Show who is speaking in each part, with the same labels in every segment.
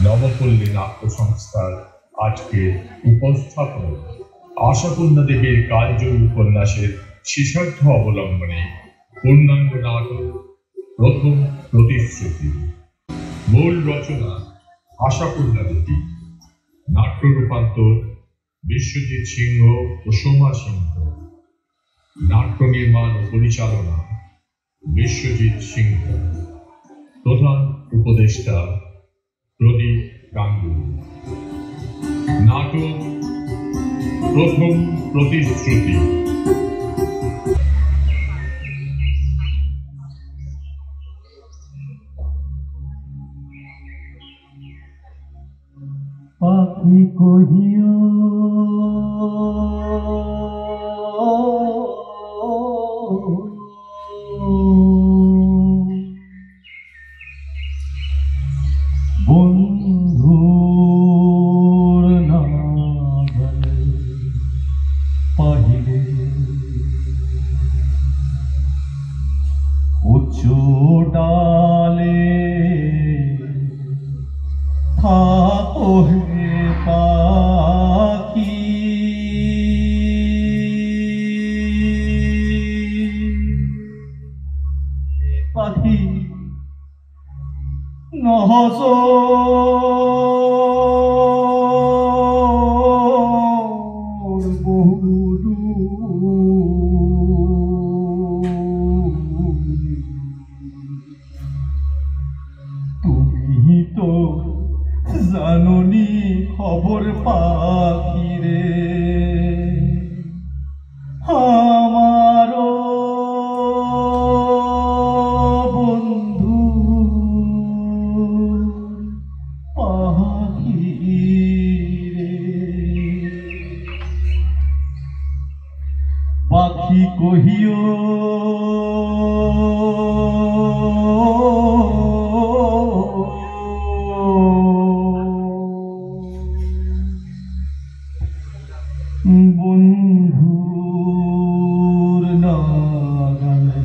Speaker 1: নবপল্লী নাট্য সংস্থার আজকের উপস্থাপন আশাপূর্ণা দেবীর কালজয়ী উপন্যাসের শেষার্ধ অবলম্বনে পূর্ণাঙ্গ নাটক প্রথম প্রতিশ্রুতি। মূল রচনা আশাপূর্ণা দেবী, নাট্য রূপান্তর বিশ্বজিৎ সিংহ ও সোমা সিংহ, নাট্য নির্মাণ ও পরিচালনা বিশ্বজিৎ সিংহ, প্রধান উপদেষ্টা প্রদীপ গাঙ্গুলী। নাটক প্রথম প্রতিশ্রুতি।
Speaker 2: পাখি কহিও বন্ধুর নাগালে পাহিলে উঁচু ডালে থাকো হে পাখি, পাখি নহজর বহুদূর, তুমি তো জাননি খবর পাখি রে, আমারও বন্ধু পাখি রে। পাখি কহিও বন্ধুর নাগালে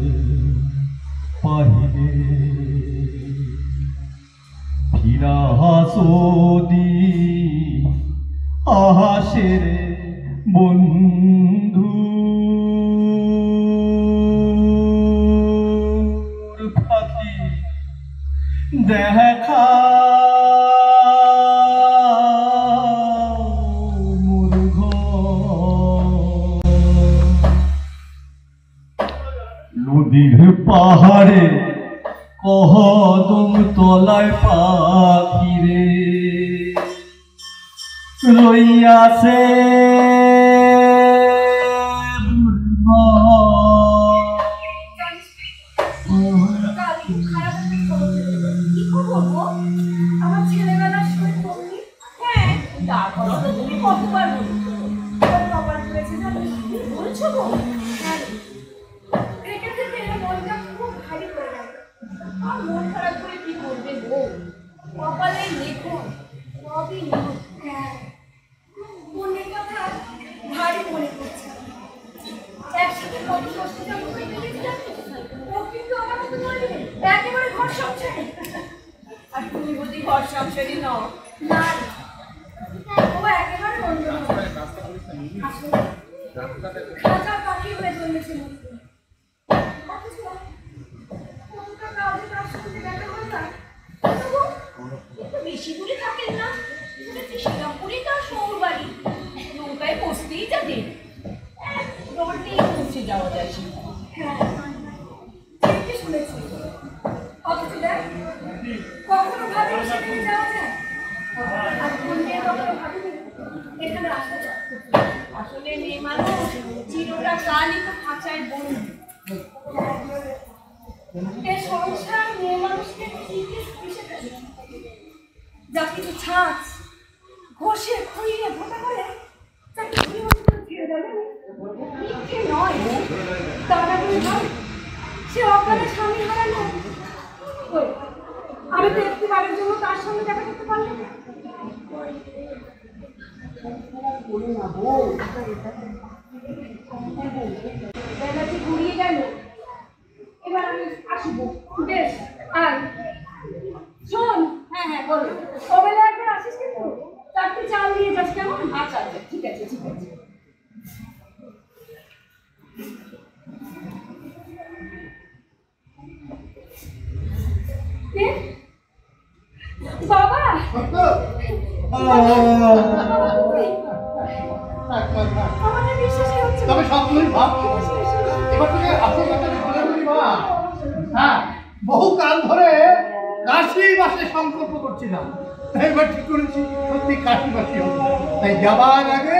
Speaker 2: পাহিলে ফিরা হাসদি আহাসে রে বন্ধু, পাখি দেখা নদীর পাহাড়ে কদম তলায় পাখি রে রইয়াছে
Speaker 3: বেশি দূরে থাকেন না, সিঙ্গাপুরে তার শহর বাড়ি, নৌকায় বসতেই যাবে, রোডেই পৌঁছে যাওয়া যায়। হ্যাঁ ঠিকই শুনেছি, অথচ দেখ কখনো ভাবিনি সেখানে যাওয়া যায়, আর কোনদিন কখনো ভাবিনি এখানে আসা যায়। আসলে মেয়ে মানুষ চিরটা কালই তো খাঁচায় বন্ধু, এ সংসার মেয়ে মানুষকে ঠিকই পিষে ফেলে, যা কিছু ছাঁচ ঘষে খুঁড়িয়ে ভোটা করে তাকে ছেড়ে দেবে মিথ্যে নয়, তারা বলে ভাই সে অকালে স্বামী হারালো। আমি তো একটিবারের জন্য তার সঙ্গে দেখা করতে পারলাম না। বেলাটি ঘুরিয়ে গেল, এবার আমি আসবো। বেশ আয় শোন। হ্যাঁ হ্যাঁ বলো। তো চারটে চাল নিয়ে যাস কেমন? আচ্ছা আচ্ছা ঠিক আছে ঠিক আছে। বাবা আমাদের বিশ্বাসই হচ্ছে না।
Speaker 4: তবে সব তুমি ভাব এবার থেকে আসল কথা বলে বলি মা। হ্যাঁ, বহু কাল ধরে কাশীবাসে সংকল্প করছিলাম, এবার ঠিক করেছি সত্যি কাশীবাসী হবে। তাই যাবার আগে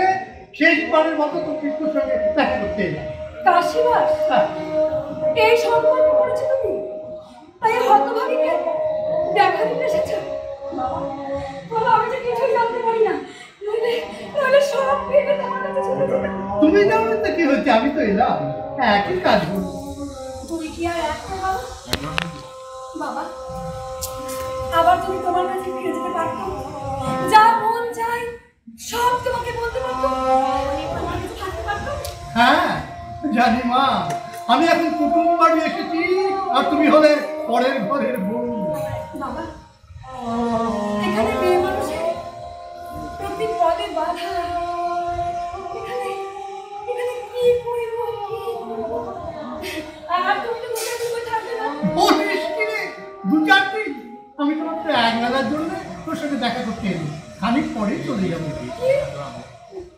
Speaker 4: শেষবারের মতো তো কৃষ্ণর সঙ্গে দেখা করতে এলাম।
Speaker 3: কাশীবাস এই সংকল্প করেছো তুমি? তাই হতভাগীকে দেখা দিতে এসেছো? বাবা আমি যে কিছুই জানতে পারি না, নইলে সব ভেবে তোমার কাছে চলে যেতাম।
Speaker 4: তুমি জানো তো কি হচ্ছে, আমি তো এলাম একই কাজ করবো।
Speaker 3: তুমি কি আর একটা বাবা আবার তুমি তোমার কাছে ফিরে যেতে পারতো, যা মন চাই সব তোমাকে বলতে পারতো, তোমার কাছে থাকতে পারতো।
Speaker 4: হ্যাঁ জানি মা, আমি এখন কুটুম বাড়ি এসেছি আর তুমি হলে পরের ঘরের বউ।
Speaker 3: বাবা এখানে মেয়ে মানুষের প্রতি পদে বাধা, এখানে এখানে কি কইব আর তুমি তো বসে তুমি থাকবে না।
Speaker 4: ও নিষ্কিরে দু চার দিন আমি তো মাত্র এক বেলার জন্য তোর সাথে দেখা করতে এলি, খানিক পরেই চলে যাবো।
Speaker 3: কি?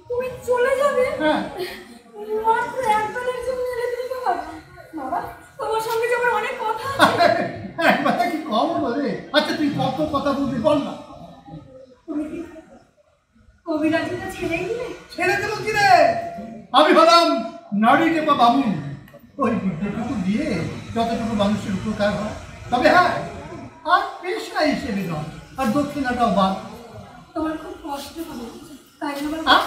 Speaker 3: তুমি চলে যাবে?
Speaker 4: হ্যাঁ
Speaker 3: মাত্র একবারের জন্য এলে তুমি বাবা? বাবা তোমার সঙ্গে যে আমার অনেক কথা আছে।
Speaker 4: একবার কি কম বলে? আচ্ছা তুই কত কথা বলবি বল না।
Speaker 3: তুমি কি কবিরাজিটা ছেড়েই দিলে?
Speaker 4: ছেড়ে দেবো কি রে, আমি হলাম নারী টেপা বামুন। ওই বিদ্যুটুকু দিয়ে যতটুকু মানুষের উপকার হয়, তবে হ্যাঁ আর পেশা হিসেবে নয়, আর দক্ষিণাটাও বাদ।
Speaker 3: তোমার খুব কষ্ট হবে তাই না?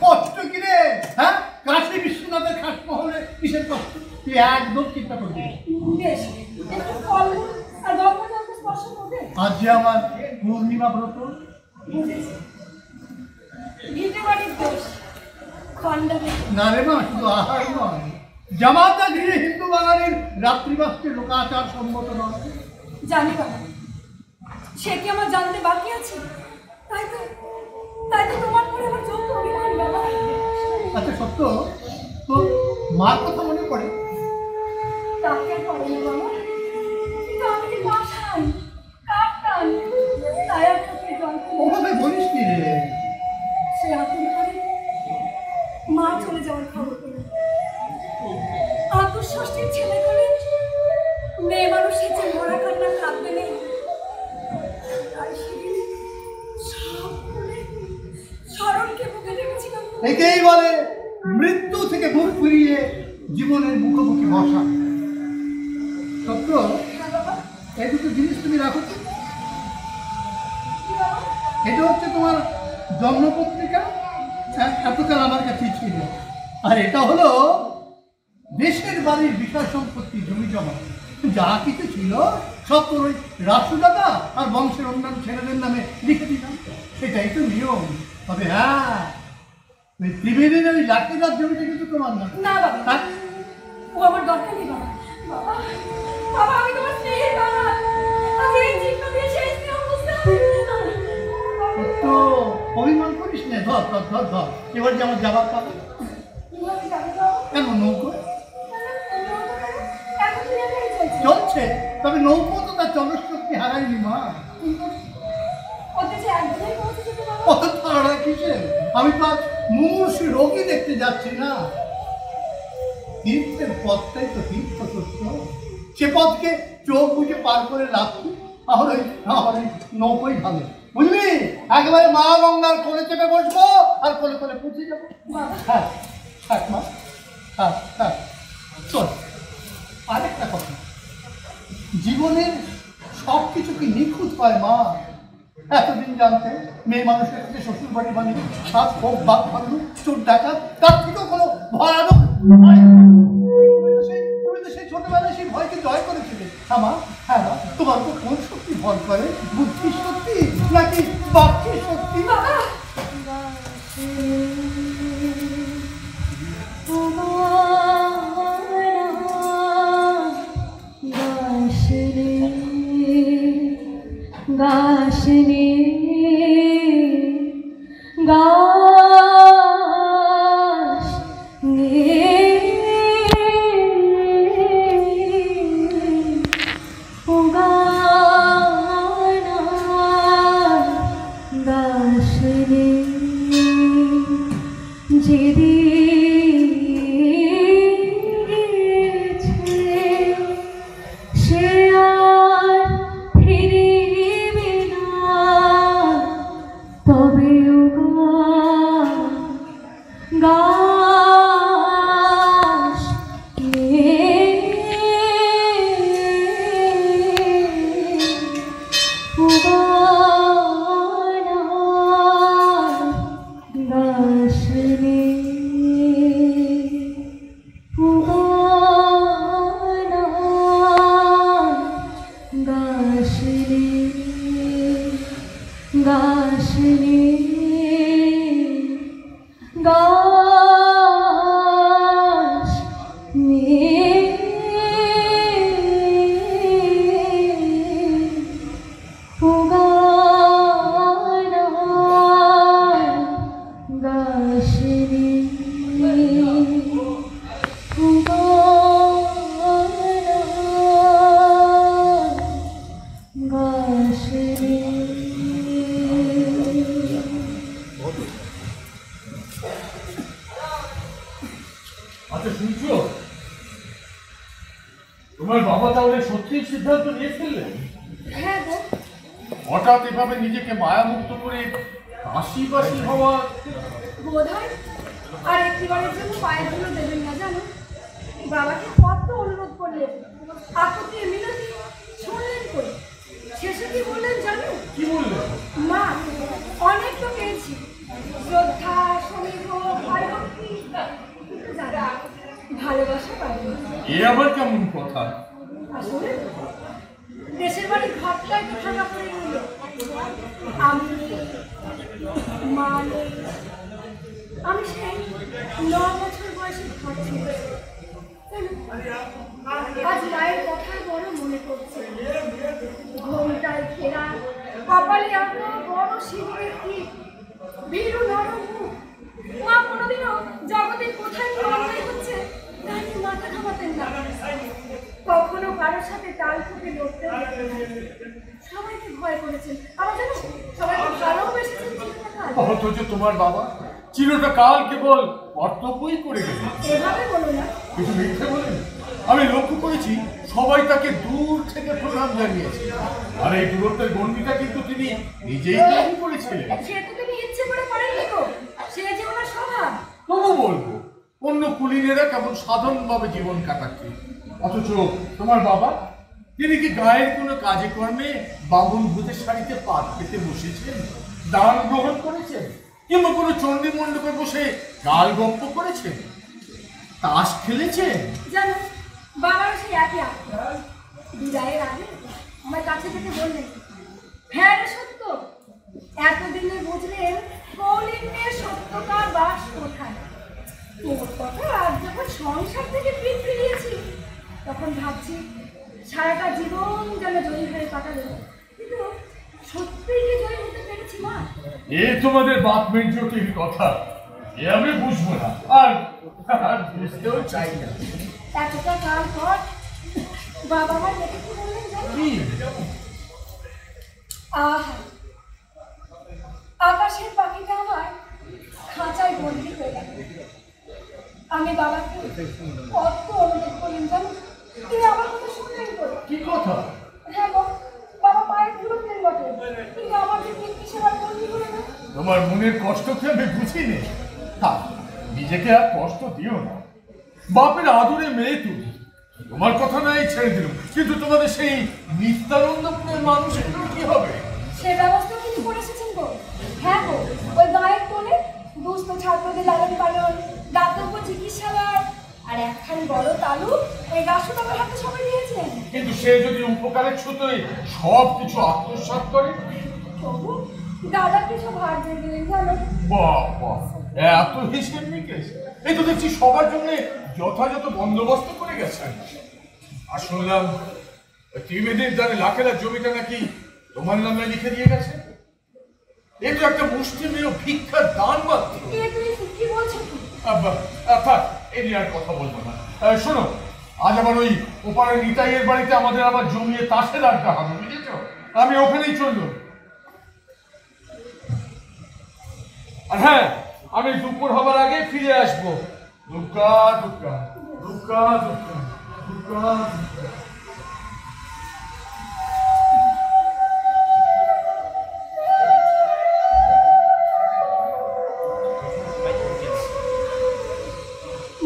Speaker 4: কষ্ট কি রে? হ্যাঁ কাশী বিশ্বনাথের খাসমহলে কিসের কষ্ট? তুই একদম চিন্তা করবি।
Speaker 3: বেশ একটু ফল আর গল্প জানতে স্পর্শ করবে।
Speaker 4: আজ যে আমার পূর্ণিমা ব্রত।
Speaker 3: বুঝেছি ভিটে বাড়ির দোষ খণ্ডাবে।
Speaker 4: না রে মা, শুধু আহার নয়, জামাতা ঘিরে হিন্দু বাঙালির রাত্রিবাসকে লোকাচার সম্মত নয়।
Speaker 3: জানি বাবা, সে কি আমার জানতে বাকি আছে? তাই তো তোমার পরে আমার চোখ অভিমান বাবা।
Speaker 4: আচ্ছা সত্য, তো মার কথা মনে পড়ে?
Speaker 3: তাকে পড়ে না বাবা, কিন্তু আমি যে বাসাই কাটতাম, তাই আর চোখে জল পড়ে।
Speaker 4: ওভাবে বলিস কি রে?
Speaker 3: সে আতুর করে মা চলে যাওয়ার খবর পেল। আতুর ষষ্ঠীর ছেলে করে মেয়ে মানুষ হেঁচে মরা কান্না কাঁদবে নেই। তাই সেদিন সব বলে স্মরণকে বুকে রেখেছিলাম।
Speaker 4: একেই বলে মৃত্যু থেকে মুখ ফিরিয়ে জীবনের মুখোমুখি বসা। সত্য,
Speaker 3: হ্যাঁ বাবা,
Speaker 4: এই দুটো জিনিস তুমি রাখো তো।
Speaker 3: কি বাবা?
Speaker 4: এটা হচ্ছে তোমার জন্মপত্রিকা, এতকাল আমার কাছেই ছিল। আর এটা হলো দেশের বাড়ির বিষয় সম্পত্তি, জমি জমা যা কিছু ছিল সব তোর ওই রাসু দাদা আর বংশের অন্যান্য ছেলেদের নামে লিখে দিলাম। সেটাই তো নিয়ম। তবে হ্যাঁ, ওই ত্রিবেদীর ওই লাঠিদার জমিটা কিন্তু তোমার না।
Speaker 3: না বাবা,
Speaker 4: হ্যাঁ?
Speaker 3: ও আমার দরকার নেই বাবা। বাবা বাবা আমি তোমার স্নেহের বাবা, আজ এই চিহ্ন দিয়ে সেই স্নেহ বুঝতে হবে।
Speaker 4: তো অভিমান করিস না, ধর ধর ধর ধর। এবার যে আমার যাবার পাবে
Speaker 3: কিভাবে যাবে বাবা?
Speaker 4: কেন, নৌকো
Speaker 3: এখন তুই একাই চলছিস।
Speaker 4: চলছে, তবে নৌকো তো তার জনশক্তি হারায়নি মা।
Speaker 3: ওতে যে একদিনেই পৌঁছে যেতে বাবা।
Speaker 4: কত তাড়া কিসের? আমি তো আজ মুমূর্ষু রোগী দেখতে যাচ্ছি না। তীর্থের পথটাই তো তীর্থ সত্য, সে পথকে চোখ বুঝে পার করে লাভছি। আমার ওই নৌকোই ভালো, বুঝলি? একেবারে মা গঙ্গার কোলে চেপে বসবো আর কোলে কোলে পৌঁছে যাবো।
Speaker 3: বাবা
Speaker 4: হ্যাঁ থাক মা, হ্যাঁ হ্যাঁ চল। আরেকটা কথা, জীবনের সব কিছু কি নিখুঁত হয় মা? এতদিন জানতে মেয়ে মানুষের কাছে শ্বশুর বাড়ি মানে সাত হোক বাপ ভাঙু চোর ডাকাত, তার থেকেও কোনো ভয়ানক ভয়। তুমি তো সেই ছোটবেলায় সেই ভয়কে জয় করেছিলে। হ্যাঁ মা, হ্যাঁ মা, তোমার তো কোন শক্তি ভয় করে? বুদ্ধির শক্তি নাকি বাক্যের শক্তি?
Speaker 3: বাবা গাছনে গাছ নে ও গানা গাছনে যেদিছে সে আর ফিরিবে না, তবে গাছ গাছনে গাছ
Speaker 5: আচ্ছা শুনছো, তোমার বাবা তাহলে সত্যি সিদ্ধান্ত নিয়ে ফেললেন?
Speaker 3: হ্যাঁ গো,
Speaker 5: হঠাৎ এভাবে নিজেকে মায়ামুক্ত করে আশিবাসী হওয়া।
Speaker 3: বোধহয় আর একটিবারের জন্য পায়ের ধুলো দেবেন না, জানো? বাবাকে কত অনুরোধ করলেন, আপত্তি মিনতি শুনলেন কই? শেষে কি বললেন জানো?
Speaker 5: কি বললেন?
Speaker 3: মা, অনেক তো পেয়েছি, শ্রদ্ধা, সমীহ, ভয়ভক্তি, কিন্তু জানো, ভালোবাসা পাইনি।
Speaker 5: এ আবার কেমন কথা?
Speaker 3: আসলে দেশের বাড়ি ঘরটাই তো ফাঁকা পড়ে রইল। আমি নেই, মা নেই। আমি সেই 9 বছর বয়সে ঘর ছেড়ে আজ মায়ের কথা বড় মনে পড়ছে। ঘোমটায় ঘেরা, কপালে এত বড় শিল্পের টিপ, ভীরু নরম মুখ। মা কোনোদিনও জগতের কোথায় কি অন্যায় হচ্ছে তা নিয়ে মাথা ঘামাতেন না। কখনো কারোর সাথে তাল ফুটে লড়তে সবাইকে ভয় করেছেন, আবার যেন সবাইকে ভালোবেসেছেন চিরকাল।
Speaker 5: অথচ তোমার বাবা চিরটা কাল কেবল কর্তব্যই করে গেলেন।
Speaker 3: এভাবে বলো না।
Speaker 5: কিছু মিথ্যে বলেন? আমি লক্ষ্য করেছি সবাই তাকে দূর থেকে প্রণাম জানিয়েছে, আর এই দূরত্বের গণ্ডিটা কিন্তু তিনি নিজেই তৈরি করেছিলেন।
Speaker 3: সে তো তিনি ইচ্ছে করে করেননি গো, সে যে ওনার স্বভাব।
Speaker 5: তবু বলবো, অন্য কুলিনেরা কেমন সাধারণভাবে জীবন কাটাচ্ছে, অথচ তোমার বাবা তিনি কি গায়ের কোনো কাজে কর্মে বামুন ভূতের শাড়িতে পাত পেতে বসেছেন, দান গ্রহণ করেছেন, কিংবা কোনো চণ্ডী মণ্ডপে বসে গাল গপ্প করেছেন, তাস খেলেছেন?
Speaker 3: জানো, বাবার সেই একই আত্মা। বিদায়ের আগে আমার কাছে থেকে বললেন, হ্যাঁ রে সত্য, এতদিনে বুঝলেন কৌলিন্যের সত্যকার বাস কোথায়। তোর কথা আজ যখন সংসার থেকে পিঠ ফিরিয়েছি, তখন ভাবছি সারাটা জীবন যেন জয়ী হয়ে কাটালো। কিন্তু সত্যিই কি জয়ী হতে পেরেছি মা?
Speaker 5: এ তোমাদের বাপমের জটিল কথা, এ আমি বুঝবো না, আর বুঝতেও চাই না।
Speaker 3: এতটা কাল পর বাবা আমার দেখে কি বললেন জানো?
Speaker 5: কি?
Speaker 3: আহা, আকাশের পাখিটা আমার খাঁচায় বন্দি হয়ে গেল। আমি বাবাকে কত অনুরোধ করলেন জানো, তিনি আমার কথা শুনলেন করে।
Speaker 5: কি কথা?
Speaker 3: হ্যাঁ গো, বাবা পায়ের ধুলো দিলেন বটে, কিন্তু আমার যে তিন সেবার বন্দি হলো না।
Speaker 5: তোমার মনের কষ্টকে আমি বুঝিনি। থাক, নিজেকে আর কষ্ট দিও না। বাপের আদরে মেয়ে তুমি, তোমার কথা নাই ছেড়ে দিলাম, কিন্তু তোমাদের সেই নিত্যানন্দপুরের মানুষগুলো কি হবে?
Speaker 3: সে ব্যবস্থা তিনি করে এসেছেন গো। হ্যাঁ গো, ওই গায়ের কোলে দুস্থ ছাত্রদের লালন পালন, দাতব্য চিকিৎসালয়, আর একখান বড় তালু ওই রাষ্ট্র বাবার হাতে সবাই দিয়েছেন।
Speaker 5: কিন্তু সে যদি উপকারের ছুতোয় সব কিছু আত্মসাৎ করে?
Speaker 3: তবু দাদা কিছু ভার দিয়ে দিলেন জানো।
Speaker 5: বাহ বাহ, এত হিসেব নিকেশ! এই তো দেখছি সবার জন্য যথাযথ বন্দোবস্ত করে গেছেন। আর শুনলাম ত্রিবেদীর দ্বারে লাখেরা জমিটা নাকি তোমার নামে লিখে দিয়ে গেছে? এ তো একটা মুষ্টিমেয় ভিক্ষার দান মাত্র।
Speaker 3: তুমি কি বলছো?
Speaker 5: থাক, এ নিয়ে আর কথা বলবো না। শোনো, আজ আবার ওই ওপারে নিতাইয়ের বাড়িতে আমাদের আবার জমিয়ে তাসের আড্ডা হবে, বুঝেছো? আমি ওখানেই চললো। আর হ্যাঁ, আমি দুপুর হবার আগে ফিরে আসবো। দুর্গা দুর্গা দুর্গা দুর্গা দুর্গা দুর্গা।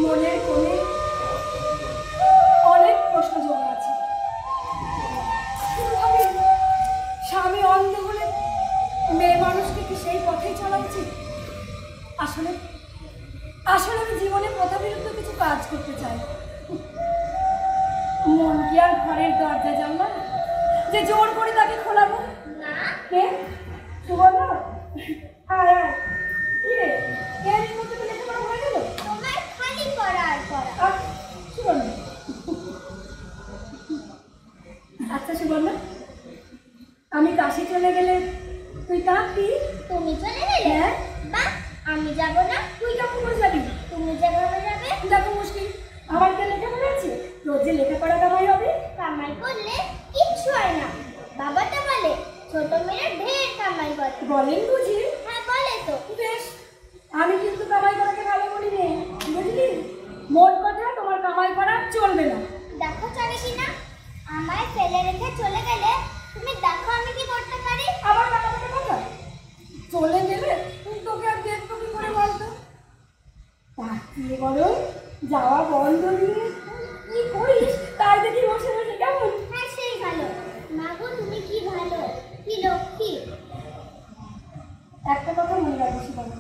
Speaker 3: মনের কোণে অনেক প্রশ্ন জমে আছে। স্বামী অন্ধ হলে মেয়ে মানুষকে কি সেই পথেই চলা উচিত? আসলে আসলে আমি জীবনে প্রথা বিরুদ্ধে কিছু কাজ করতে চাই। মন কি আর ঘরের দরজা জানলা যে জোর করে তাকে খোলাবো? কে? সুবর্ণ? আয় আয়। কি রে, এর মধ্যে তো লেখাপড়া হয়ে গেল?
Speaker 6: তোমার খালি পড়া আর পড়া।
Speaker 3: সুবর্ণ, আচ্ছা সুবর্ণ, আমি কাশি চলে গেলে তুই কাঁদবি?
Speaker 6: তুমি চলে গেলে?
Speaker 3: হ্যাঁ।
Speaker 6: বাহ, আমি যাব না।
Speaker 3: তুই কেমন করে যাবি?
Speaker 6: তুমি যেভাবে যাবে।
Speaker 3: দেখো মুশকিল, আমার তো লেখাপড়া আছে, রোজ যে লেখাপড়া কামাই হবে।
Speaker 6: কামাই করলে কিচ্ছু হয় না। বাবা তো বলে ছোট মেয়েরা ঢের কামাই করে।
Speaker 3: বলেন বুঝি?
Speaker 6: হ্যাঁ বলে তো।
Speaker 3: বেশ, আমি কিন্তু কামাই করাকে ভালো বলি নে, বুঝলি? মোট কথা, তোমার কামাই করা চলবে না।
Speaker 6: দেখো চলে কিনা। আমায় ফেলে রেখে চলে গেলে তুমি দেখো আমি কি করতে পারি।
Speaker 3: আবার কথা চলে গেলে তোকে আর দেখতো কি করে বলতো? তাকিয়ে বলো, যাওয়া বন্ধ দিয়ে কি করিস তাই দেখি বসে বসে কেমন?
Speaker 6: হ্যাঁ সেই ভালো। মাগো তুমি কি ভালো, কি লক্ষ্মী।
Speaker 3: একটা কথা মনে রাখিস বলো,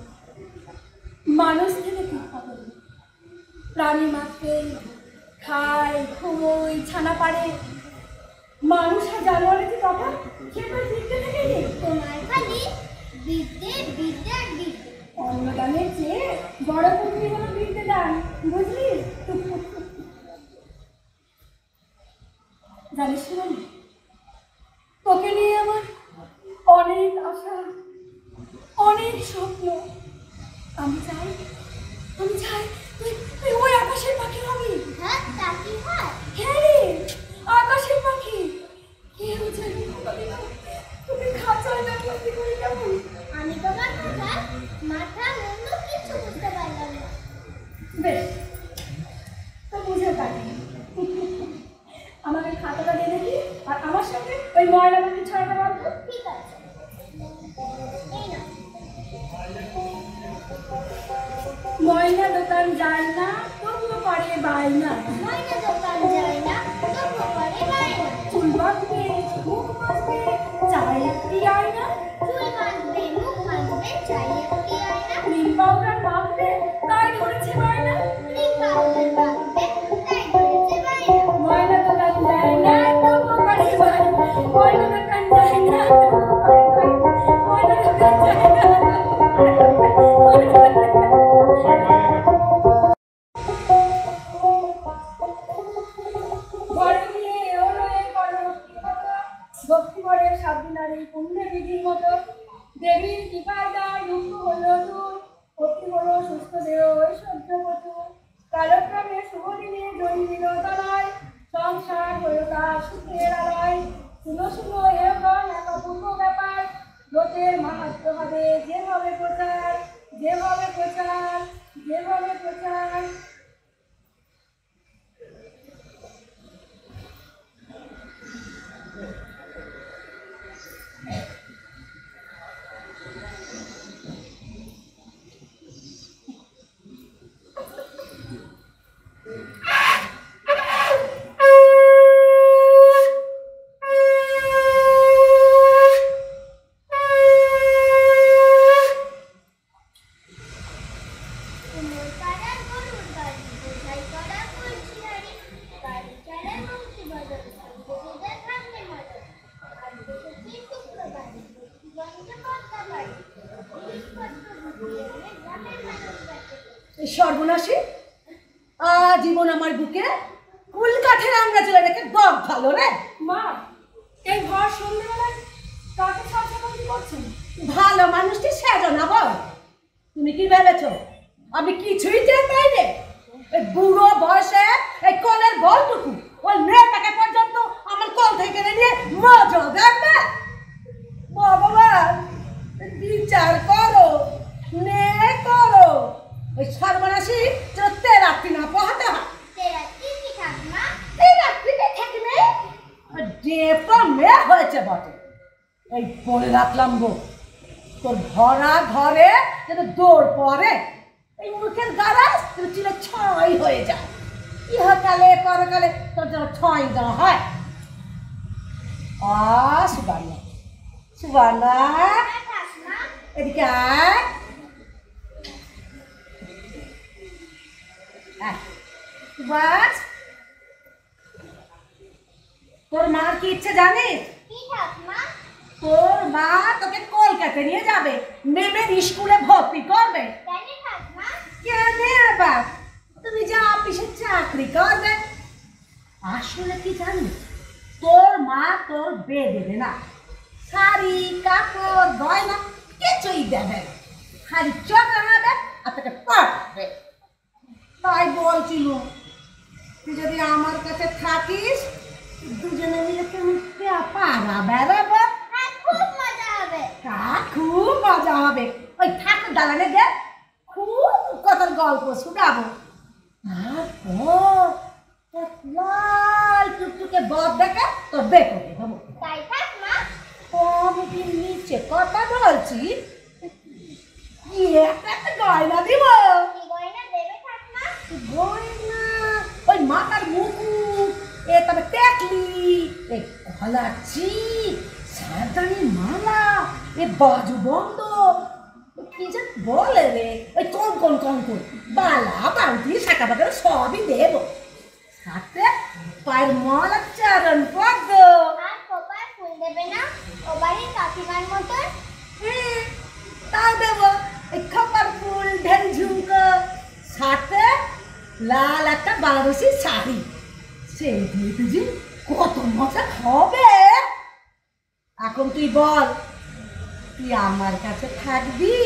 Speaker 3: মানুষ থেকে ঠিক পাবে, প্রাণী মাত্রেই খায়, ঘুমোয়, ছানা পারে। মানুষ আর জানোয়ারের যে কথা, সেটা শিখতে থেকেই নেই।
Speaker 6: তোমার খালি বিদ্যে বিদ্যে আর বিদ্যে।
Speaker 3: অন্নদানের চেয়ে বড় পুত্রী হলো বিদ্যে দান, বুঝলি? জানিস না, তোকে নিয়ে আমার অনেক আশা, অনেক স্বপ্ন। আমি চাই তুই ওই আকাশের পাখি হবি।
Speaker 6: হ্যাঁ তা কি হয়?
Speaker 3: হ্যাঁ রে, আকাশের পাখি। কেউ যেন তুমি খাঁচায় না বন্দি করে কেমন?
Speaker 6: আমি তোমার কথা মাথা মুন্ডু কিছু বুঝতে পারলাম না।
Speaker 3: বেশ, তো বুঝে পারি। আমাকে খাতাটা দিয়ে দেখি, আর আমার সঙ্গে ওই ময়লা মাটি ছড়াটা বাঁধবো।
Speaker 6: ঠিক আছে, এই না।
Speaker 3: ময়লা দোকান যায় না, তবুও করে বায়না।
Speaker 6: ময়না দোকান যায় না, তবু করে বায়না।
Speaker 3: চুল বাঁধবে, মুখ বাঁধবে, চায় একটি আয়না।
Speaker 6: চুল বাঁধবে, মুখ বাঁধবে, চাই একটি আয়না।
Speaker 3: ক্রিম পাউডার মাখবে, তাই ধরেছে বায়না।
Speaker 6: ক্রিম পাউডার বাঁধবে, তাই ধরেছে বায়না।
Speaker 3: ময়লা দোকান যায় না, তবুও করে বায়না। ময়লা দোকান যায় না, তবুও করে বায়না। ময়লা দোকান যায় না, ভক্তিভরের 7 দিনের এই পুণ্যে বিধির মতো দেবীর কৃপায় তার দুঃখ হলো দূর, ভক্তি হলো সুস্থ দেহ ঐশ্বর্য কত। কালক্রমে শুভ দিনে জন্মিল তলায়, সংসার হলো তার সুখের আলয়। শুনো শুনো এরকম এক অপূর্ব ব্যাপার, লোকের মাহাত্ম্য হবে যেভাবে প্রচার, যেভাবে প্রচার, যেভাবে প্রচার।
Speaker 6: কুমোর পাড়ার গরুর গাড়ি, বোঝাই করা কলসি হাঁড়ি। গাড়ি চালায় বংশীবদল, বসুদের ভাগ্নে মদন। আজ দেখেছি শুক্রবারে, লক্ষ্মীগঞ্জে পদ্মা বাড়ি। জিনিসপত্র গুছিয়ে এনে গ্রামের মানুষ কাছে।
Speaker 7: সর্বনাশী, আজীবন আমার বুকে কুল কাঠের আংরা চলে রেখে দগ ভালো রে।
Speaker 3: মা, এই ভর সন্ধ্যেবেলায় কাকে সাহায্য করছেন?
Speaker 7: ভালো মানুষটি সেজো না বল। তুমি কি ভেবেছো আমি কিছুই টের পাইনি? এই বুড়ো বয়সে এই কোলের বলটুকু ওই মেয়েটাকে পর্যন্ত আমার কোল থেকে নিয়ে মজা দেখবে। ভগবান বিচার করো, নে করো। ওই সর্বনাশী যেন তেরাত্রি না পোহাতে হয়।
Speaker 6: তেরাত্রি কি ঠাকুমা?
Speaker 7: তেরাত্রিতে থাকবে ডেপটা মেয়ে হয়েছে বটে। এই বলে রাখলাম গো, তোর ভরা ঘরে যেন দৌড় পড়ে, এই মুখের গারাজ যেন চিলে ছয় হয়ে যায়। ইহকালে পরকালে তোর যেন ছয় দেওয়া হয়। সুবর্ণা, সুবর্ণা
Speaker 6: ঠাকুমা
Speaker 7: এদিকে আয়। বাস তোর মার কি ইচ্ছে জানিস?
Speaker 6: কি ঠাকুমা?
Speaker 7: তোর মা তোকে কলকাতা নিয়ে যাবে, মেমের স্কুলে ভর্তি করবে।
Speaker 6: কেন ঠাকুমা?
Speaker 7: কেন আবার? তুমি যা অফিসে চাকরি করবে। আসলে কি জানিস, তোর মা তোর বিয়ে দেবে না, শাড়ি কাপড় গয়না কিছুই দেবে না, খালি চোখ রাঙাবে আর তোকে পড়াবে। তাই বলছিল তুই যদি আমার কাছে থাকিস দুজনে মিলে কেমন পাড়া বেড়াবো।
Speaker 6: হ্যাঁ, খুব মজা হবে।
Speaker 7: তা খুব মজা হবে। ওই ঠাকুর দালানে গে খুব কত গল্প শোনাবো। তারপর লাল টুকটুকে বদ দেখে তোর বে করে দেবো।
Speaker 6: তাই ঠাকুমা?
Speaker 7: আমি নিচে কথা বলছি, একটা গয়না দিব।
Speaker 6: কি গয়না দেবে ঠাকুমা?
Speaker 7: গয়না ওই মাথার মুকুট, এ তবে টেকলি, এ গলাচি, সারদানি মালা, এ বাজু বন্ধ, কি যে বলে রে, ওই কন বালা বাউটি শাখা বাগের সবই দেবো। সাথে পায়ের মালা চরণ পদ্ম।
Speaker 6: আর খোপার ফুল দেবে না? ও বাড়ির কাকিমার মতন?
Speaker 7: তাও দেবো। এই খপার ফুল, ঢেল ঝুমকো, সাথে লাল একটা বানারসি শাড়ি। সেই দিয়ে তুই কত মজা হবে। এখন তুই বল, তুই আমার কাছে থাকবি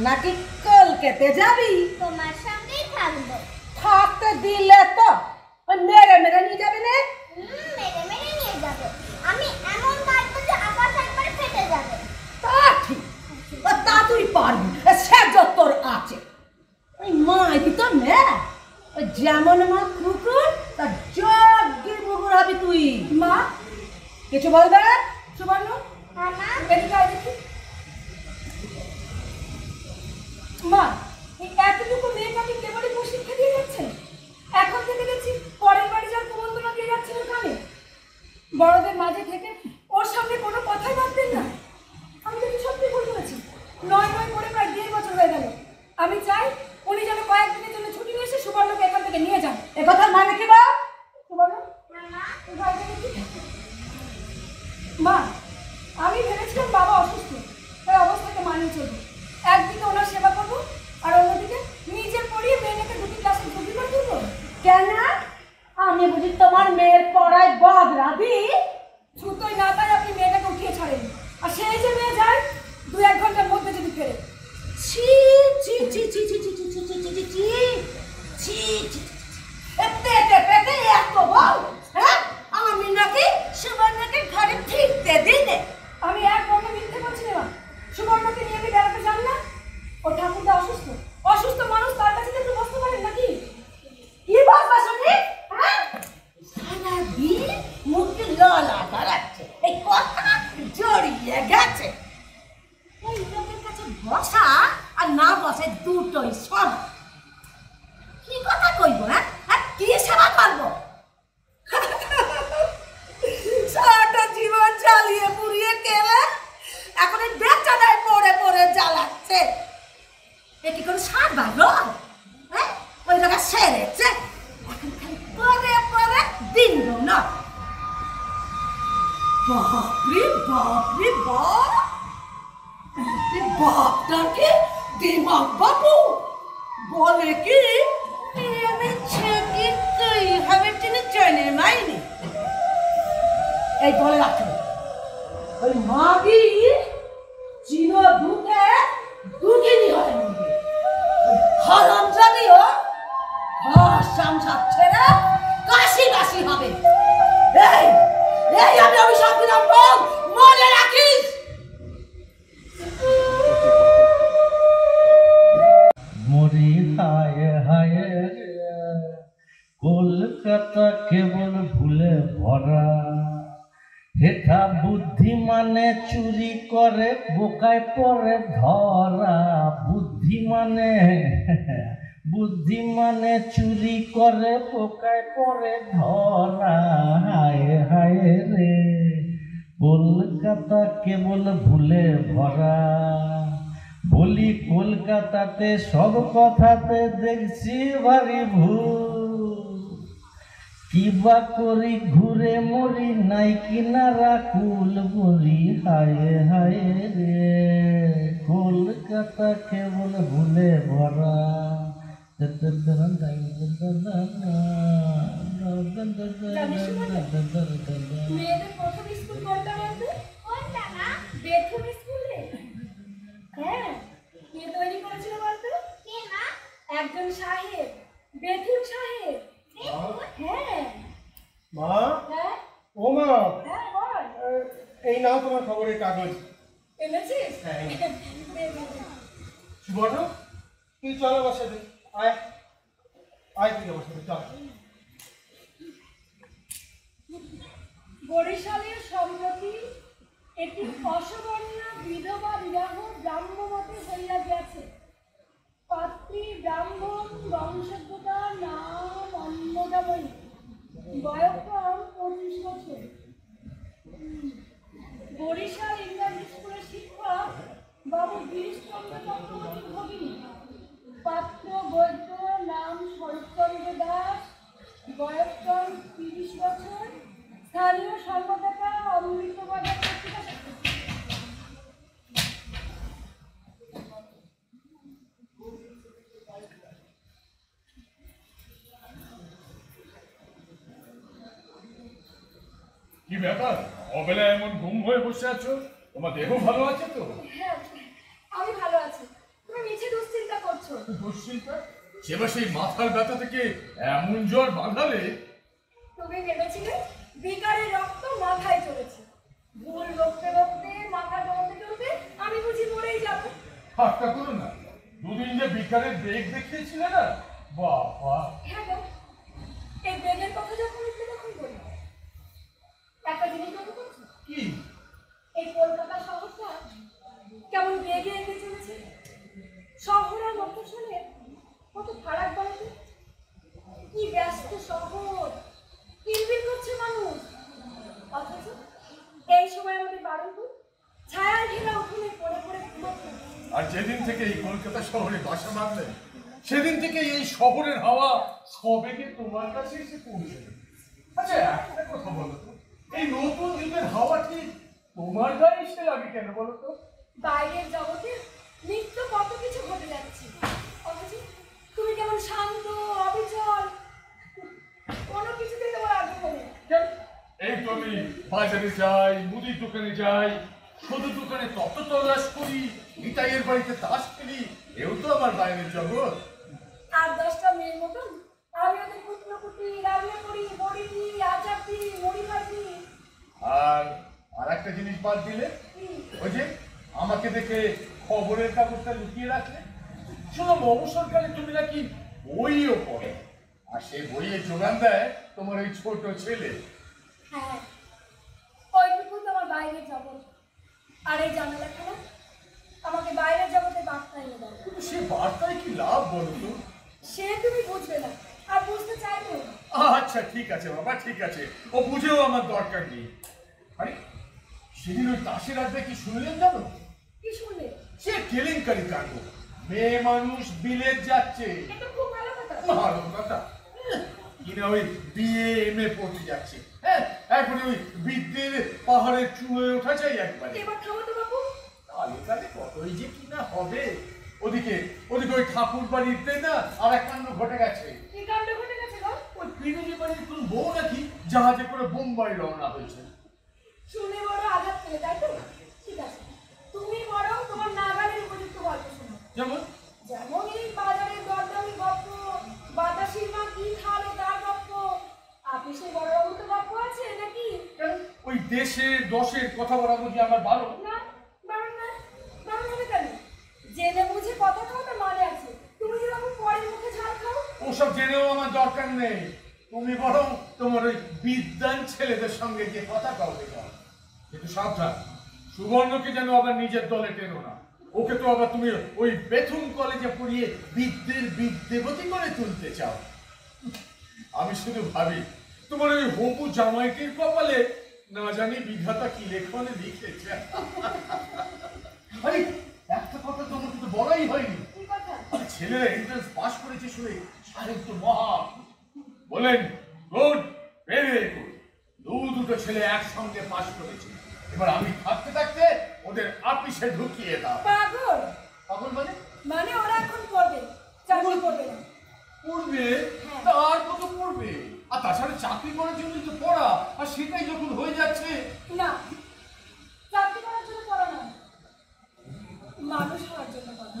Speaker 7: নাকি কলকাতা যাবি?
Speaker 6: তোমার সঙ্গেই থাকবো।
Speaker 7: থাকতে দিলে তো ওই মেরে নিয়ে যাবি না?
Speaker 6: মেরে মেরে নিয়ে যাবো। আমি এমন মারবো যে আকাশ একবার ফেটে যাবে।
Speaker 7: তা ঠিক, তা তুই পারবি, সে তোর আছে। ওই মাই তো মেয়ে, ওই যেমন মা কুকুর তার যোগ্য কুকুর হবি তুই। মা কিছু বলবে? সুবর্ণ
Speaker 6: হ্যাঁ মা?
Speaker 7: এদিকে আয় দেখি। মা এই এতটুকু মেয়েকে আপনি কেবলই প্রশিক্ষা দিয়ে যাচ্ছেন? এখন থেকে দেখছি পরের বাড়ি যাওয়ার কুমন্ত্রণা দিয়ে যাচ্ছেন কানে। বড়দের মাঝে থেকে ওর সামনে কোনো কথাই ভাবতেন না। আমি তো সত্যি ভুল করেছি। নয় করে প্রায় 1.5 বছর হয়ে গেল। আমি চাই উনি যেন কয়েকদিনের জন্য ছুটি নিয়ে এসে সুবর্ণকে এখান থেকে নিয়ে যান। এ কথার মানে কি বা? সুবর্ণ মা, আমি ভেবেছিলাম বাবা অসুস্থ, তাই অবস্থাকে মানিয়ে চলবো। একদিকে ওনার সেবা করবো আর অন্যদিকে নিজের পড়িয়ে মেয়েটাকে 2টি ক্লাসে ভর্তি করে দেবো। কেন? আমি বুঝি তোমার মেয়ের পড়ায় বদরা দিই? ছুতোই না তাই আপনি মেয়েটাকে উঠিয়ে ছাড়েন, আর সেই যে মেয়ে যায় 2-1 ঘন্টার মধ্যে যদি ফেরে। ছি ছি ছি ছি ছি ছি ছি ছি ছি ছি ছি ছি ছি পেটে পেটে এত বল। হ্যাঁ, আমি নাকি সুবর্ণকে ঘরে ফিরতে দিনে? আমি এক বন্ধু মিথ্যে বলছি না। সুবর্ণকে নিয়ে আমি বেড়াতে যান না? ও ঠাকুরদা অসুস্থ, অসুস্থ মানুষ তার কাছে একটু বসতে পারেন নাকি? কি বলবা শুনি? হ্যাঁ, সারাদিন মুখে ললা দাঁড়াচ্ছে, এই কথা জড়িয়ে গেছে। এই লোকের কাছে বসা আর না বসে দুটোই সমান। কি কথা কইব? হ্যাঁ, আর কি সেবা করবো? সারাটা জীবন জ্বালিয়ে পুড়িয়ে কেলে এখন এই বেচারায় পড়ে পড়ে জ্বালাচ্ছে। এ কি করে সারবা গো? হ্যাঁ, ওই জায়গা সেরেছে, এখন খালি পরে পরে দিন না। বাপরে বাপরে বাপ, বাপটাকে দিমাগ বাবু বলে কি আমি ছেকি তুই হবে তিনি জেনে মাইনি। এই বলে রাখো ওই মাগি চির দুধে দুদিনই হয় মুখে হরম যদিও ঘর সংসার ছেড়ে কাশি কাশি হবে। এই এই আমি অভিশাপ দিলাম বউ, মনে রাখিস।
Speaker 2: মরি হায় হায় রে, কলকাতা কেবল ভুলে ভরা। হেঠা বুদ্ধি মানে চুরি করে বোকায় পরে ধরা। বুদ্ধি মানে চুরি করে বোকায় পরে ধরা। হায় হায় রে, কলকাতা কেবল ভুলে ভরা। বলি কলকাতাতে সব কথাতে দেখছি ভারী ভুল। কিবা করি ঘুরে মরি নাই কিনারা কুল বলি হায় হায় রে, কলকাতা কেবল ভুলে ভরা।
Speaker 7: মেয়েদের প্রথম স্কুল কোনটা বলতে?
Speaker 6: কোনটা মা?
Speaker 7: বেথুন স্কুলে। হ্যাঁ, কে তৈরি করেছিল বলতে?
Speaker 6: কে মা?
Speaker 7: একজন সাহেব, বেথুন সাহেব। হ্যাঁ
Speaker 5: মা,
Speaker 7: হ্যাঁ
Speaker 5: ও মা,
Speaker 7: হ্যাঁ বল।
Speaker 5: এই নাও তোমার খবরের কাগজ।
Speaker 7: এনেছিস?
Speaker 5: হ্যাঁ।
Speaker 7: দে, দে, দে।
Speaker 5: সুবর্ণ, তুই চল আমার সাথে। আয় আয়, তুই আমার সাথে চল।
Speaker 7: বরিশালে সম্প্রতি একটি অসবর্ণা বিধবা বিবাহ ব্রাহ্মমতে হইয়া গেছে। পাত্রী ব্রাহ্মণ, বংশোদ্ভূতার নাম অন্নদাময়ী, বয়ঃক্রম 25 বছর। বরিশাল ইংরাজি স্কুলের শিক্ষক বাবু গিরিশচন্দ্র চক্রবর্তীর ভগিনী। পাত্র বৈদ্য, নাম শরৎচন্দ্র দাস, বয়ঃক্রম 30 বছর। স্থানীয় সংবাদদাতা অমৃতবাজার পত্রিকা।
Speaker 1: কি ব্যাপার, অবেলা এমন ঘুম হয়ে বসে আছো? তোমার দেহ ভালো আছে তো?
Speaker 7: হ্যাঁ, আমি ভালো আছি। তুমি মিছে দুশ্চিন্তা করছো।
Speaker 1: দুশ্চিন্তা? সেবার সেই মাথার ব্যথা থেকে এমন জ্বর বাঁধালে?
Speaker 7: তুমি ভেবেছিলে বিকারের রক্ত মাথায় চলেছে। ভুল রক্তে রক্তে মাথা টলতে টলতে আমি বুঝি মরেই যাব।
Speaker 1: ঠাট্টা করো না, দুদিন যে বিকারের বেগ দেখিয়েছিলে না, বাবা।
Speaker 7: হ্যাঁ গো, এই বেগের কথা যখন উঠলে তখন বলি একটা জিনিস লক্ষ্য করছো?
Speaker 1: কি?
Speaker 7: এই কলকাতা শহরটা কেমন বেগে এগিয়ে চলেছে। শহর আর মফস্বলের কত ফারাক বলতে। কি ব্যস্ত শহর, কিলবিল করছে মানুষ, অথচ এই সময় আমাদের বারুইপুর ছায়া ঘেরা উঠোনে পড়ে পড়ে ঘুমাচ্ছে।
Speaker 1: আর যেদিন থেকে এই কলকাতা শহরে বাসা বাঁধলেন, সেদিন থেকে এই শহরের হাওয়া সবেগে তোমার কাছে এসে পৌঁছবে। আচ্ছা, একটা কথা বলো তো, এই নতুন যুগের হাওয়া ঠিক তোমার গায়ে এসে লাগে কেন বলো তো?
Speaker 7: বাইরের জগতে নিত্য কত কিছু ঘটে যাচ্ছে, অথচ তুমি কেমন শান্ত অবিচল, কোনো কিছুতে তোমার আগ্রহ নেই।
Speaker 1: এই তো আমি বাজারে যাই, মুদির দোকানে যাই, শুধু দোকানে তত তল্লাশ করি, নিতাইয়ের বাড়িতে তাস খেলি, এও তো আমার বাইরের জগৎ।
Speaker 7: আর 10টা মেয়ের মতন আমি ওদের কুটনোকুটি রান্না করি, বড়ি দিই, আচার দিই, মুড়ি ভাজি।
Speaker 1: আর একটা জিনিস বাদ দিলে, ওই যে আমাকে দেখে খবরের কাগজটা লুকিয়ে রাখলে। শুনলাম অবসরকালে তুমি নাকি বইও পড়ো, আর সেই বইয়ের যোগান দেয় তোমার ওই ছোট ছেলে।
Speaker 7: হ্যাঁ, ওইটুকু তো আমার বাইরের জগৎ। আর এই জানালা খেলা আমাকে বাইরের জগতে বার্তা এনে দেয়।
Speaker 1: কিন্তু সে বার্তায় কি লাভ বলো তো?
Speaker 7: সে তুমি বুঝবে না, আর বুঝতে চাইবে না।
Speaker 1: আচ্ছা ঠিক আছে বাবা, ঠিক আছে, ও বুঝেও আমার দরকার নেই। আরে সেদিন ওই তাসের আড্ডায় কি শুনলেন জানো?
Speaker 7: কি শুনলে?
Speaker 1: সে কেলেঙ্কারি কাণ্ড। মেয়ে মানুষ বিলেত যাচ্ছে।
Speaker 7: এটা খুব ভালো কথা।
Speaker 1: ভালো কথা কিনা ওই বিএ এম এ পড়তে যাচ্ছে। হ্যাঁ, এখন ওই বিদ্যের পাহাড়ের চূড়োয় ওঠা চাই একবারে।
Speaker 7: এবার খাবো তো বাবু।
Speaker 1: কালে কালে কতই যে কিনা হবে। ওদিকে ওদিকে ওই ঠাকুর বাড়িতে না আর এক কাণ্ড ঘটে গেছে।
Speaker 7: কি কাণ্ড ঘটে গেছে গো?
Speaker 1: ওই পিরুজি বাড়ির কোন বউ নাকি জাহাজে করে বোম্বাই রওনা হয়েছে।
Speaker 7: শুনে বড় আঘাত পেলে, তাই তো? ঠিক আছে, তুমি বরং তোমার নাগালের উপযুক্ত গল্প শোনো।
Speaker 1: যেমন
Speaker 7: যেমন এই বাজারের দরদামি গল্প, বাতাসির মা কি খাওয়ালো তার গল্প, আপিসে বড়বাবু তো গল্প আছে নাকি?
Speaker 1: ওই দেশের দশের কথা বলা বুঝি আমার ভালো?
Speaker 7: না, বারণ না, বারণ হবে কেন? জেনে বুঝে কথা খাওয়াটা মানে আছে। তুমি যেরকম পরের মুখে ঝাল খাও।
Speaker 1: ওসব জেনেও আমার দরকার নেই। তুমি বরং তোমার ওই বিদ্বান ছেলেদের সঙ্গে যে কথা কাউকে দাও, কিন্তু সাবধান, সুবর্ণকে যেন আবার নিজের দলে টেনো না। ওকে তো আবার তুমি ওই বেথুন কলেজে পড়িয়ে বিদ্যের বিদ্যেবতী করে তুলতে চাও। আমি শুধু ভাবি তোমার ওই হবু জামাইটির কপালে না জানি বিধাতা কি লেখনে লিখেছে।
Speaker 5: আরে একটা কথা তোমাকে তো বলাই হয়নি।
Speaker 7: কি কথা?
Speaker 5: আরে ছেলেরা এন্ট্রান্স পাস করেছে শুনে সাহেব তো মহা বলেন গুড, ভেরি গুড, দুটো ছেলে একসঙ্গে পাস করেছে। এবার আমি থাকতে থাকতে ওদের আপিসে ঢুকিয়ে দাও।
Speaker 7: পাগল?
Speaker 5: পাগল মানে?
Speaker 7: মানে ওরা এখন পড়বে, চাকরি করবে না।
Speaker 5: পড়বে, তার কত পড়বে? আর তাছাড়া চাকরি করার জন্য তো পড়া, আর সেটাই যখন হয়ে যাচ্ছে।
Speaker 7: না, চাকরি করার জন্য পড়া না, মানুষ হওয়ার জন্য পড়া।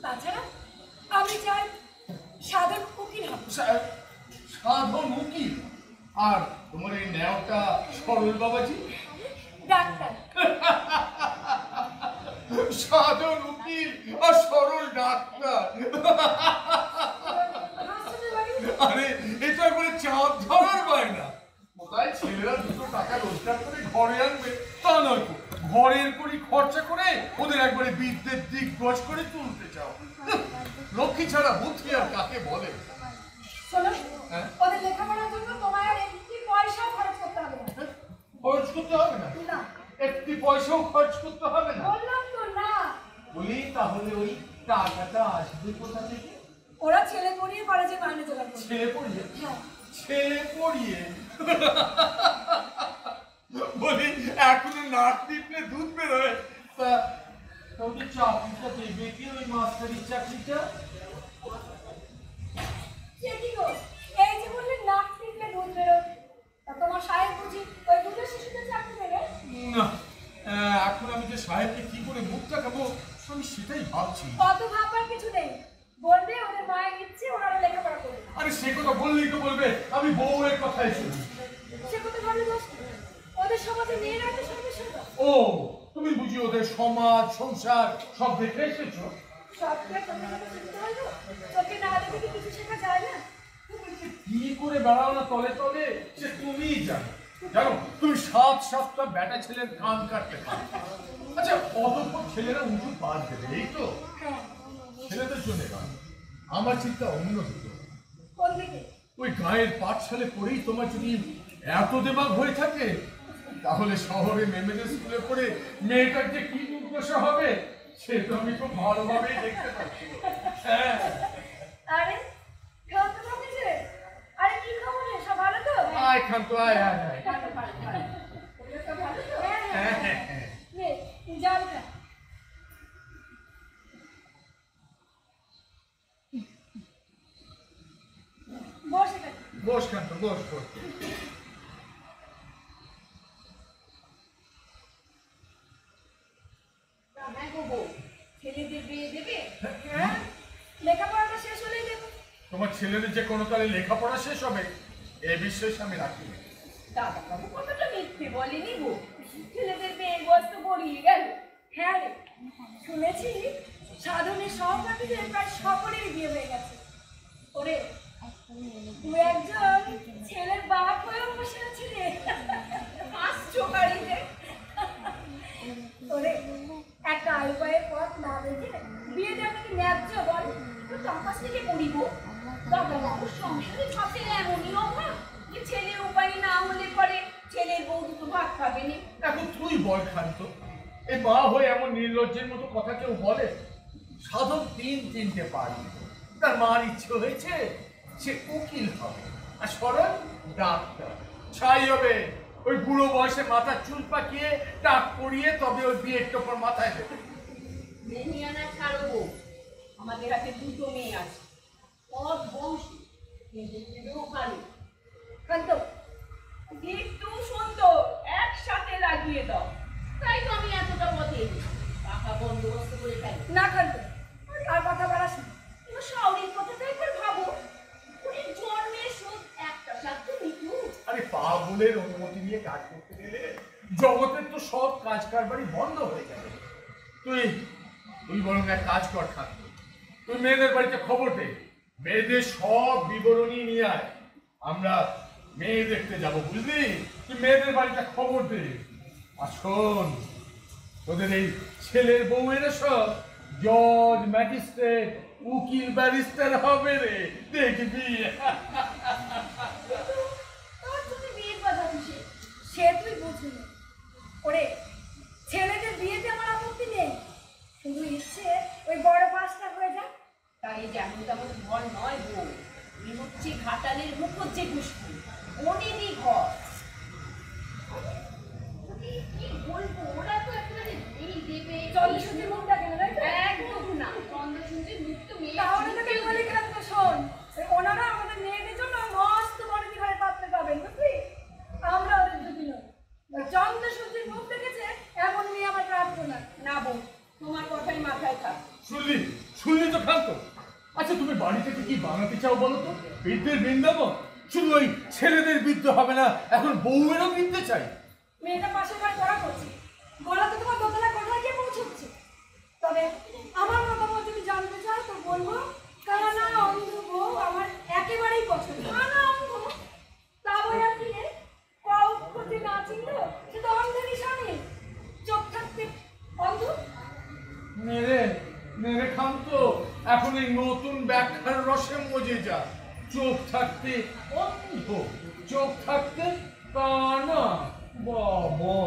Speaker 7: তাছাড়া আমি চাই সাধারণ উকিল হব।
Speaker 5: সাধন উকিল? আর তোমার এই ন্যাওটা সরল বাবাজি?
Speaker 7: ডাক্তার।
Speaker 5: সাধন উকিল আর সরল ডাক্তার,
Speaker 7: হাসতে পারি?
Speaker 5: আরে এটা করে চাপ ধরার পায় না। কোথায় ছেলেরা দুটো টাকা রোজগার করে ঘরে আনবে তা নয় তো, ঘরের করি খরচা করে ওদের একবারে বিদ্যের দিক গজ করে তুলতে চাও। লক্ষ্মী ছাড়া বুদ্ধি আর কাকে বলে?
Speaker 7: শোনো,
Speaker 5: হ্যাঁ?
Speaker 7: ওদের লেখাপড়ার জন্য তোমায় আর একটি পয়সাও খরচ করতে হবে না।
Speaker 5: খরচ করতে হবে না?
Speaker 7: না,
Speaker 5: একটি পয়সাও খরচ করতে হবে না?
Speaker 7: বললাম তো না।
Speaker 5: বলি তাহলে ওই টাকাটা আসবে কোথা থেকে?
Speaker 7: ওরা ছেলে পড়িয়ে কলেজে মাইনে জোগাড় করবে।
Speaker 5: ছেলে পড়িয়ে?
Speaker 7: হ্যাঁ।
Speaker 5: ছেলে পড়িয়ে? বলি এখনো নাক টিপলে দুধ বেরোয়। তা ওদের চাকরিটা দেবে কি, ওই মাস্টারির চাকরিটা?
Speaker 7: সে কি গো, এই যে বললে নাক টিপলে দুধ বেরোয়, তা তোমার সাহেব বুঝি ওই দুটো শিশুদের চাকরি দেবে?
Speaker 5: না, এখন আমি যে সাহেবকে কি করে মুখ দেখাবো আমি সেটাই ভাবছি।
Speaker 7: অত ভাববার কিছু নেই, বলবে ওদের মায়ের ইচ্ছে ওনারা লেখাপড়া করবে।
Speaker 5: আরে সে কথা বললেই তো বলবে আমি বউয়ের কথাই শুনি।
Speaker 7: সে কথা ভালো দোষ কি? ওদের সমাজে মেয়েরা তো সর্বস্ব।
Speaker 5: ও, তুমি বুঝি ওদের সমাজ সংসার সব দেখে এসেছো?
Speaker 7: সবটা তোমাকে শিখতে হয় তো, চোখে না দেখে কি কিছু শেখা যায় না?
Speaker 5: কি করে বেড়াও না তলে তলে সে তুমিই জানো। জানো তুমি 7 সপ্তাহ বেটা ছেলের কান কাটতে পারো। আচ্ছা অতঃপর ছেলেরা উঁচু পাস দেবে, এই তো?
Speaker 7: হ্যাঁ।
Speaker 5: ছেলেদের জন্য নয়, আমার চিন্তা অন্য দিকে।
Speaker 7: কোন দিকে?
Speaker 5: ওই গায়ের পাঠশালে পড়েই তোমার যদি এত দেমাগ হয়ে থাকে, তাহলে শহরে মেমেদের স্কুলে পড়ে মেয়েটার যে কি দুর্দশা হবে সে তো আমি খুব ভালোভাবেই দেখতে পাচ্ছি। হ্যাঁ।
Speaker 7: আরে খাওয়া তো খাচ্ছে। আরে কি খবর রে, সব ভালো তো?
Speaker 5: আয় খান তো, আয় আয় আয়।
Speaker 7: ভালো, ভালো, ভালো। ওগুলো সব ভালো তো?
Speaker 5: হ্যাঁ হ্যাঁ হ্যাঁ।
Speaker 7: নে, জল খা। বস এখানে।
Speaker 5: বস খান তো, বস বস।
Speaker 3: হ্যাঁ গো বউ, ছেলেদের বিয়ে দেবে?
Speaker 7: হ্যাঁ, লেখাপড়াটা শেষ হলেই দেবো।
Speaker 5: তোমার ছেলেদের যে কোনো কালে লেখাপড়া শেষ হবে এ বিশ্বাস আমি রাখি না।
Speaker 3: দাদা বাবু কথাটা মিথ্যে বলেনি গো, ছেলেদের বিয়ে বয়স তো গড়িয়ে গেল।
Speaker 7: হ্যাঁ রে, শুনেছি সাধনের সহপাঠীদের প্রায় সকলেরই বিয়ে হয়ে গেছে। ওরে, তুই একজন ছেলের বাপ হয়েও বসে আছিস।
Speaker 3: হাসছো বাড়িতে?
Speaker 7: ওরে, একটা আয় উপায়ের পথ না দেখে বিয়ে দেওয়া নাকি ন্যায্য বল?
Speaker 3: তো তার কাছ থেকে পড়িব। দাদা বাবুর সংসারে থাকে এমনই অভাব যে ছেলে উপায় না হলে পরে ছেলের বউ দুটো ভাত খাবে নি।
Speaker 5: এখন তুই বল খান তো, এই মা হয়ে এমন নির্লজ্জের মতো কথা কেউ বলে? সাধন 3 পারি, তার মার ইচ্ছে হয়েছে সে উকিল হবে, আর সরল ডাক্তার। ছাই হবে ওই বুড়ো বয়সে মাথার চুল পাকিয়ে টাক পরিয়ে তবে ওই বিয়ের টোপর মাথায় দেবে।
Speaker 3: মেয়ে আনা ছাড়ো বউ, আমাদের হাতে দুটো মেয়ে আছে, সব বংশ, মেয়েদের ভালো,
Speaker 7: কান্ত,
Speaker 3: একটু সুন্দর, এক একসাথে লাগিয়ে দাও। তাই তো আমি এতটা পথে এলি। টাকা বন্দোবস্ত করে ফেলো।
Speaker 7: না খালতো আর কথা বাড়াস না।
Speaker 3: তোমার শাওরির কথাটা একবার ভাবো। উনি জন্মের শোধ একটা সাধ্য মৃত্যু।
Speaker 1: আরে পাগলের অনুমতি নিয়ে কাজ করতে গেলে জগতের তো সব কাজ কারবারই বন্ধ হয়ে যাবে। তুই বরং এক কাজ কর খান, তুই মেয়েদের বাড়িতে খবর দে, মেয়েদের সব বিবরণী নিয়ে আয়, আমরা মেয়ে দেখতে যাব, বুঝলি? তুই মেয়েদের বাড়িতে খবর দে। আর শোন, তোদের এই ছেলের বউয়েরা সব জজ, ম্যাজিস্ট্রেট, উকিল, ব্যারিস্টার হবে রে, দেখবি।
Speaker 7: তোর তুমি বিয়ের কথা কিসে? সে তুই বুঝবি। ওরে ছেলেদের বিয়েতে আমার আপত্তি নেই, শুধু ইচ্ছে ওই বড় পাঁচটা হয়ে যাক।
Speaker 3: তাই যেমন তেমন ঘর নয় বউ, এই হচ্ছে ঘাটালের মুখ হচ্ছে খুশবু, অনেকই ঘর। কি বলবো, ওরা তো একেবারে এই দেবে।
Speaker 7: চন্দ্রসূর্যের মুখটা কেন তাই তো?
Speaker 3: একদম না, চন্দ্রসূর্যের মুখ তো মেয়ে।
Speaker 7: তাহলে তোকে বলি কেন তো শোন, ওনারা আমাদের মেয়েদের জন্য মস্ত বড় ঘরে পাত্র পাবেন, বুঝলি? আমরা ওদের যদি নই। চন্দ্রসূর্যের মুখ দেখেছে এমন মেয়ে আমার প্রার্থনা।
Speaker 3: না বউ, তোমার কথাই মাথায় থাক।
Speaker 1: শুনলি তো খান তো। আচ্ছা তুমি বাড়ি থেকে কি বানাতে চাও বলো তো? বিদ্যের বৃন্দাবন? শুধু ওই ছেলেদের বিদ্যে হবে না, এখন বউয়েরও বিদ্যে চাই।
Speaker 7: মেয়েটা পাশে ঘর পড়া করছে, গলাতে তোমার দোতলা কোথায় গিয়ে পৌঁছচ্ছে। তবে আমার মতামত যদি জানতে চাও তো বলবো, কানা অন্ধ বউ আমার একেবারেই পছন্দ। কানা অন্ধ তা বই আর কি রে? কৌপতি না চিনল সে তো অন্ধেরই স্বামী। চোখ থাকতে অন্ধ।
Speaker 1: মেরে খান তো এখন এই নতুন ব্যাখ্যার রসে মজে যা। চোখ থাকতে অন্ধ, চোখ থাকতে কানা। বাবা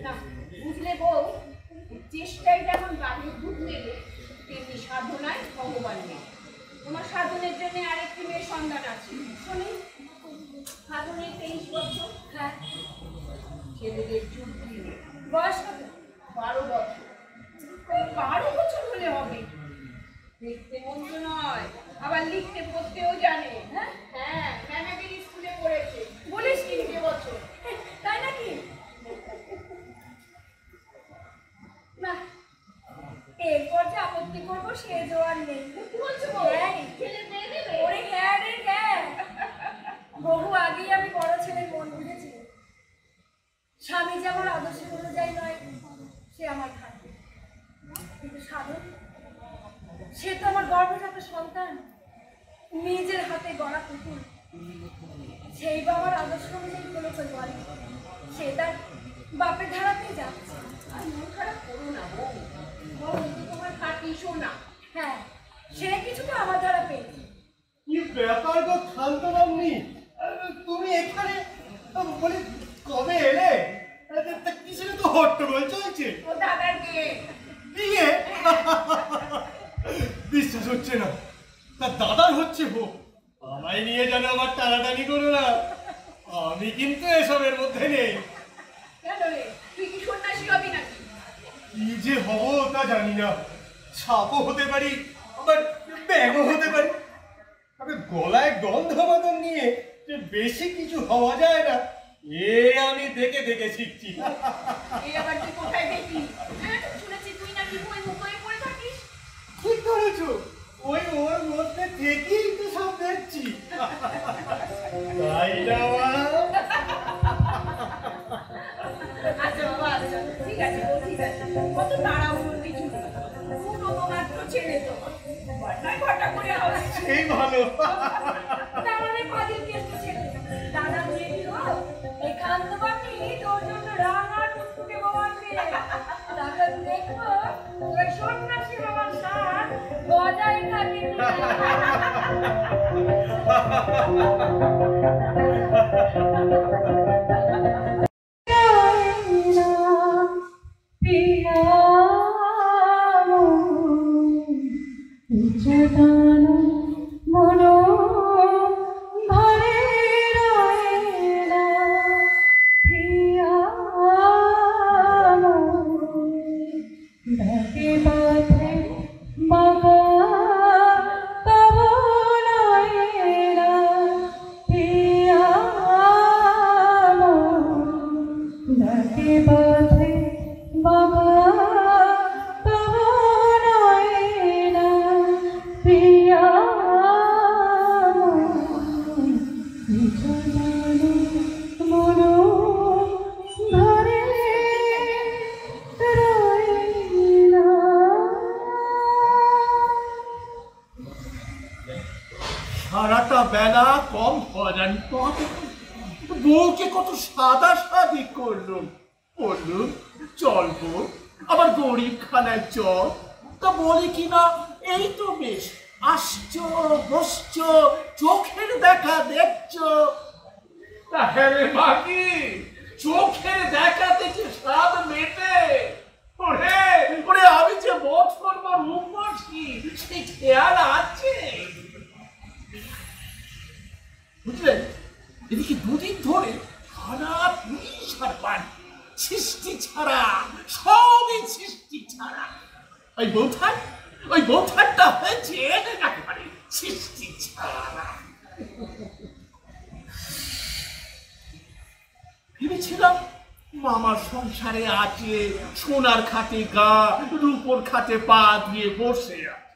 Speaker 3: না বুঝলে বউ, চেষ্টায় যেমন বাড়ির দুধ নেবে, তেমনি সাধনায় ভগবান নেই। তোমার সাধনের জন্য আরেকটি মেয়ের সন্ধান আছে। শুনি, সাধনের 23 বছর।
Speaker 7: হ্যাঁ,
Speaker 3: ছেলেদের 14।
Speaker 7: বয়স কত?
Speaker 3: 12 বছর। 12 বছর হলে হবে। দেখতে মন্দ নয়, আবার লিখতে পড়তেও জানে। হ্যাঁ হ্যাঁ, ম্যানেজারি স্কুলে পড়েছে।
Speaker 7: বলিস কি?
Speaker 3: 3 বছর।
Speaker 7: তাই নাকি? না, এরপর যে আপত্তি করবো সে জোয়ার নেই।
Speaker 3: কি বলছো বউ? ছেলে মেয়ে দেবে?
Speaker 7: ওরে হ্যাঁ রে হ্যাঁ। বহু আগেই আমি বড় ছেলের মন বুঝেছি। স্বামী যে আমার আদর্শ অনুযায়ী নয় সে আমার থাকবে, কিন্তু সাধন সে তো আমার গর্ভজাত সন্তান, নিজের হাতে গড়া পুতুল। সেই বাবার আদর্শ অনুযায়ী কোনো বলে সে তার বাপের ধারাতে যাচ্ছে।
Speaker 3: আর মন খারাপ করো না বউ, বউ তো তোমার খাঁটি সোনা।
Speaker 7: হ্যাঁ, সে কিছুটা আমার দ্বারা পেয়েছে।
Speaker 4: কি ব্যাপার গো শান্তরামনি, তুমি এখানে বলি কবে এলে? কিসের তো হট্টগোল চলছে?
Speaker 3: ও দাদার বিয়ে।
Speaker 4: বিয়ে? বিশ্বাস হচ্ছে না, তার দাদার হচ্ছে হোক। আমায় নিয়ে যেন আবার টানাটানি করো না, আমি কিন্তু এসবের মধ্যে নেই।
Speaker 3: কেন রে, তুই কি সন্ন্যাসী হবি নাকি?
Speaker 4: কি যে হব তা জানি না, সাপও হতে পারি আবার ব্যাঙও হতে পারি। তবে গলায় গন্ধ বাদন নিয়ে যে বেশি কিছু হওয়া যায় না, এ আমি দেখে দেখে শিখছি।
Speaker 3: এই আবার তুই কোথায় দেখি? হ্যাঁ, শুনেছি তুই নাকি বই মুখে পড়ে থাকিস।
Speaker 4: ঠিক করেছো, ওই ওর মধ্যে থেকেই তো সব দেখছি। তাই না মা?
Speaker 3: আচ্ছা বাবা, আচ্ছা ঠিক আছে বউ, ঠিক আছে। কত তাড়াহুড়োর কিছু নেই, দুটো তো মাত্র ছেলে তো, ঘটায় ঘটা করে হবে।
Speaker 4: সেই ভালো।
Speaker 7: তাহলে কাজের কি একটু ছেড়ে দাদা বলে দিল এই কান্ত বাপি তোর জন্য রাঙা টুকটুকে ভগবান দিয়ে তাকে দেখবো ওই সন্ন্যাসী বাবার সাথ বজায় থাকে
Speaker 5: কম হয়রানি পাবে। বউকে কত সাদা সাদি করলুম, বললুম চল বউ আবার গরিব খানায় চল। তা বলি কিনা এই তো বেশ আসছো বসছো চোখের দেখা দেখছো। তাহলে বাকি চোখের দেখা দেখে স্বাদ মেটে। ওরে ওরে আমি যে বছর বা রূপসী সেই খেয়াল আছে বুঝলেন। এদিকে দুদিন ধরে সারা পুলিশ আর পানি সৃষ্টি ছাড়া, সবই সৃষ্টি ছাড়া। ওই বৌঠানটা হয়েছে একেবারে সৃষ্টি ছাড়া। ভেবেছিলাম মামার সংসারে আছে, সোনার খাটে গা, রূপোর খাটে পা দিয়ে বসে আছে।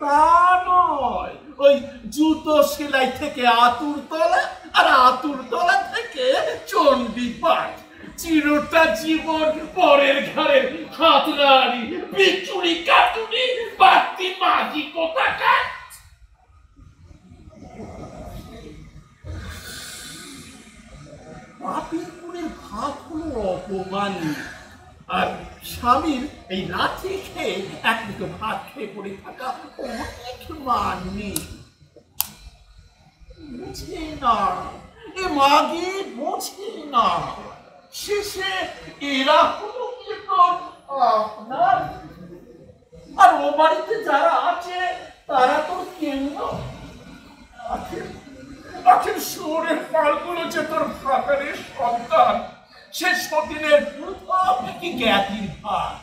Speaker 5: তা নয়, ওই জুতো সেলাই থেকে আতুর তলা, আর আতুর তলা থেকে চণ্ডী পাঠ। চিরটা জীবন পরের ঘরে হাতড়ানি, বিচুরি কাটুনি, বাড়তি মাঝি কোথাকার। বাপের পুরের ভাত হলো অপমানি, আর স্বামীর এই লাঠি খেয়ে এক মুঠো ভাত খেয়ে পড়ে থাকা অনেক মানি। বুঝে না এ মাগি, বোঝে না শেষে এরা হলো আপনার। আর ও বাড়িতে যারা আছে তারা তো কেউ না। আখের শহরের পালগুলো যে তোর ভাতারের সন্তান, সে সতীনের প্রথম কি জ্ঞাতির ভাত,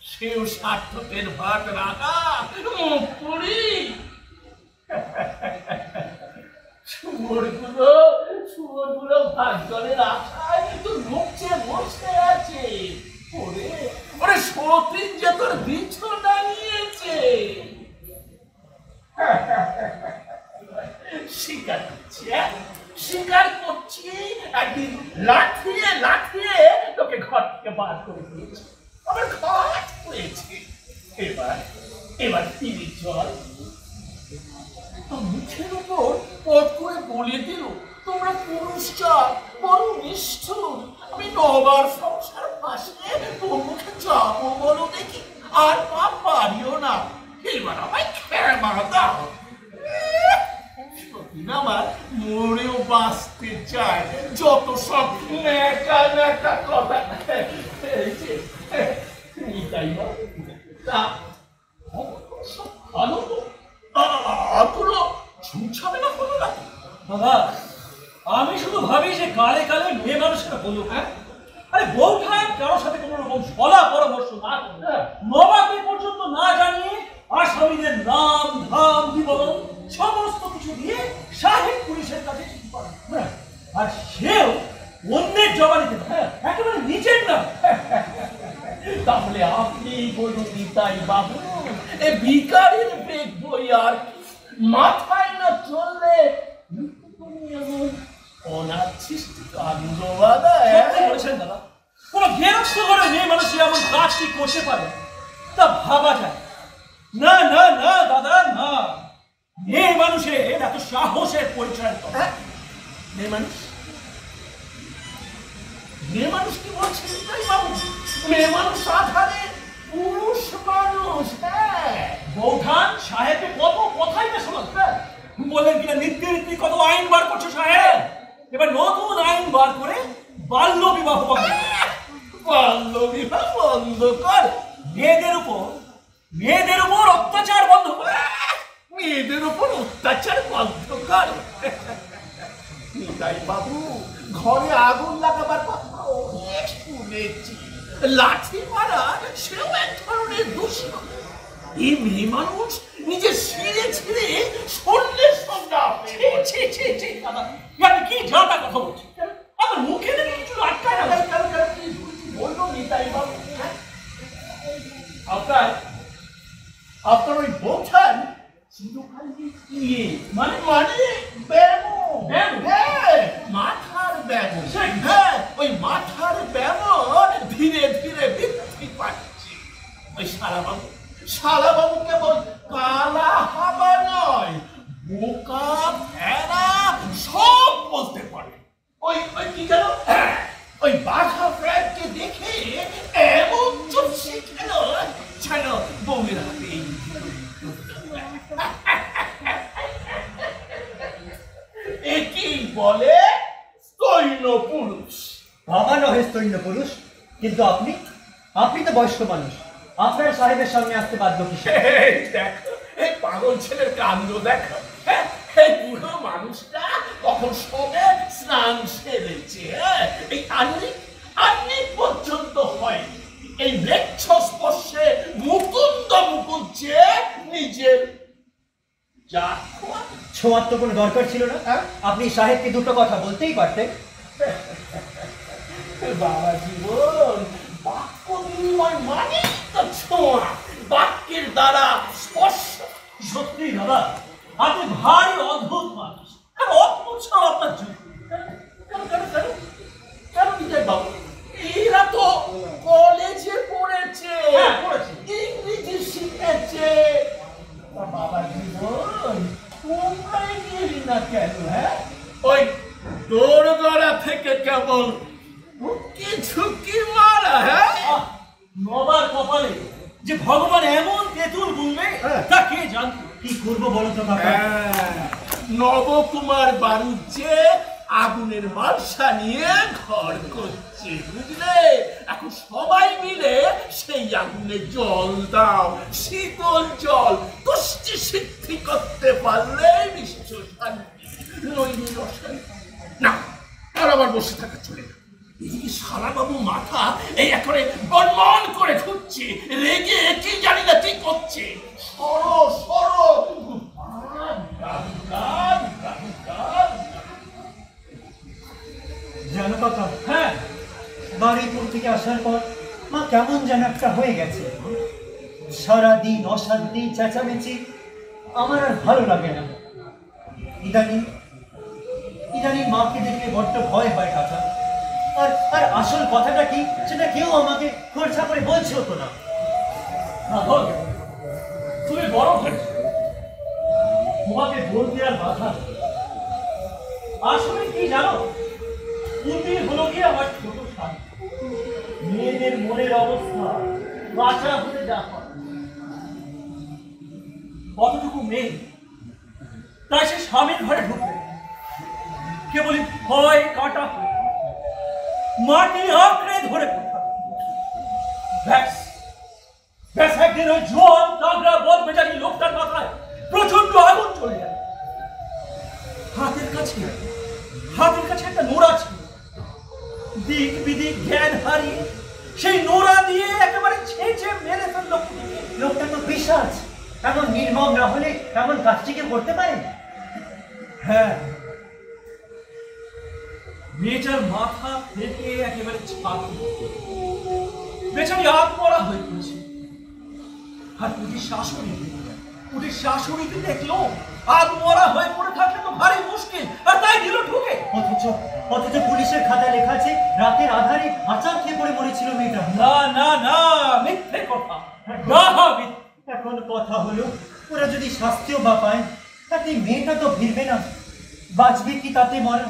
Speaker 5: সেও সার্থকের ভাত রাখা মুখ করি। শুয়োরগুলো ভাগ্যের আশায় তো মুখে বসে আছে। ওরে ওরে সতীন যে তোর বিছনা নিয়েছে। স্বীকার করছি একদিন লাঠিয়ে লাঠিয়ে তোকে ঘর থেকে বার করে দিয়েছি, আবার ঘাট হয়েছে। এবার ফিরে চল। মুখের উপর পট করে বলে দিল তোমরা পুরুষটা বড় নিষ্ঠুর। আমি নবার সংসার ফাঁসিয়ে তোর মুখে যাবো বলো দেখি, আর পাপ পারিও না। এবার আমায় ক্ষমা দাও। আমার মরেও বাঁচতে চায়, যত সব ন্যাকা ন্যাকা কথা। ভালো তো কোনো ছুঁছাবে না কোনো না।
Speaker 2: দাদা আমি শুধু ভাবি যে কালে কালে মেয়ে মানুষেরা বলুক, হ্যাঁ আরে বউঠান কারোর সাথে কোনো রকম সলা পরামর্শ না করে, নবাকে পর্যন্ত না জানিয়ে আসামিদের নাম ধাম বিবরণ সমস্ত কিছু দিয়ে সাহেব পুলিশের কাছে আর সেও অন্যের জবানিতে একেবারে নিজের না।
Speaker 5: তাহলে আপনি বলুন তাই বাবু, এ বিকারের বেগ বই আর মাথায় না চললে অনাথ সৃষ্টি কাণ্ড বাদায়।
Speaker 2: বলেছেন দাদা, কোন গেরস্ত করে মেয়ে মানুষ এমন কাজটি করতে পারে তা ভাবা যায় না। না না দাদা না, মেয়ে মানুষের এত সাহসের পরিচয়।
Speaker 5: মেয়ে মানুষ, মেয়ে মানুষ কি বলছেন তাই বাবু? মেয়ে মানুষ আধারে পুরুষ মানুষ। হ্যাঁ
Speaker 2: বৌঠান সাহেবকে কত কথাই না শোনান, বললেন কিনা নিত্য নিত্য কত আইন বার করছে সাহেব। এবার নতুন আইন বার করে বাল্য বিবাহ বন্ধ।
Speaker 5: বাল্য বিবাহ বন্ধ কর,
Speaker 2: মেয়েদের উপর অত্যাচার বন্ধ কর,
Speaker 5: মেয়েদের উপর অত্যাচার বন্ধ কর। নিতাই বাবু ঘরে আগুন লাগাবার কথা অনেক শুনেছি, লাঠি মারা সেও এক ধরনের দোষী। এই মেয়ে মানুষ নিজের ছিঁড়ে ছিঁড়ে শরীরের সঙ্গে
Speaker 2: আপনি কি যাতা কথা বলছেন? আমার মুখে দেখে কিছু আটকায় না।
Speaker 5: বললো নিতাই বাবু, আপনার ওই বৌঠান মানে মাথার ব্যামো। হ্যাঁ ওই মাথার ব্যামো ধীরে ধীরে বৃদ্ধি পাচ্ছে। ওই শালাবাবু কেবল কালা হাবা নয়, বোকা ভেড়া
Speaker 1: বউয়ের হাতে একেই বলে স্তৈন্য পুরুষ।
Speaker 8: বাবা নহে স্তৈন্য পুরুষ, কিন্তু আপনি আপনি তো বয়স্ক মানুষ, আপনার সাহেবের সামনে আসতে বাধ্য কিসে?
Speaker 1: এই দেখো, এই পাগল ছেলের কাণ্ড দেখো। হ্যাঁ, এই বুড়ো মানুষটা তখন সবে স্নান সেরেছে। এই আন্নি পর্যন্ত হয় এই লেচ্ছ স্পর্শে মুকুন্দ মুকুজ্জে নিজের যা
Speaker 8: ছোঁয়ার তো কোনো দরকার ছিল না। আপনি সাহেবকে দুটো কথা বলতেই পারতেন।
Speaker 1: বাবা জীবন, বাক্য বিনিময় মানে তো ছোঁয়া, বাক্যের দ্বারা স্পর্শ।
Speaker 2: সত্যি দাদা, আপনি ভারী অদ্ভুত মানুষ। আর অদ্ভুত ছাড়া আপনার যুক্তি।
Speaker 1: কেন বিজয় বাবু, এরা তো কলেজে পড়েছে,
Speaker 2: হ্যাঁ, পড়েছে।
Speaker 1: ইংরেজি শিখেছে। বাবা জীবন, তোমরা গেলি না কেন? হ্যাঁ, ওই দোরগড়া থেকে কেবল উকি ঝুঁকি মারা। হ্যাঁ,
Speaker 2: নবার কপালে যে ভগবান এমন তেঁতুল বুনবে তা কে জানতো?
Speaker 8: কি করবো বলো তো কাকা?
Speaker 1: নবকুমার বাড়ুজ্জে আগুনের মালসা নিয়ে ঘর করছে, বুঝলে? এখন সবাই মিলে সেই আগুনে জল দাও, শীতল জল। তুষ্টি সিদ্ধি করতে পারলে নিশ্চয় শান্তি, নইলে অশান্তি। না, আর আবার বসে থাকা চলে না। এদিকে শালাবাবু মাথা এই একবারে বনমন করে ঘুরছে, রেগে কি জানি না কি করছে। সরো সরো,
Speaker 8: জানো কাকা,
Speaker 2: হ্যাঁ,
Speaker 8: বাড়িপুর থেকে আসার পর মা কেমন যেন একটা হয়ে গেছে। সারাদিন অশান্তি, চেঁচামেচি, আমার আর ভালো লাগে না। ইদানিং ইদানিং মাকে দেখলে বড্ড ভয় হয় কাকা। আর আর আসল কথাটা কি সেটা কেউ আমাকে খোঁজা করে বলছে হতো না।
Speaker 2: রাহুল, তুমি বড় হয়েছো, তোমাকে বলতে আর বাধা নেই। আসলে কি জানো, তুমি হলো কি আমার ছোট স্বামী। মেয়েদের মনের অবস্থা বাঁচা হতে যা হয়, কতটুকু মেয়ে, তাই সে স্বামীর ঘরে ঢুকবে কেবলই ভয় কাটা হয়ে মাটি আঁকড়ে ধরে পড়তে। ব্যাস ব্যাস, একদিন ওই জোয়ান তাগড়া বদ বেচারি লোকটার মাথায় প্রচন্ড আগুন চলে যায়। হাতের কাছে একটা নোরা ছিল। দিক বিদিক জ্ঞান হারিয়ে সেই নোরা দিয়ে একেবারে ছেঁচে মেরে ফেলল।
Speaker 8: লোকটা তো পিশাচ, এমন নির্মম না হলে এমন কাজটিকে করতে পারেন?
Speaker 2: হ্যাঁ, মেয়েটার মাথা ফেটে একেবারে ছাতি, বেচারি আত্মরা হয়ে পড়েছে। আর ওদের শাশুড়িকে দেখলো আত্মরা হয়ে পড়ে থাকলে তো ভারী মুশকিল, আর তাই দিল ঢুকে।
Speaker 8: অথচ পুলিশের খাতায় লেখা আছে রাতের আধারে আচার খেয়ে পড়ে মরেছিল মেয়েটা।
Speaker 2: না না না, মিথ্যে কথা।
Speaker 8: এখন কথা হলো, ওরা যদি শাস্তিও বা পায় তাতে মেয়েটা তো ভিড়বে না, বাঁচবে কি তাতে মরা?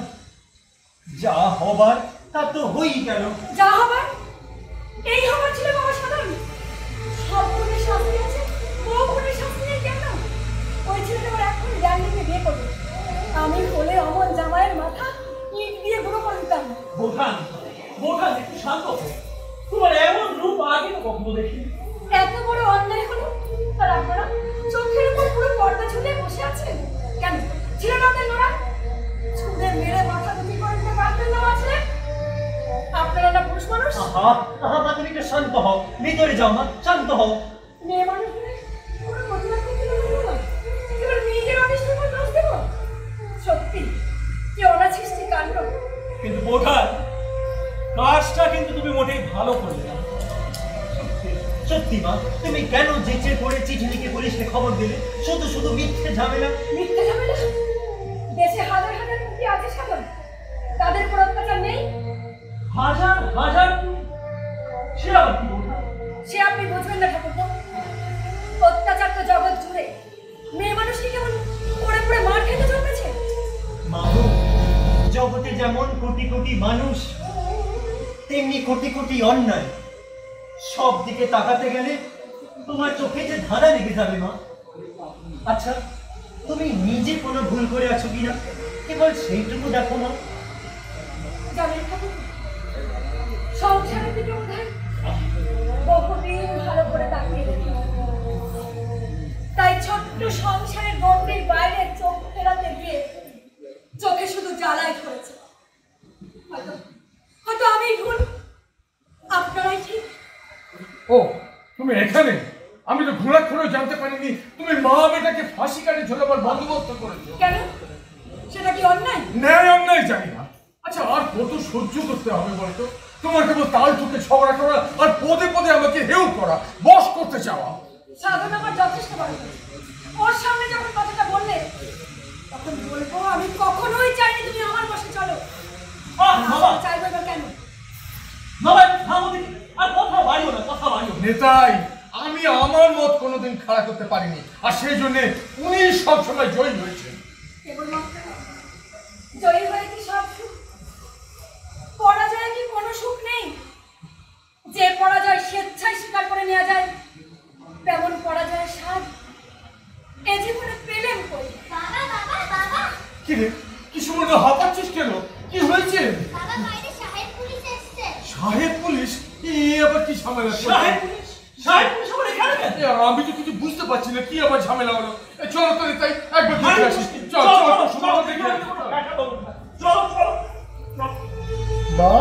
Speaker 8: যা হবার তা তো হয়েই গেল।
Speaker 7: যা হবার এই হবার ছিল বাবা সাধারণ। সব গুণের শাস্তি আছে, ও গুণের শাস্তি নেই কেন? ওই ছেলেটা ওর এখন জ্ঞানীকে বিয়ে করবে। আমি হলে অমন জামাইয়ের মাথা ইট দিয়ে গুঁড়ো করে দিতাম।
Speaker 2: বোঠান একটু শান্ত হো। তোমার এমন রূপ আগে তো কখনো দেখিনি।
Speaker 7: এত বড় অন্যায় হলো, আর আপনারা চোখের উপর পুরো পর্দা ঝুলিয়ে বসে আছেন কেন? ছিল না আপনার নোরা? ছুঁড়ে মেরে মাথা দুটি করে দিতে পারতেন না আছে? আপনারা না পুরুষ মানুষ?
Speaker 8: আহা মা, তুমি একটু শান্ত হও, ভিতরে যাও মা, শান্ত হও।
Speaker 7: মেয়ে মানুষ হলে পুরো প্রতিবাদ করতে পারবো না। এবার নিজের অনিষ্টের উপর দোষ দেব? সত্যি কি অনাছিষ্টি কাণ্ড।
Speaker 2: কিন্তু বোঠান, কাজটা কিন্তু তুমি মোটেই ভালো করলে না।
Speaker 8: সত্যি মা, তুমি কেন যেচে পড়ে চিঠি লিখে পুলিশকে খবর দিলে? শুধু শুধু মিথ্যে ঝামেলা।
Speaker 7: মিথ্যে ঝামেলা? দেশে হাজার হাজার কুটি আছে সাধন, তাদের উপর অত্যাচার নেই?
Speaker 2: হাজার হাজার, সে আবার কি বোঠান?
Speaker 7: সে আপনি বুঝবেন না ঠাকুর। অত্যাচার তো জগৎ জুড়ে। মেয়ে মানুষ কি কেমন পড়ে পড়ে মার খেতে জন্মেছে?
Speaker 8: মাগো, জগতে যেমন কোটি কোটি মানুষ, তেমনি কোটি কোটি অন্যায়। সব দিকে তাকাতে গেলে তোমার চোখে যে ধাঁধা লেগে যাবে মা। আচ্ছা, তুমি নিজে কোনো ভুল করে আছো কিনা কেবল সেইটুকু দেখো মা।
Speaker 7: জানেন ঠাকুর, সংসারের দিকে বোধহয় বহুদিন ভালো করে তাকিয়ে দেখি, তাই ছোট্ট সংসারের গণ্ডির বাইরে চোখ ফেরাতে গিয়ে চোখে শুধু জ্বালাই ধরেছে। হয়তো হয়তো আমি ভুল, আপনারাই ঠিক।
Speaker 5: ও, তুমি এখানে? আমি তো ঘোরাঘুরে জানতে পারিনি তুমি মা বেটাকে ফাঁসি কাটে ঝোলাবার বন্দোবস্ত করেছো।
Speaker 7: কেন, সেটা কি অন্যায়?
Speaker 5: ন্যায় অন্যায় জানি না। আচ্ছা, আর কত সহ্য করতে হবে বলতো? তোমার কেবল তাল ঠুকে ঝগড়া করা আর পদে পদে আমাকে হেউ করা, বশ করতে চাওয়া।
Speaker 7: সাধন আমার যথেষ্ট ভালো। ওর সামনে যখন কথাটা বললে তখন বলবো আমি কখনোই চাইনি তুমি আমার পাশে চলো।
Speaker 2: বাবা
Speaker 7: চাইবো না কেন?
Speaker 2: বাবা থামো দেখি, আর কথা বাড়িও না, কথা বাড়িও না।
Speaker 5: নেতাই, আমি আমার মত কোনোদিন খাড়া করতে পারিনি, আর সেই জন্য উনি সবসময় জয়ী হয়েছেন।
Speaker 7: কেবলমাত্র জয়ী হয়ে কি সব সুখ? পরাজয়ে কি কোনো সুখ নেই? যে পরাজয় স্বেচ্ছায় স্বীকার করে নেওয়া যায় তেমন পরাজয়ের স্বাদ এ জীবনে পেলেন কই?
Speaker 6: বাবা বাবা বাবা
Speaker 5: কি রে, কি সময় হাঁপাচ্ছিস কেন? কি হয়েছে?
Speaker 6: বাবা, বাইরে সাহেব পুলিশ এসছে।
Speaker 5: সাহেব পুলিশ? এ আবার কি ঝামেলা?
Speaker 2: সাহেব পুলিশ? সাহেব পুলিশ আবার এখানে কেন?
Speaker 5: আমি তো কিছু বুঝতে পারছি না কি আবার ঝামেলা হলো। চলো তো তাই একবার দেখে আসি। চল
Speaker 2: চলো,
Speaker 5: চল,
Speaker 2: চলো,
Speaker 5: সময়
Speaker 2: চলো,
Speaker 5: দেখে আসি।
Speaker 2: চলো, চলো।
Speaker 4: মা,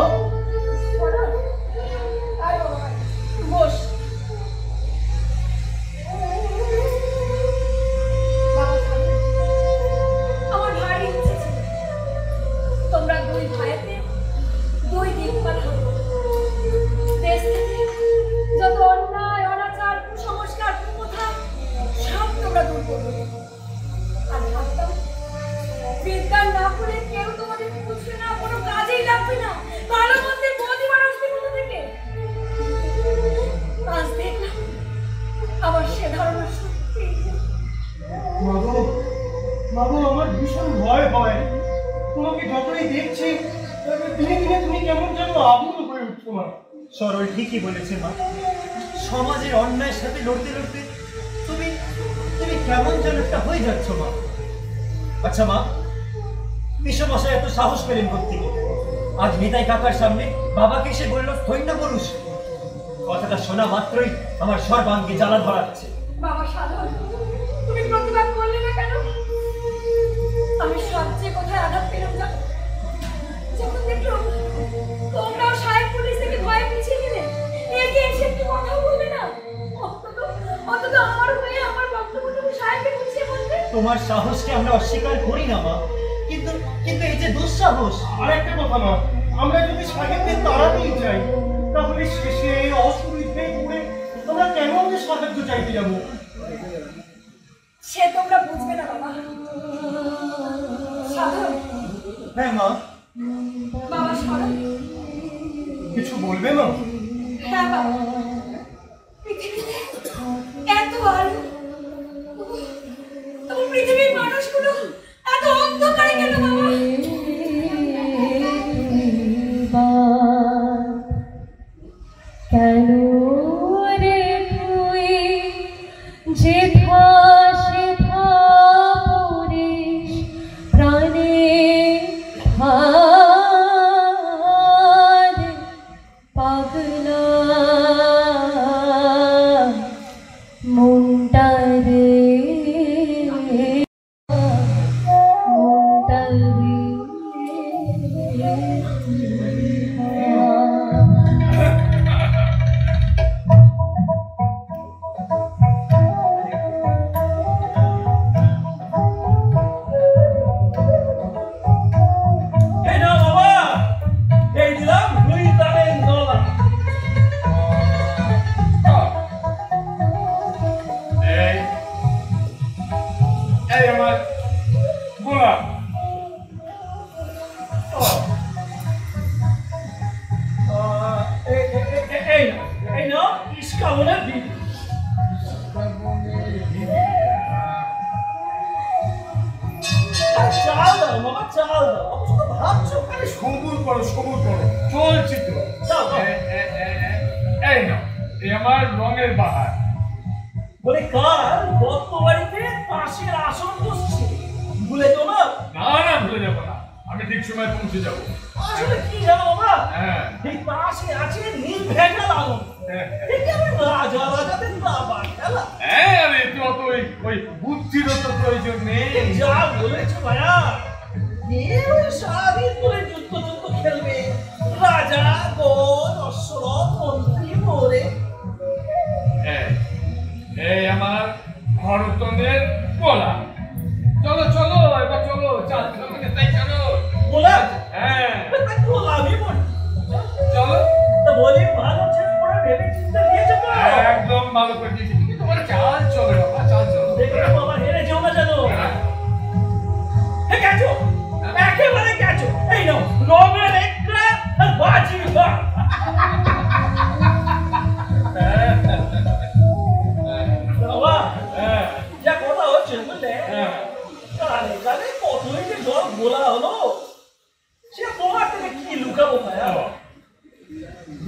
Speaker 7: আয় বাবা, আয়। বস। বাবা, খাবে? আমার ভারী ইচ্ছে ছিল তোমরা দুই ভাইতে দুই দিকপাল হবে। দেশ থেকে যত অন্যায়, অনাচার, কুসংস্কার, কুপ্রথা সব তোমরা দূর করবে। আর ভাবতাম বিদ্যা না করে কেউ তোমাদের বুঝবে না, কোনো কাজেই লাগবে না, ভালো মন্দের প্রতিবার আসবে কোথা থেকে। আজ দেখলাম আমার সে ধারণা সত্যি।
Speaker 8: বাবু, আমার ভীষণ ভয় হয়। তোমাকে যতই দেখছি দিনে দিনে তুমি কেমন যেন আবুল হয়ে উঠছো মা। সরল ঠিকই বলেছে মা। সমাজের অন্যায়ের সাথে লড়তে লড়তে তুমি তুমি কেমন যেন একটা হয়ে যাচ্ছ মা। আচ্ছা মা, বিশ্বমশাই এত সাহস পেলেন কোত্থেকে? আজ নিতাই কাকার সামনে বাবাকে এসে বলল সৈন্য পুরুষ। কথাটা শোনা মাত্রই আমার সর্বাঙ্গে জ্বালা ধরাচ্ছে।
Speaker 7: বাবা সাধন, তুমি প্রতিবাদ করলে না কেন? আমি সবচেয়ে কোথায় আঘাত পেলাম জানো? যখন দেখলাম তোমরাও সাহেব পুলিশ থেকে ভয়ে পিছিয়ে গেলে, এগিয়ে এসে একটু কথা বলবে না। অন্তত আমার হয়ে আমার বক্তব্য তুমি সাহেবকে বুঝিয়ে বলবে।
Speaker 8: তোমার সাহসকে আমরা অস্বীকার করি না মা, কিন্তু কিন্তু এই যে দুঃসাহস।
Speaker 5: আর একটা কথা মা, আমরা যদি সাহেবদের তাড়াতেই চাই তাহলে শেষে অসুবিধে পড়ে তোমরা কেন আমাদের সাহায্য চাইতে যাবো?
Speaker 7: সে তোমরা বুঝবে না বাবা। সাধন,
Speaker 8: হ্যাঁ মা।
Speaker 7: বাবা সাধন,
Speaker 5: কিছু বলবে না?
Speaker 7: হ্যাঁ বাবা, পৃথিবীতে এত আলো, তবু পৃথিবীর মানুষগুলো এত অন্ধকারে কেন বাবা?
Speaker 3: কেন রে তুই যেথা সেথা পড়িস প্রাণে হার পাগলা মনটা রে মনটা রে
Speaker 2: এই নাও বাবা, এই দিলাম 2 দামের নলা।
Speaker 5: এই এই আমার গোলা।
Speaker 2: এই নাও ইস্কাবনের বিড়ি। চাল দাও বাবা, চাল দাও। অত শুধু ভাবছো।
Speaker 5: আরে সবুর করো, সবুর করো, চলছি তো।
Speaker 2: দাও, দাও।
Speaker 5: এই নাও, এই আমার রঙের বাহার।
Speaker 2: বলে কাল দত্ত বাড়িতে তাসের আসর বসছে, ভুলে যাও না?
Speaker 1: না না, ভুলে যাবো না, আমি ঠিক সময় পৌঁছে যাবো।
Speaker 2: আসলে কি জানো বাবা,
Speaker 1: হ্যাঁ।
Speaker 2: এই তাসে আছে নির্ভেজাল আনন্দ। এটা আমি রাজা রাজাদের দাবা খেলা।
Speaker 1: হ্যাঁ, আরে তো অত ওই বুদ্ধিরও তো প্রয়োজন নেই।
Speaker 2: যা বলেছো ভাইয়া, কেউ সারাদিন ধরে যুদ্ধ যুদ্ধ খেলবে, রাজা গণ অশ্বরথ মন্ত্রী মোরে।
Speaker 1: এই আমার ভরতনের বলা। চলো চলো, এবার চলো, চাল খেলতে তাই চলো।
Speaker 2: বলা?
Speaker 1: হ্যাঁ
Speaker 2: আমি বলি
Speaker 1: চলো।
Speaker 2: তো বলি ভালো ছেলে পড়া ভেবে চিন্তা দিয়েছো তো?
Speaker 1: একদম ভালো করে দিয়েছি, কিন্তু তোমার চাল চলো বাবা, চাল চলো।
Speaker 2: দেখো বাবা, হেরে যেও না জানো। গেছো, একেবারে গেছো। এই নাও রঙের একটা আর বাজি বা। বাবা, যা কথা হচ্ছে বুঝলে, কালে কালে কতই যে জল বলা হলো, সে তোমার থেকে কি লুকাবো ভাইয়া?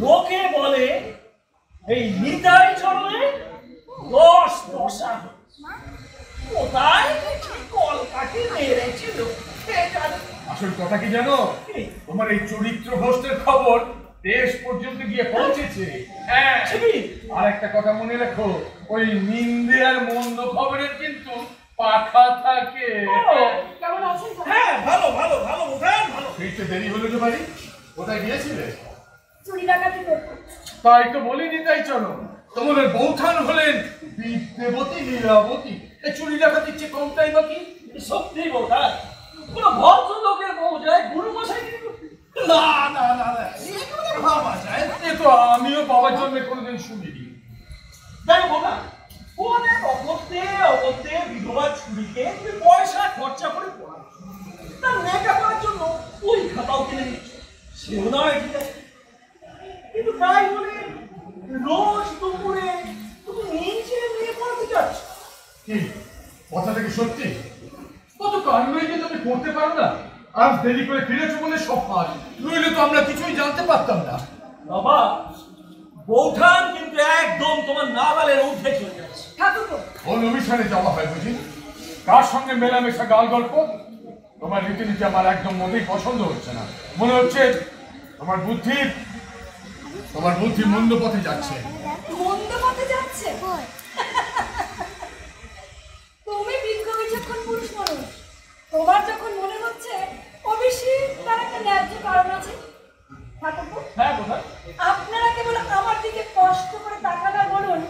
Speaker 2: লোকে বলে এই নিতাই চরণে 10 দশা কোথায় ঠিক কলকাঠি মেরেছিল সে জানে।
Speaker 1: আসল কথা কি জানো, তোমার এই চরিত্র ভ্রষ্টের খবর দেশ পর্যন্ত গিয়ে পৌঁছেছে। হ্যাঁ, আর একটা কথা মনে রাখো, ওই নিন্দে আর মন্দ খবরের কিন্তু পাখা থাকে।
Speaker 7: কেমন আছেন?
Speaker 2: হ্যাঁ, ভালো ভালো ভালো উঠান ভালো।
Speaker 1: ফিরতে দেরি হলো যে বাড়ি, কোথায় গিয়েছিলে?
Speaker 7: চুরি ডাকাতি করবো।
Speaker 1: তাই তো বলিনি, তাই চলো। তোমাদের বৌঠান হলেন বিদ্যেবতী লীলাবতী, এই চুরি ডাকাতির চেয়ে কমটাই বা কি?
Speaker 2: সত্যি বলতা, কোন ভদ্র লোকের বউ যায় গুরু মশাই কিন্তু
Speaker 1: না না না না, এগুলো ভাবা যায়, এ তো আমিও বাবার জন্য কোনোদিন শুনিনি।
Speaker 2: যাই বলতা, ওদের অগত্যে অগত্যে বিধবা ছুরিকে তুমি পয়সা খরচা করে পড়াচ্ছ, তার লেখা করার জন্য ওই খাতাও কিনে নিচ্ছ, সেও নয় ঠিক আছে, কিন্তু তাই বলে রোজ দুপুরে তুমি নিচে মেয়ে পড়াতে যাচ্ছ।
Speaker 1: কি কথাটা কি সত্যি? কত কাণ্ডই যে তুমি করতে পারো না। আজ দেরি করে ফিরেছো বলে সব পাস, নইলে তো আমরা কিছুই জানতে পারতাম না।
Speaker 2: বাবা, বৌঠান কিন্তু একদম তোমার নাগালের ঊর্ধ্বে চলে যাচ্ছে।
Speaker 7: ঠাকুরপো,
Speaker 1: কোন অনুষ্ঠানে যাওয়া হয় বুঝি? কার সঙ্গে মেলামেশা গাল গল্প? তোমার রীতিনীতি আমার একদম মোটেই পছন্দ হচ্ছে না। মনে হচ্ছে তোমার বুদ্ধি মন্দ পথে যাচ্ছে।
Speaker 7: মন্দ পথে যাচ্ছে? তুমি বিজ্ঞ বিচক্ষণ পুরুষ মানুষ, তোমার যখন মনে হচ্ছে অবশ্যই তার একটা ন্যায্য কারণ আছে। ঠাকুরপো,
Speaker 2: হ্যাঁ বোধ
Speaker 7: আপনারা কেবল আমার দিকে কষ্ট করে তাকান আর বলুন,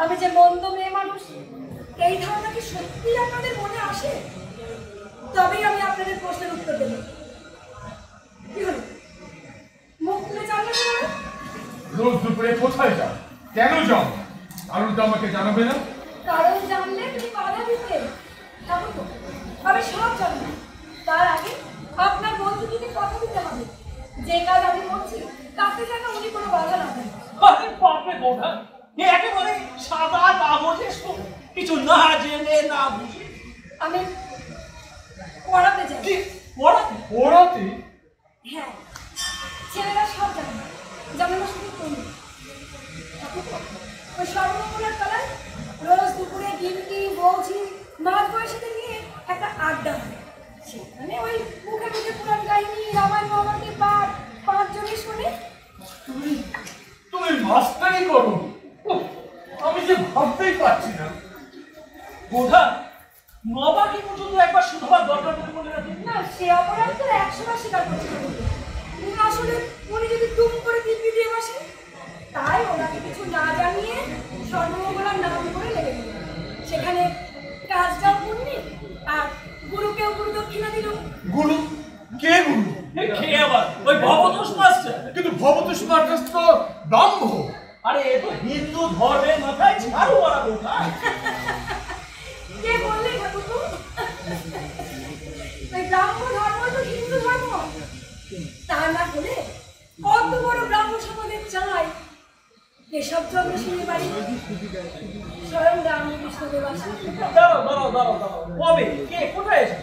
Speaker 7: আমি যে মন্দ মেয়ে মানুষ, এই ধারণা কি সত্যি আপনাদের মনে আসে? তবেই আমি আপনাদের প্রশ্নের উত্তর দেব। কি হলো, মুখ তুলে জানলে না?
Speaker 1: রোজ দুপুরে কোথায় যাও, কেন যাও, কারণটা আমাকে জানাবে না?
Speaker 7: কারণ জানলে তুমি বাধা দিতে। ঠাকুরপো, আমি সব জানি, তার আগে আপনার বন্ধুটিকে কথা দিতে হবে, যে কাজ আমি করছি তাতে যেন উনি কোনো বাধা না দেন।
Speaker 2: আরে বাপরে বৌঠান, এ একেবারে সাদা কাগজে কিছু না জেনে না বুঝে
Speaker 7: আমি পড়াতে যাই।
Speaker 2: কি পড়াতে?
Speaker 1: ওরাতে
Speaker 7: হ্যাঁ, ছেলেরা সব জানে, জানে না শুধু তুমি। ওই সর্বমঙ্গলের তলায় রোজ দুপুরে গিন্নি বৌঝি মাঝ বয়সীদের নিয়ে একটা আড্ডা হয়, সেখানে ওই মুখে মুখে পুরাণ কাহিনী রামায়ণ মহাভারতের পাঠ 5 জনে শোনে।
Speaker 1: তুমি মাস্টারি করো? উফ, আমি যে ভাবতেই পারছি না।
Speaker 2: বৌঠান, নবাকি পর্যন্ত একবার শুধবার দরকার বলে মনে রাখি।
Speaker 7: না, সে অপরাধ তো 100 বার স্বীকার করছে না। আসলে উনি যদি তুম করে দিব্যি দিয়ে বসে, তাই ওনাকে কিছু না জানিয়ে সর্বমঙ্গলার নাম করে লেগে দিল। সেখানে কাজটাও পুণ্যি, আর গুরুকেও গুরু দক্ষিণা দিল।
Speaker 1: গুরু? কে গুরু?
Speaker 2: খেয়ে আবার ওই ভবতোষ মাস্টার।
Speaker 1: কিন্তু ভবতোষ মাস্টার তো ব্রাহ্ম।
Speaker 2: আরে এ তো হিন্দু ধর্মের মাথায় ঝাড়ু মারা বৌঠান।
Speaker 7: কে বললে ঠাকুরপো? ওই ব্রাহ্ম ধর্ম তো হিন্দু ধর্ম। তা না হলে কত বড় ব্রাহ্ম সমাজের চাই এসব চন্দ্রসেনের বাড়ি স্বয়ং রামকৃষ্ণদেব আসে।
Speaker 2: দাঁড়াও দাঁড়াও দাঁড়াও দাঁড়াও, কবে কে কোথায় এসে?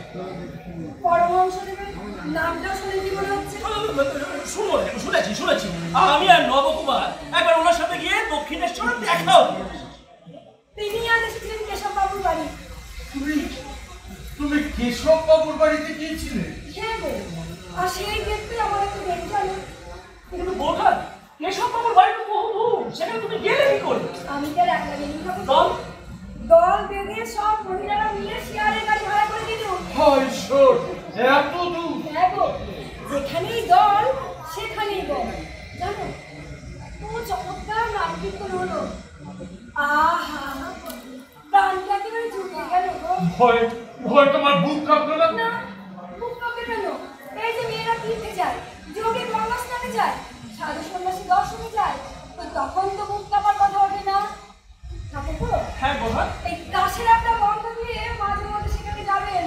Speaker 7: পরমহংসদেবের নামটা শুনেছি মনে হচ্ছে।
Speaker 2: শুনেছি। আমি আর নবকুমার একবার ওনার সাথে গিয়ে দক্ষিণেশ্বরে দেখাও।
Speaker 5: কেশব বাবুর বাড়িতে গিয়েছিলে?
Speaker 7: হ্যাঁ গো, আর সেই দেখতে আমার একটু দেরি গেল।
Speaker 2: কিন্তু বোধহয় কেশব বাবুর বাড়ি তো বহু দূর, সেখানে তুমি গেলে কি করে?
Speaker 7: আমি তো আর একলা গেলি না।
Speaker 2: দল
Speaker 7: দল বেঁধে সব মহিলারা মিলে শেয়ারের গাড়ি ভাড়া করে দিল।
Speaker 5: হায় ঈশ্বর, এত দূর!
Speaker 7: হ্যাঁ গো, যেখানেই দল সেখানেই দল, জানো তো চমৎকার নাম কীর্তন হলো। আহা, প্রাণটা একেবারে জুটে গেল গো।
Speaker 5: ভয় ভয় তোমার বুক কাঁপলো না?
Speaker 7: না, মুখ কাঁপে কেন? এই যে মেয়েরা তীর্থে যায়, যোগে গঙ্গা স্নানে যায়, সাধু সন্ন্যাসী দর্শনে যায়, তো তখন তো মুখ কাঁপার কথা ওঠে না। ঠাকুর,
Speaker 2: হ্যাঁ বোধহয়
Speaker 7: এই কাশের একটা বন্ধ দিয়ে মাঝে মাঝে সেখানে যাবেন,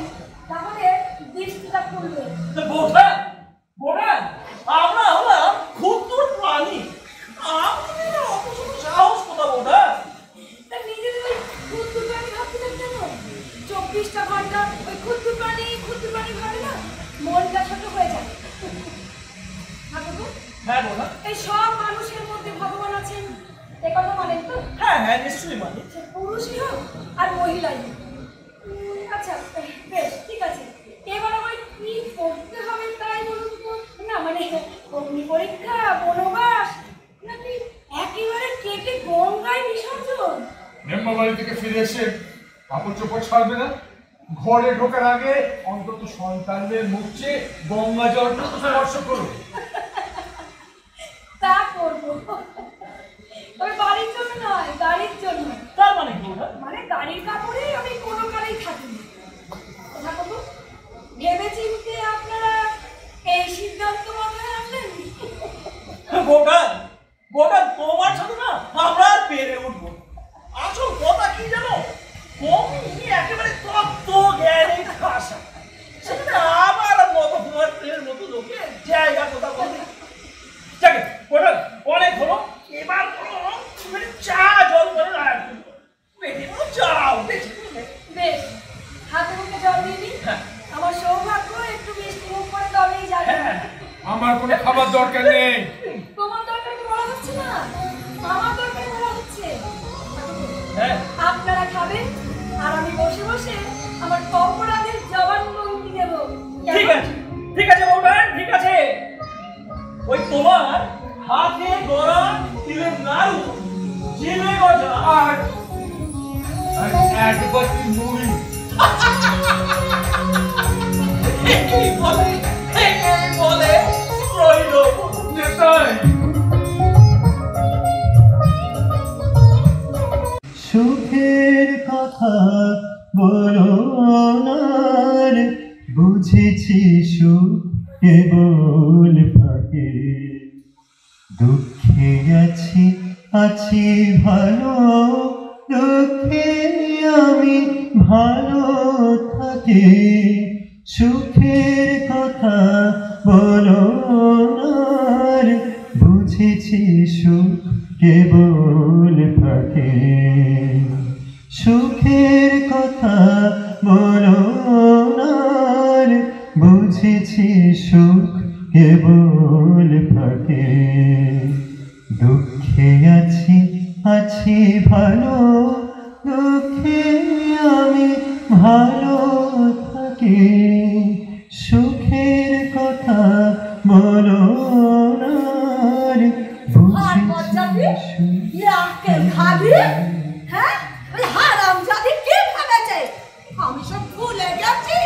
Speaker 7: তাহলে দৃষ্টিটা খুলবে।
Speaker 2: বোধহয় বোধহয় আমরা হলাম ক্ষুদ্র প্রাণী, আমাদের অত সব সাহস কোথা বোধহয়?
Speaker 7: তা নিজেদের ওই ক্ষুদ্র প্রাণী ভাবছিলেন কেন? 24টা ঘন্টা ওই ক্ষুদ্র প্রাণী ভাবে না, মনটা ছোট হয়ে যায়। ঠাকুর,
Speaker 2: হ্যাঁ বোধহয়
Speaker 7: এই সব মানুষের মধ্যে ভগবান আছেন, এ কথা মানেন তো?
Speaker 2: হ্যাঁ হ্যাঁ নিশ্চয়ই মানে।
Speaker 7: সে পুরুষই হোক আর মহিলাই হোক। আচ্ছা বেশ, ঠিক আছে, এবার আমার কি করতে হবে তাই বলুন তো। না মানে অগ্নি পরীক্ষা, বনবাস, নাকি একেবারে কেটে গঙ্গায় বিসর্জন?
Speaker 5: মেম্বার বাড়ি থেকে ফিরে এসে কাপড় চোপড় ছাড়বে না? ঘরে ঢোকার আগে অন্তত সন্তানদের মুখ চেয়ে গঙ্গা জলটা স্পর্শ করো।
Speaker 7: তা করবো, তবে বাড়ির জন্য নয়, গাড়ির জন্য।
Speaker 2: তার মানে কি বোধহয়?
Speaker 7: মানে গাড়ির কাপড়ে আমি কোনো কালেই থাকি না। কথা বলবো, ভেবে চিনতে আপনারা এই সিদ্ধান্ত মাথায় আনলেন?
Speaker 2: বোধহয় বোধহয় তোমার সাথে না আমরা আর পেরে উঠবো। আসল কথা কি জানো, তুমি একেবারে তত্ত্ব জ্ঞানী ভাষা, সেখানে আমার মতো তোমার প্রেমের মতো লোকে জায়গা কথা বলবে। যাকে বোধহয় অনেক হলো, এবার কোনো মানে চা জল করে রাখবে, পেটে কোনো চাও বেশি।
Speaker 7: বেশ, হাতে মুখে জল দিয়ে দিই।
Speaker 2: হ্যাঁ।
Speaker 7: আমার সৌভাগ্য একটু মিষ্টি মুখ করে তবেই যাবে।
Speaker 2: হ্যাঁ
Speaker 5: আমার কোনো খাবার দরকার নেই।
Speaker 7: তোমার দরকার তো বলা হচ্ছে না, আমার দরকার বলা হচ্ছে।
Speaker 2: হ্যাঁ
Speaker 7: আপনারা খাবেন আর আমি বসে বসে আমার অপরাধের জবানবন্দি দেব।
Speaker 2: ঠিক আছে বোধহয়, ঠিক আছে। ওই তোমার হাতে গড়া তিলের নাড়ু, জিভে গজা
Speaker 5: আর এক বাটি মুড়ি।
Speaker 2: একেই বলে রইল
Speaker 5: নেতাই,
Speaker 8: সুখের কথা বলো না রে, বুঝেছি সুখ কেবল ফাঁকে, দুঃখে আছি ভালো, দুঃখে আমি ভালো থাকি, সুখের কথা বলো না রে, বুঝেছি সুখ কেবল ফাঁকে, সুখের কথা বলো না রে, বুঝেছি সুখ কেবল ফাঁকে, দুঃখে আছি ভালো, দুঃখে আমি ভালো থাকি, সুখের কথা বলো না রে, বুঝেছি
Speaker 7: হ্যাঁ, ওই হারামজাদি কি ভেবেছে আমি সব ভুলে গেছি?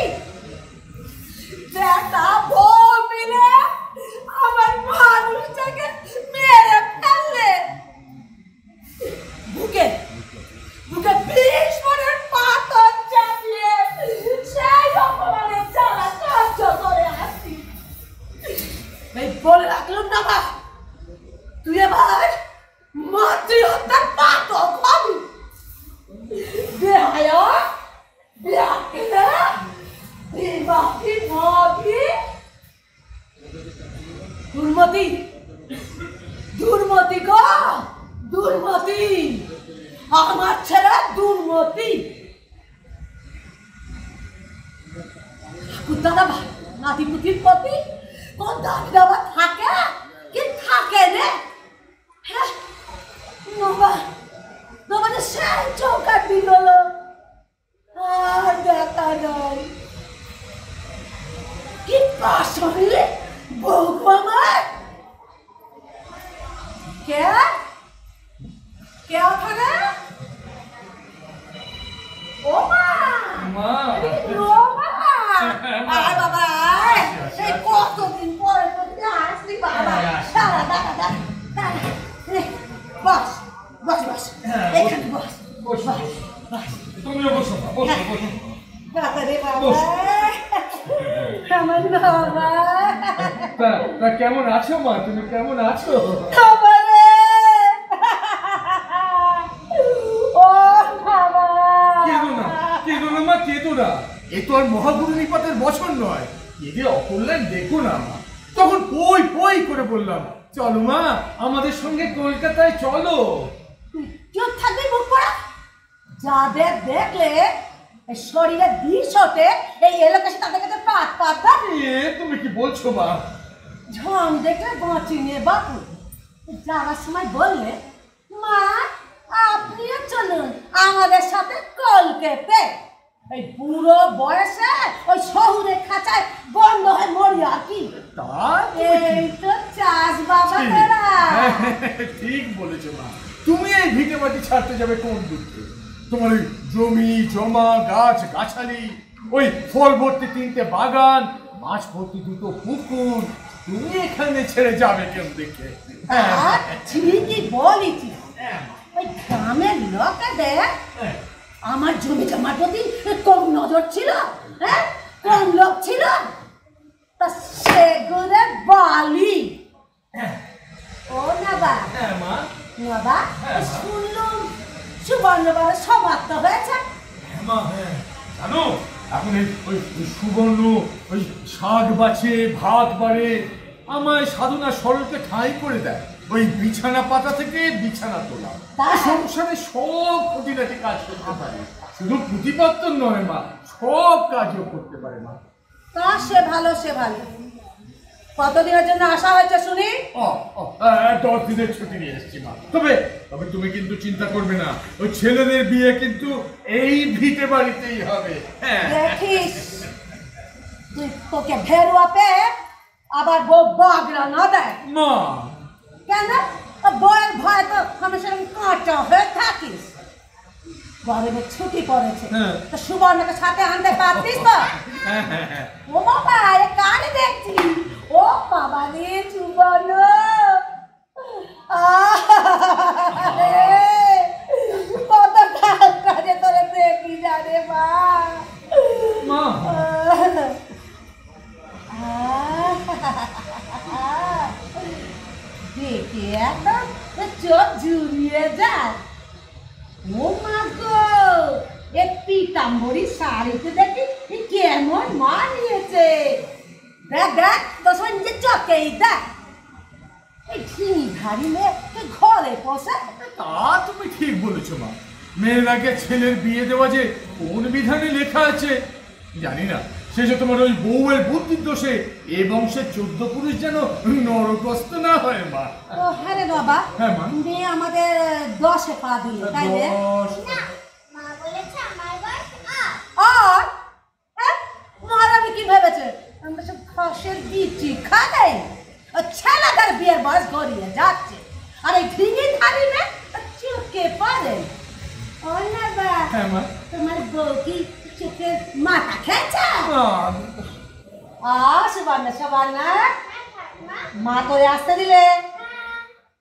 Speaker 7: বেটা বউ মিলে আমার মানুষটাকে মেরে ফেললে, বুকে 20 মনের পাথর চাপিয়ে সেই অপমানের জ্বালা সহ্য করে আসছি। এই বলে রাখলাম না বা, তুই এবার মাতৃ হত্যার পাতক হবি। বেহায়া, বেআকিলা, বিবাহি ভাবি, দুর্মতি, দুর্মতি গো, দুর্মতি, আমার ছেলে দুর্মতি। দাদা নাতিপুতির প্রতি কোন দাবি দাবা থাকে কি থাকে রে? হ্যাঁ, নবাতে সেই চৌকাট দিল আর দেখা নাই। সরি বউগো আমার কে কে ওখানে ও মা
Speaker 1: মা
Speaker 7: ও মা আয় বাবা আয় এই কতদিন পরে তো আসলি বাবা দাঁড়া দাঁড়া দাঁড়া দাঁড়া বস বস বস এখানে বস
Speaker 1: বস
Speaker 7: বস
Speaker 1: তুমিও বসো মা, বসো বসো
Speaker 7: বাবারে বাবা আমার বাবা
Speaker 1: তা কেমন আছো মা? তুমি কেমন আছো?
Speaker 7: বাবারে ও বাবা
Speaker 1: কেঁদো না মা, কেঁদো না। এ তো আর মহাগুরু নিপাতের বছর নয়। এদের অকল্যাণ দেখো না মা। তখন পই পই করে বললাম, চলো মা আমাদের সঙ্গে কলকাতায় চলো।
Speaker 7: চুপ থাকবি মুখ পড়া যাদের দেখলে এই শরীরে বিষ ওঠে এই এলাকায় তাদের কাছে পাত পাত
Speaker 1: এ তুমি কি বলছো মা?
Speaker 7: ঝম দেখলে বাঁচি নিয়ে বাপু যাওয়ার সময় বললে মা আপনিও চলুন আমাদের সাথে কলকাতায় এই বুড়ো বয়সে ওই শহুরে খাঁচায় বন্ধ হয়ে মরি আর কি
Speaker 1: তা
Speaker 7: এই তো চাষ বাবা তোরা
Speaker 1: ঠিক বলেছো মা। তুমি এই ভিটে মাটি ছাড়তে যাবে কোন দিকে? তোমার ওই জমি জমা গাছ গাছালি, ওই ফল ভর্তি 3টে বাগান, মাছ ভর্তি 2টো পুকুর, তুমি এখানে ছেড়ে যাবে কেন দেখে?
Speaker 7: আর ঠিকই বলেছি ওই গ্রামের লোকেদের আমার জমি জমার প্রতি কম নজর ছিল হ্যাঁ কম লোক ছিল তা সেগুলো বালি ও নাবা
Speaker 1: মা
Speaker 7: নাবা শুনলাম সুবর্ণবাবুর সমাপ্ত হয়েছে
Speaker 1: মা হ্যাঁ জানো এখন ওই সুবর্ণ ওই শাক বাছে ভাত বাড়ে, আমায় সাধনা সরলকে ঠাঁই করে দেয়। ওই বিছানা পাতা থেকে বিছানা তোলা,
Speaker 7: তাই?
Speaker 1: সংসারে সব খুঁটিনাটি কাজ করতে পারে। শুধু প্রতিপত্ত নয় মা, সব কাজও করতে পারে মা।
Speaker 7: তা সে ভালো কতদিনের জন্য আসা হয়েছে শুনি
Speaker 1: 10 দিনের ছুটি নিয়ে এসেছি মা। তবে তবে তুমি কিন্তু চিন্তা করবে না, ওই ছেলেদের বিয়ে কিন্তু এই ভিটে বাড়িতেই হবে। হ্যাঁ
Speaker 7: দেখিস তুই তোকে ভেরুয়া পেয়ে আবার বউ বাগড়া না দেয়
Speaker 1: মা
Speaker 7: কেন বউয়ের ভয় তো আমি সেরকম কাঁচা হয়ে থাকিস গরমের ছুটি পড়েছে
Speaker 1: হ্যাঁ।
Speaker 7: তো সুবর্ণকে সাথে আনতে পারতিস তো ও বাবা এ কানে দেখছি ও বাবা রে সুবর্ণ কত কাজে তোরে দেখি জানে মা
Speaker 1: মা
Speaker 7: দেখে একদম চোখ জুড়িয়ে যায় ও মা গো এ পিতাম্বরী শাড়িতে দেখি কেমন মানিয়েছে দেখ দেখ তোর সঙ্গে নিজের চোখেই দেখ এই ঝিঙি ধারি মেয়ে ঘরে বসে
Speaker 1: তা তুমি ঠিক বলেছো মা। মেয়ের আগে ছেলের বিয়ে দেওয়া যে কোন বিধানে লেখা আছে জানি না, শেষে তোমার ওই বউয়ের বুদ্ধির দোষে এ বংশের 14 পুরুষ যেন নরকস্ত না হয় মা।
Speaker 7: ও হ্যাঁ রে বাবা
Speaker 1: হ্যাঁ মা।
Speaker 7: মেয়ে আমাদের 10-এ পা দিল তাই রে
Speaker 6: না মা বলেছে আমার বয়স
Speaker 7: আর মহারানী কি ভেবেছে আমরা সব খাসের বিচি খাই ছেলেদের বিয়ের বয়স গড়িয়ে যাচ্ছে আর এই ঝিঙি ধারি না চুপকে পড়ে ও না বা
Speaker 1: হ্যাঁ মা।
Speaker 7: তোমার বউ কি চোখে মাথা খেয়েছে সুবর্ণ সুবর্ণ
Speaker 6: ঠাকুমা
Speaker 7: মা করে আসতে দিলে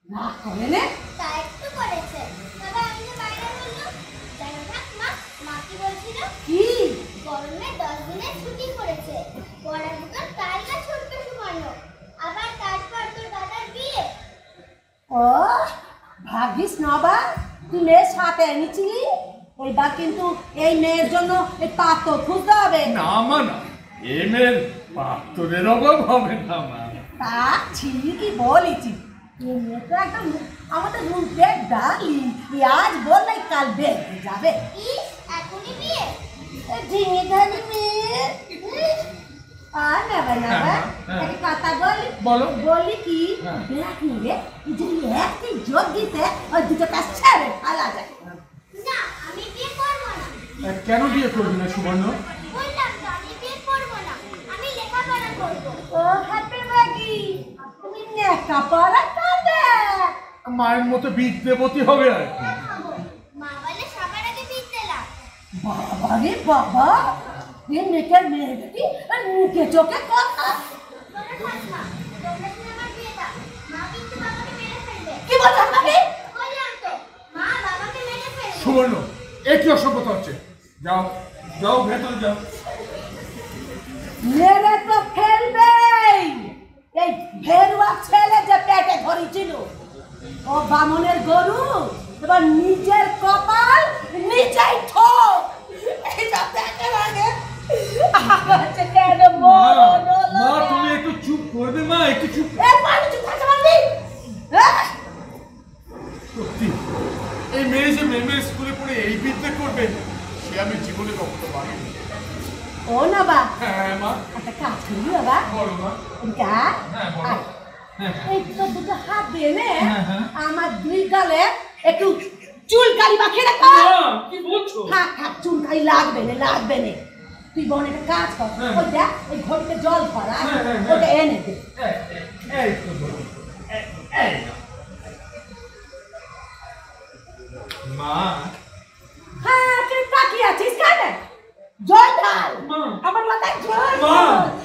Speaker 7: না করে নে
Speaker 6: তা একটু করেছে তবে আমি যে বাইরে বললাম জানো ঠাকুমা মা কি বলছিল
Speaker 7: কি
Speaker 6: গরমে 10 দিনের ছুটি করেছে পড়ার দোকান কালকে ছুটবে সুবর্ণ আবার তারপর তোর দাদার বিয়ে
Speaker 7: ও ভাগ্যিস নবা তুই মেয়ের সাথে এনেছিলি এইবার কিন্তু এই মেয়ের জন্য এই পাত্র খুঁজতে হবে
Speaker 1: না মা না, এ মেয়ের পাত্রের অভাব হবে না মা।
Speaker 7: তা ঠিকই বলেছি এই মেয়ে তো একদম আমাদের রূপের ডালি আজ বললে কাল দেখে যাবে
Speaker 6: ইস এখনই বিয়ে
Speaker 7: ঝিঙে ধানি মেয়ে আর নেবে নেবে
Speaker 1: হ্যাঁ।
Speaker 7: একটা কথা বলি
Speaker 1: বলো।
Speaker 7: বলি কি
Speaker 1: হ্যাঁ।
Speaker 7: দেখ নিলে যদি একটি যোগ দিতে ওই দুটো কাজ ছেড়ে ফেলা যায়
Speaker 6: না আমি বিয়ে করব না
Speaker 1: কেন বিয়ে করবি না সুবর্ণ?
Speaker 6: বললাম তো আমি বিয়ে করব না আমি লেখাপড়া করব
Speaker 7: ও লেখাপড়া করবে।
Speaker 5: মায়ের মতো বিদ্যাবতী হবে আর কি।
Speaker 6: মা বলে সবার আগে বিদ্যে লাভ।
Speaker 7: বাবা রে বাবা, এ মেয়েটার মেয়ে বেটি মুখে চোখে কথা।
Speaker 6: তোমরা থাক না, তোমরা যদি আমার বিয়ে দাও, মা কিন্তু বাবাকে মেরে ফেলবে।
Speaker 7: কি বলছো আমাকে?
Speaker 6: বললাম তো, মা বাবাকে মেরে ফেলবে।
Speaker 5: সুবর্ণ, এ কি অসভ্যতা হচ্ছে? যাও যাও ভেতরে যাও।
Speaker 7: মেরে তো ফেলবেই। এই ভেরুয়া ছেলে যে পেটে ধরেছিল, ও বামনের গরু, এবার নিজের কপাল নিজেই ঠোক। এইসব দেখার আগে আমার যে কেন মন হলো
Speaker 5: মা
Speaker 7: না।
Speaker 5: তুমি একটু চুপ করবে মা, একটু চুপ।
Speaker 7: এ পানি চুপ থাকতে পারবি? হ্যাঁ?
Speaker 5: সত্যি এই মেয়ে যে মেমের স্কুলে পড়ে এই বিদ্যে করবে, সে আমি জীবনে কখনো ভাবিনি।
Speaker 7: ও না বা,
Speaker 5: হ্যাঁ মা,
Speaker 7: একটা কাজ করি বাবা।
Speaker 5: বলো মা।
Speaker 7: এদিকে আয়।
Speaker 5: হ্যাঁ, বলো।
Speaker 7: আয়।
Speaker 5: হ্যাঁ।
Speaker 7: এই তো দুটো হাত দিয়ে নে,
Speaker 5: হ্যাঁ, হ্যাঁ।
Speaker 7: আমার দুই গালে একটু চুলকারি মাখিয়ে রাখ।
Speaker 2: মা, কি বলছো?
Speaker 7: থাক থাক, চুলকারি লাগবে না, লাগবে না। তুই বোন একটা কাজ কর,
Speaker 5: হ্যাঁ।
Speaker 7: ওই দেখ ওই ঘটিতে জল ভরা,
Speaker 5: হ্যাঁ, হ্যাঁ, হ্যাঁ।
Speaker 7: ওটা এনে দে।
Speaker 5: এই তো বলো। এই নাও। মা,
Speaker 7: হ্যাঁ, তুই তাকিয়ে আছিস কেন? জল ঢাল।
Speaker 2: মা।
Speaker 7: আমার মাথায় জল
Speaker 2: মা।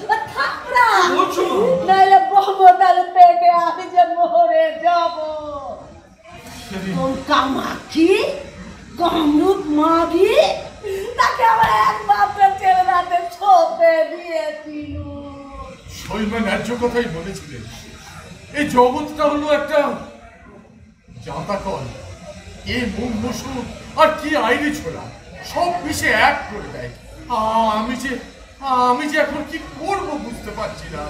Speaker 7: ঢাল। থাক না।
Speaker 2: বলছো মা?
Speaker 7: নাইলে মমতার পেটে আমি যে মরে যাব।
Speaker 5: সেদিন
Speaker 7: কোন কামাক্ষী, কামরূপ মাগি, তাকে আমার একমাত্র ছেলের হাতে ছোপে দিয়েছিল।
Speaker 5: শৈমা ন্যায্য কথাই বলেছিলেন। এই জগৎটা হলো একটা জাঁতাকল। এ মুখ মসুর আর কি আইরি ছোড়া, সব মিশে এক করে দেয়। আমি যে এখন কি করব বুঝতে পারছি না।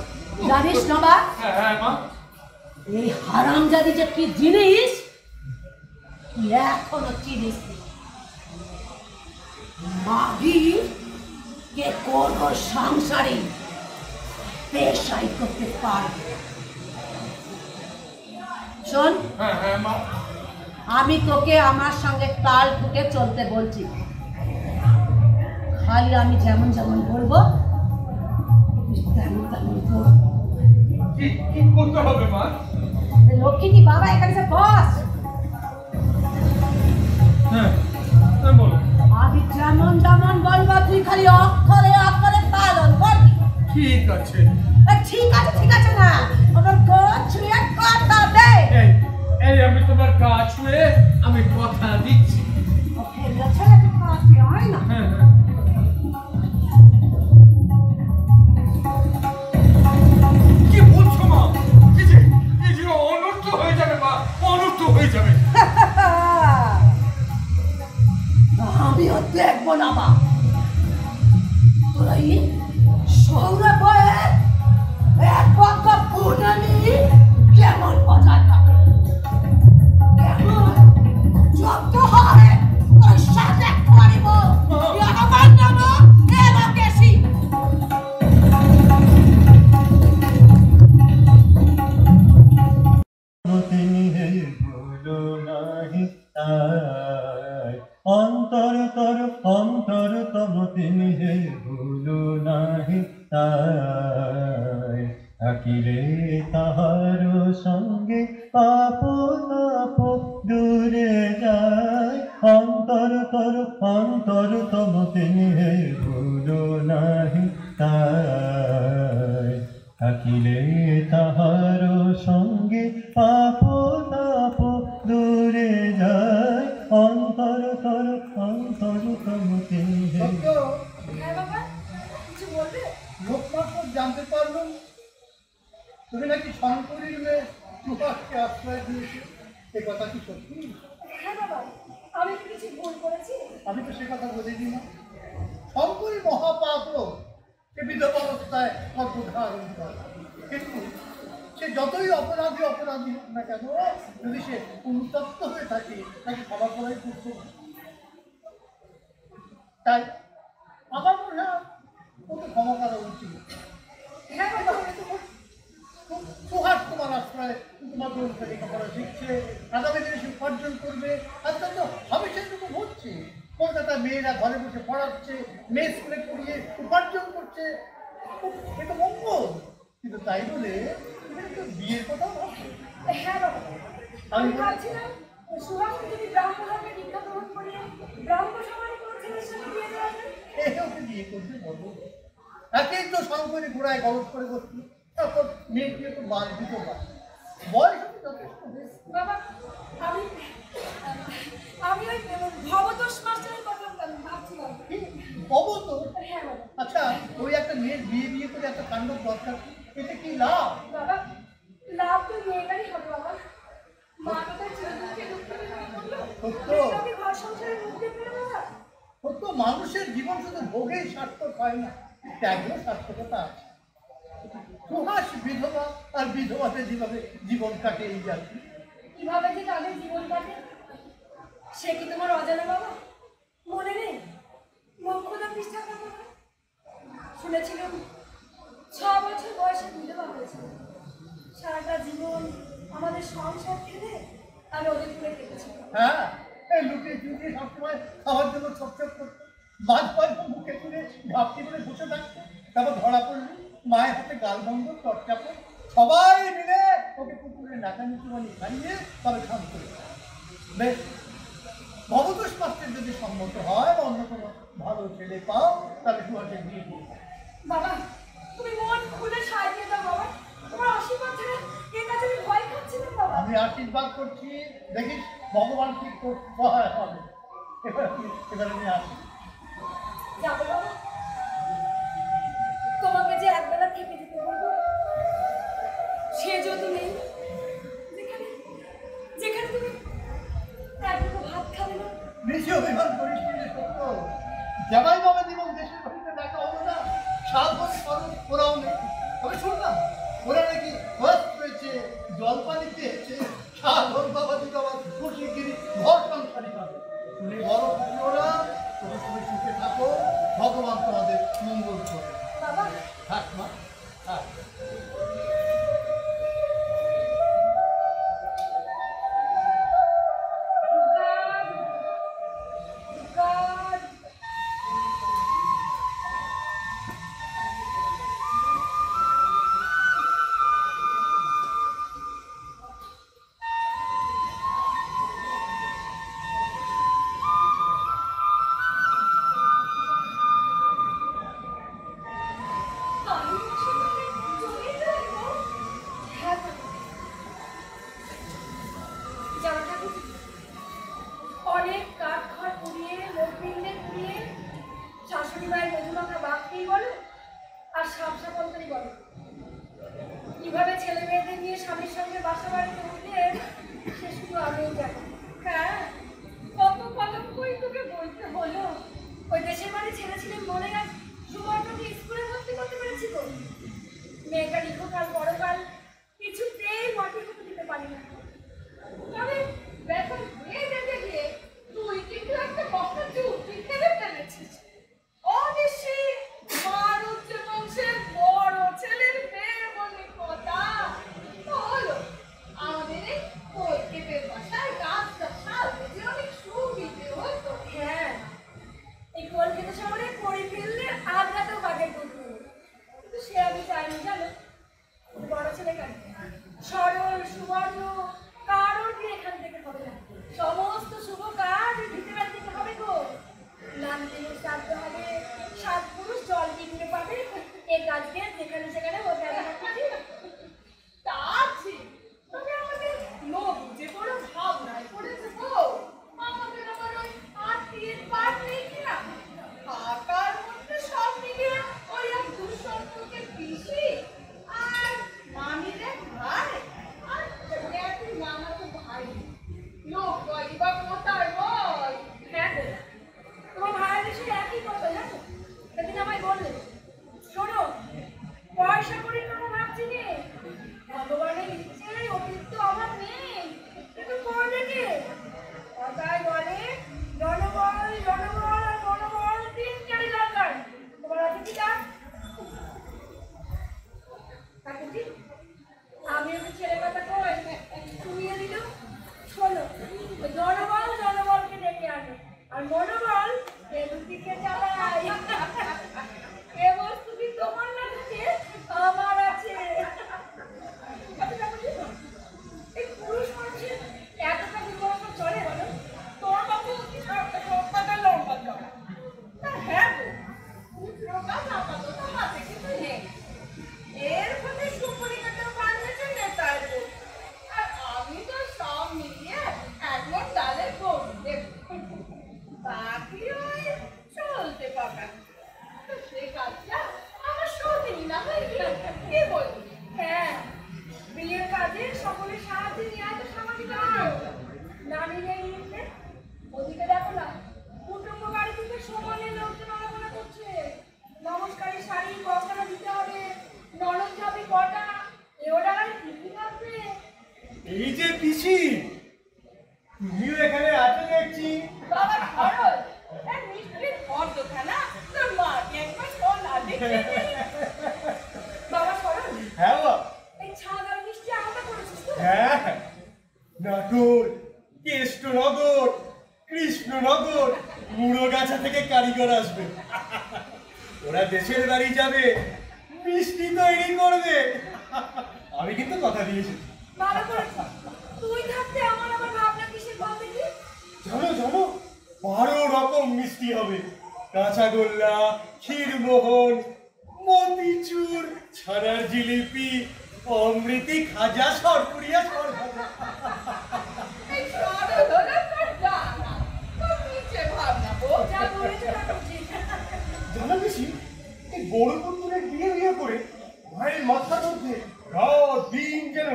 Speaker 7: জানিস না বা,
Speaker 5: হ্যাঁ মা।
Speaker 7: এই হারামজাদি যে কি জিনিস তুই এখনো চিনিস নি। মাগি কে কোন সংসারে পেশাই করতে পারবে। শোন,
Speaker 5: হ্যাঁ মা।
Speaker 7: আমি তোকে আমার সঙ্গে তাল ঠুকে চলতে বলছি। খালি আমি যেমন যেমন বলবো তুই তেমন তেমন করবি।
Speaker 5: কি করতে হবে মা?
Speaker 7: লক্ষ্মীটি বাবা এখানে যে বস,
Speaker 5: হ্যাঁ বলো।
Speaker 7: আমি যেমন যেমন বলবো তুই খালি অক্ষরে অক্ষরে পালন করবি।
Speaker 5: ঠিক আছে।
Speaker 7: ঠিক আছে না, আমার গোদ ছুঁয়ে কথা দে।
Speaker 5: এই আমি তোমার কাজ ছুঁয়ে আমি কথা দিচ্ছি।
Speaker 7: ফেললে ছেলেকে খাওয়াতে হয় না।
Speaker 5: হ্যাঁ কি বলছো মা? এই যে অনর্থ হয়ে যাবে মা, অনর্থ হয়ে যাবে।
Speaker 7: আমিও দেখবো না মা, তোরা এই শহরে বয়ে এক পক্ষ পুনানি কেমন মজা থাকে, কেমন যত হয় তোর সাথে করিব। আমার নাম এলাকেশি।
Speaker 8: অন্তর তর অন্তর তম তিনি হে ভুলো নাহি তাই থাকিলে তাহার সঙ্গে পাপ তাপ দূরে যায়। অন্তর তম তিনি হে ভুলো নাহি তাই থাকিলে তাহার সঙ্গে পাপ তাপ দূরে যায়। অন্তর তম তিনি হে।
Speaker 4: সত্য,
Speaker 7: হ্যাঁ বাবা, কিছু বলবে?
Speaker 4: লোক মারফত জানতে পারলাম তুমি নাকি শঙ্করীর মেয়ে সুভাষকে আশ্রয় দিয়েছে। এ কথা কি সত্যি?
Speaker 7: হ্যাঁ বাবা, আমি কি কিছু ভুল করেছি?
Speaker 4: আমি তো সে কথা বলিনি না। শঙ্করী মহাপাপ সে বিধবাবস্থায় গর্ভধারণ করে, কিন্তু সে যতই অপরাধী হোক না কেন, যদি সে অনুতপ্ত হয়ে থাকে তাকে ক্ষমা করাই করতে। তাই আমার মনে হয় ওকে ক্ষমা করা উচিত।
Speaker 7: হ্যাঁ বাবা,
Speaker 4: সুহাস তোমার আশ্রয় তোমার গ্রন্থে লেখাপড়া শিখছে, আগামী দিনে সে উপার্জন করবে। আজকাল তো আমি সেটুকু হচ্ছে, কলকাতার মেয়েরা ঘরে বসে পড়াচ্ছে, মেয়ে স্কুলে পড়িয়ে উপার্জন করছে, এটা মঙ্গল। কিন্তু তাই বলে এখানে তো বিয়ের কথা ভাবছো।
Speaker 7: হ্যাঁ বাবা, আমি ভাবছিলাম সুভাষকে যদি ব্রাহ্ম ধর্মে দীক্ষা গ্রহণ করিয়ে ব্রাহ্ম সমাজে কোনো ছেলের সাথে বিয়ে দেওয়া যায়।
Speaker 4: ওকে বিয়ে করতে বলবো, একেই তো শঙ্করী ঘোড়ায় গলত করে বসছি, তারপর মেয়েকে তো বাদ দিত না, বয়স হতে যথেষ্ট হয়েছে।
Speaker 7: বাবা, আমি ওই ভবতোষ মাস্টারের কথা ভাবছিলাম।
Speaker 4: অবতো
Speaker 7: হ্যাঁ বাবা।
Speaker 4: আচ্ছা, ওই একটা মেয়ের বিয়ে করে একটা কাণ্ড দরকার, এতে কি লাভ?
Speaker 7: বাবা, লাভ তো মেয়েটারই হবে বাবা। মা তো তার চিরদুঃখে দুঃখে মেয়েটাকে ঘর সংসারে মুক্তি পেয়ে বাবা।
Speaker 4: সত্য, মানুষের জীবন শুধু ভোগেই সার্থক হয় না, ত্যাগেও সার্থকতা আছে। সুহাস বিধবা আর বিধবাতে যেভাবে জীবন কাটে এই জাতি,
Speaker 7: কিভাবে যে তাদের জীবন কাটে সে কি তোমার অজানা বাবা? মনে নেই মোক্ষদা পৃষ্ঠা কথা শুনেছিলাম 6 বছর বয়সে বিধবা হয়েছিল। সারাটা জীবন আমাদের সংসার ফেলে আমি ওদের তুলে কেটেছিলাম।
Speaker 4: হ্যাঁ, এই লুকিয়ে চুকিয়ে সবসময় খাওয়ার জন্য ছপছপ করতো, মাঝ পয়সা মুখে তুলে ঘাপটি করে বসে থাকতো, তারপর ধরা পড়লি মায়ের হাতে গালবন্ধ চটচাপড়, সবাই মিলে ওকে পুকুরে নাকানিচু বলে খাইয়ে তবে খান করে। বেশ, ভবতোষ মাস্টার যদি সম্মত হয় বা অন্য কোনো ভালো ছেলে পাও তাহলে সুহাসের বিয়ে করবে।
Speaker 7: বাবা, তুমি মন খুলে সাজিয়ে দাও বাবা। তোমার আশীর্বাদ ছাড়া এর কাছে আমি ভয় খাচ্ছিলাম বাবা।
Speaker 4: আমি আশীর্বাদ করছি, দেখিস ভগবান ঠিক সহায় হবে। এবার আমি আসি।
Speaker 7: যাবো বাবা, তোমাকে যে একবেলা থেকে যেতে বলবো সে যদি নেই, যেখানে যেখানে তুমি একটু ভাত খাবে না।
Speaker 4: বেশি অভিমান করিস নি রে সত্য, জামাই বাবা জীবন দেশের বাড়িতে দেখা হলো না, সাধন করো ওরাও নেই। তবে শুনলাম ওরা নাকি হস্ত হয়েছে, জলপানি পেয়েছে, সাধন বাবা দিকে আবার খুশিগিরি ঘর সংসারী পাবে। শুনে বড় খুশি ওরা, তুমি তুমি সুখে থাকো, ভগবান তোমাদের মঙ্গল করে।
Speaker 7: বাবা,
Speaker 4: থাক মা, থাক।
Speaker 7: God. অনেক কাঠ খড় পুড়িয়ে লোকবিন্দে পুড়িয়ে শাশুড়ি মায়ের মধুমাখা বাঘকেই বলো আর সাপ সাপন্তরই বলো, কিভাবে ছেলে মেয়েদের নিয়ে স্বামীর সঙ্গে বাসা বাড়িতে উঠলে সে শুধু আমিই জানি। হ্যাঁ, কত কলঙ্কই তোকে বলতে হলো। ওই দেশের বাড়ি ছেড়েছিলেন মনে আছে? সুবর্ণকে স্কুলে ভর্তি করতে পেরেছি তো। মেয়েটা দীর্ঘকাল বড়কাল কিছুতেই মাটি হতে দিতে পারি না। তবে বেতন দিয়ে যেতে গিয়ে তুই কিন্তু একটা বক্তা চুক্তি ফেলে ফেলেছিস। অবশ্যই মারুচ বংশের বড় ছেলের মেয়ে বলে কথা। হলো আমাদের এই কৈকেতের বাসায় গাছটা সারতে যে অনেক সুবিধে হতো। হ্যাঁ, এই কলকাতা শহরে করে ফেললে আগ্রাতেও বাজার করতে হবে, কিন্তু সে আমি চাইনি জানো। বড় ছেলে কেন সরল সুবর্ণ কারোর দিয়ে এখান থেকে হবে না। সমস্ত শুভ কাজ ভিতরে দিতে হবে গো। লাল দিনের শ্রাদ্ধ হবে, 7 পুরুষ জল কিনতে পাবে, এই কাজকে যেখানে সেখানে হতে হবে না। তা আছে, তবে আমাদের লোক যে বড় ভাবনায় পড়েছে গো। আমাদের আবার ওই আত্মীয়ের পাট নেই কিনা, টাকার মধ্যে সব মিলিয়ে ওই এক দুঃসম্পর্কের পিসি আর মামির এক ভাই আর একই মামাতো ভাই। লোক বলি বা কোথায় বল? হ্যাঁ গো, তোমার ভাইয়ের এসে একই কথা জানো। সেদিন আমায় বললে, শোনো পয়সা করি কোনো ভাবছি নে, ভগবানের ইচ্ছে অতিরিক্ত অভাব নেই, কিন্তু করবে কে? কথায় বলে জনবল জনবল আর মনোবল 3-4 দরকার। তোমার আছে কি তা? আমি ওকে ছেলে কথা কই শুনিয়ে দিল। শোনো, জনবল জনবলকে ডেকে আনে আর মনোবল দিকে চালায়। এ বস্তু কি তোমার না থাকে? আমার আছে।
Speaker 3: বাবা খরচ এই মিষ্টির ফর্দখানা তোর মাকে একবার ফোন না দেখে বাবা খরচ
Speaker 5: হ্যাঁ মা।
Speaker 3: এই ছাদ আর মিষ্টি আলাদা করেছিস তো?
Speaker 5: হ্যাঁ, নাটোর, কেষ্টনগর, কৃষ্ণনগর, মুড়োগাছা থেকে কারিগর আসবে। ওরা দেশের বাড়ি যাবে, মিষ্টি তৈরি করবে। আমি কিন্তু কথা দিয়েছি।
Speaker 7: ভালো করেছিস। তুই থাকতে আমার আবার ভাবনা কিসের বল দেখি?
Speaker 5: জানো জানো 12 রকম মিষ্টি হবে। কাঁচাগোল্লা, ক্ষীরমোহন, মতিচুর, ছানার জিলিপি, অমৃতি, খাজা, সরপুরিয়া, সরভাজা।
Speaker 3: এই সরল হলো তোর জানা তোর নিচে ভাবনা বল
Speaker 7: যা বলেছে তা করছিস।
Speaker 5: জানো বেশি এই বড় পুতুলের বিয়ে করে ভাইয়ের মাথার মধ্যে রাত দিন যেন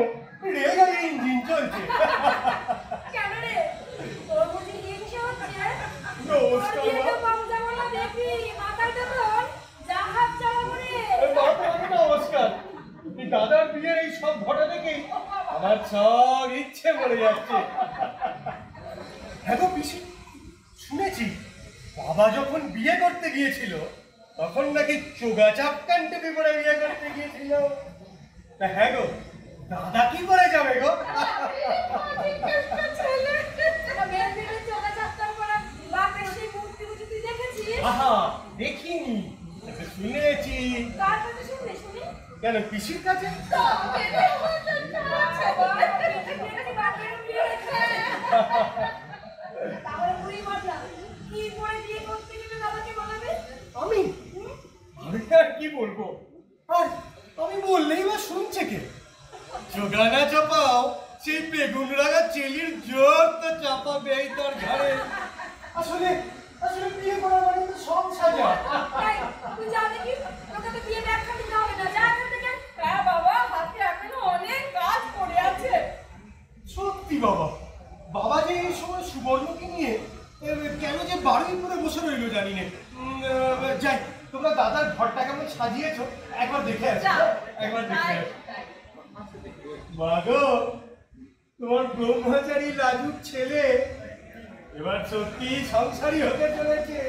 Speaker 5: রেলগাড়ি ইঞ্জিন চলছে।
Speaker 7: কেন রে? তোর বুঝি বিয়ে কিসে হচ্ছে?
Speaker 5: নমস্কার
Speaker 7: তোর বিয়ে
Speaker 5: মা।
Speaker 7: তো কম যাবো না দেখবি, মাথায় তখন জাহাজ চালাবো রে।
Speaker 5: মাকে নমস্কার। এই দাদার বিয়ের এই সব ঘটা দেখেই আমার সব ইচ্ছে মরে যাচ্ছে। হ্যাঁ গো পিসি, শুনেছি বাবা যখন বিয়ে করতে গিয়েছিল তখন নাকি চোগাচাপ কান্টে বিপরে বিয়ে করতে গিয়েছিল। তা হ্যাঁ গো, দাদা কি করে যাবে গো?
Speaker 7: তা মেয়ের দিকে চোখে চাপতাম করা বাপের সেই মূর্তি বুঝি তুই দেখেছিস?
Speaker 5: আহা, দেখিনি, তবে শুনেছি।
Speaker 7: কার কাছে শুনলি শুনি?
Speaker 5: কেন পিসির কাছে?
Speaker 7: তাহলে তুই বললা কি পরে বিয়ে করতে গেলে দাদাকে বলাবে?
Speaker 5: আমি আমি আর কি বলবো? আর আমি বললেই বা শুনছে কে? জোগানা চাপাও সেই বেগুন রাগা চেলির জোর তো চাপাবেই তার ঘরে। আসলে আসলে বিয়ে করা মানে তো সব সাজা।
Speaker 7: এই, তুই যা দেখি, তোকে তো বিয়ে ব্যাখ্যা দিতে হবে না, যা এখান থেকে।
Speaker 3: হ্যাঁ বাবা হাতে এখনো অনেক কাজ পড়ে আছে
Speaker 5: সত্যি বাবা, বাবা যে এই সময় সুবর্ণকে নিয়ে কেন যে বাড়ি করে বসে রইলো জানি না। যাই, তোমরা দাদার ঘরটা কেমন সাজিয়েছো একবার দেখে আসো। একবার দেখে আসো। মাগো, তোমার ব্রহ্মচারী লাজুক ছেলে এবার সত্যি সংসারী হতে চলেছে।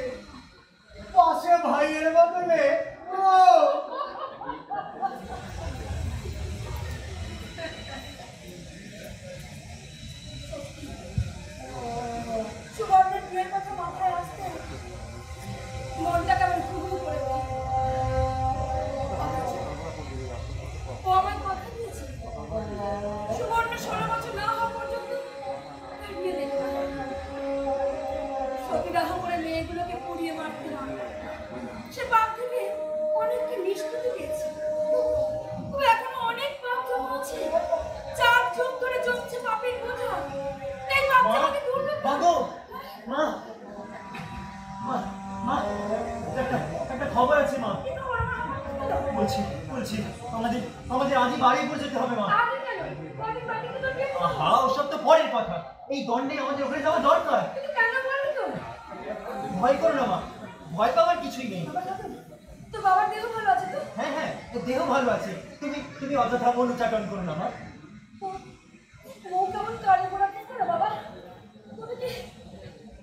Speaker 5: পাশে ভাইয়ের বদলে ও।
Speaker 7: সুবর্ণের বিয়ের কথা মাথায় আসতে মনটা কেমন ঘুরঘুর করে যায়। ও আমার কথা দিয়েছে সুবর্ণ 16 বছর না হওয়া পর্যন্ত তার বিয়ে দেখবে। সতীদাহ করে মেয়েগুলোকে পুড়িয়ে মারতে হবে। সে পাপ থেকে অনেককে নিষ্কৃতি দিয়েছে। ও এখনো অনেক পাপ জন্মাচ্ছে। 4 যুগ ধরে জমছে পাপের বোঝা। এই পাপ থেকে দূর করতে
Speaker 8: মা গো, মা মা মা একটা খবর আছে মা। বলছি বলছি আমাদের আমাদের আদি বাড়ি পৌঁছে যেতে হবে মা।
Speaker 7: আগে কেন? কদিন বাকি তো তোর বিয়ে করবো।
Speaker 8: আহা, ওসব তো পরের কথা। এই দণ্ডে আমাদের ওখানে যাওয়া দরকার।
Speaker 7: কিন্তু কেন বললি তো?
Speaker 8: ভয় করো না মা, ভয় পাওয়ার কিছুই নেই।
Speaker 7: তোর বাবার দেহ ভালো আছে তো?
Speaker 8: হ্যাঁ হ্যাঁ, ওর দেহ ভালো আছে। তুমি তুমি অযথা মন উচ্চাটন করো না মা।
Speaker 7: মুখ কেমন কালি পড়াচ্ছে না বাবা?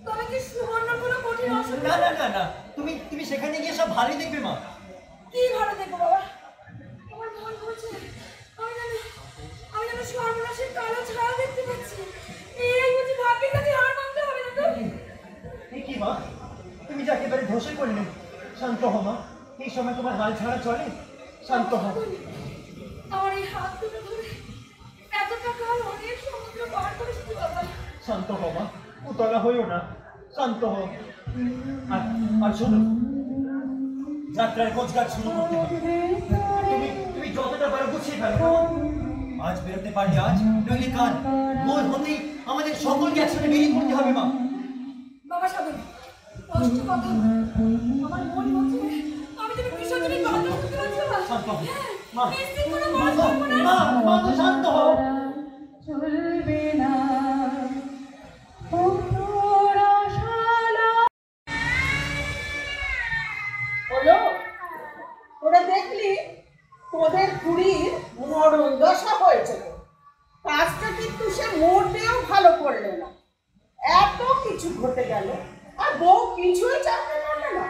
Speaker 7: তবে কি সুবর্ণ কোনো কঠিন অসুখ?
Speaker 8: না না না না, তুমি তুমি সেখানে গিয়ে সব ভালোই দেখবে মা।
Speaker 7: কি ভালো দেখবো বাবা? আমার মন বলছে আমি যেন সর্বনাশের কালো ছায়া দেখতে পাচ্ছি। এই বুঝি ভাগ্যের কাছে হার মানতে হবে না তো?
Speaker 8: এই কি মা, তুমি যে একেবারে ধসে পড়লে। শান্ত হও মা, এই সময় তোমার হাল ছাড়া চলে। শান্ত হও।
Speaker 7: আমার এই হাত দুটো ধরে এতটা কাল অনেক সমুদ্র পার করেছি বাবা।
Speaker 8: শান্ত হও মা, উতলা হইও না, শান্ত হও। আর আর শোনো, যাত্রার কোচগাছ শুরু করতে হবে। তুমি তুমি যতটা পারো গুছিয়ে ফেলো। আজ বেরোতে পারলে আজ, নইলে কাল। ভোর হতেই আমাদের সকলকে একসাথে বেরিয়ে পড়তে হবে মা।
Speaker 7: বাবা সাধন কষ্ট কথা আমার মন বলছে আমি তুমি বিসর্জনে কথা বলতে পারছো না।
Speaker 8: শান্ত হও মা।
Speaker 7: নিশ্চিত কোনো
Speaker 8: মা
Speaker 7: মন
Speaker 8: গো,
Speaker 7: করবো না।
Speaker 8: মা মা গো, শান্ত হও।
Speaker 3: চলবে না
Speaker 9: হলো ওরা দেখলি তোদের কুড়ির মরণ দশা হয়েছে তো। কাজটা কিন্তু সে মোটেও ভালো করলে না। এত কিছু ঘটে গেল আর বউ কিছুই জানতে পারলে না,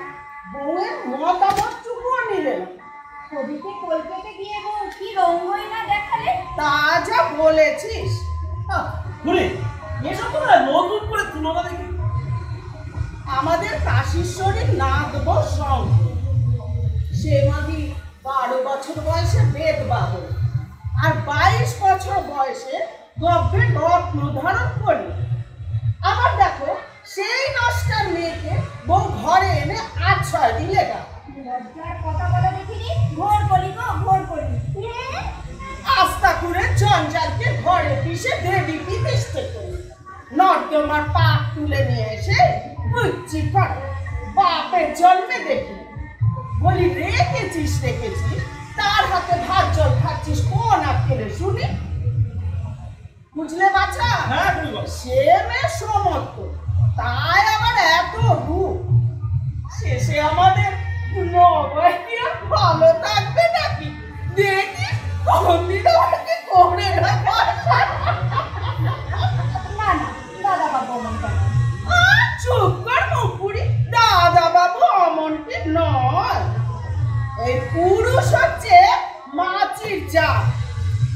Speaker 9: বউয়ের মতামতটুকুও নিলে না।
Speaker 3: ছবিতে কলকাতা গিয়ে বউ কি রঙ্গই না দেখালে।
Speaker 9: তা যা বলেছিস।
Speaker 2: ঘুরে এসব তো না নতুন করে তুলনা দেখি।
Speaker 9: আমাদের কাশীশ্বরীর নাথ বউ সঙ্গ, সে মাঝি 12 বছর বয়সে বেদ বাদল, আর 22 বছর বয়সে গর্ভে রত্ন ধারণ করল। আবার দেখো সেই নষ্টার মেয়েকে বউ ঘরে এনে আশ্রয় দিলে না।
Speaker 3: লজ্জার কথা বলে দেখিনি, ঘোর করি গো ঘোর করি।
Speaker 9: আস্তা করে জঞ্জালকে ঘরে পিষে দেবী প্রতিষ্ঠা করি, নর্দমার পাক তুলে নিয়ে এসে বুঝছি পার বাপের জন্মে দেখি। বলি রেখেছিস তার হাতে ভাত জল খাচ্ছিস কোন আক্কেলে শুনি? বুঝলে বাচ্চা?
Speaker 2: হ্যাঁ বুঝলাম।
Speaker 9: সে মেয়ে সমর্থ, তাই আবার এত রূপ। শেষে আমাদের নবাই কি আর ভালো থাকবে নাকি? দেখি কোনদিন আমাকে করে
Speaker 3: না না, দাদা বাবু অমন কেন?
Speaker 9: চুপ কর মুখপুরি, দাদা বাবু অমনকে নয়। এই পুরুষ হচ্ছে মাছির জাত,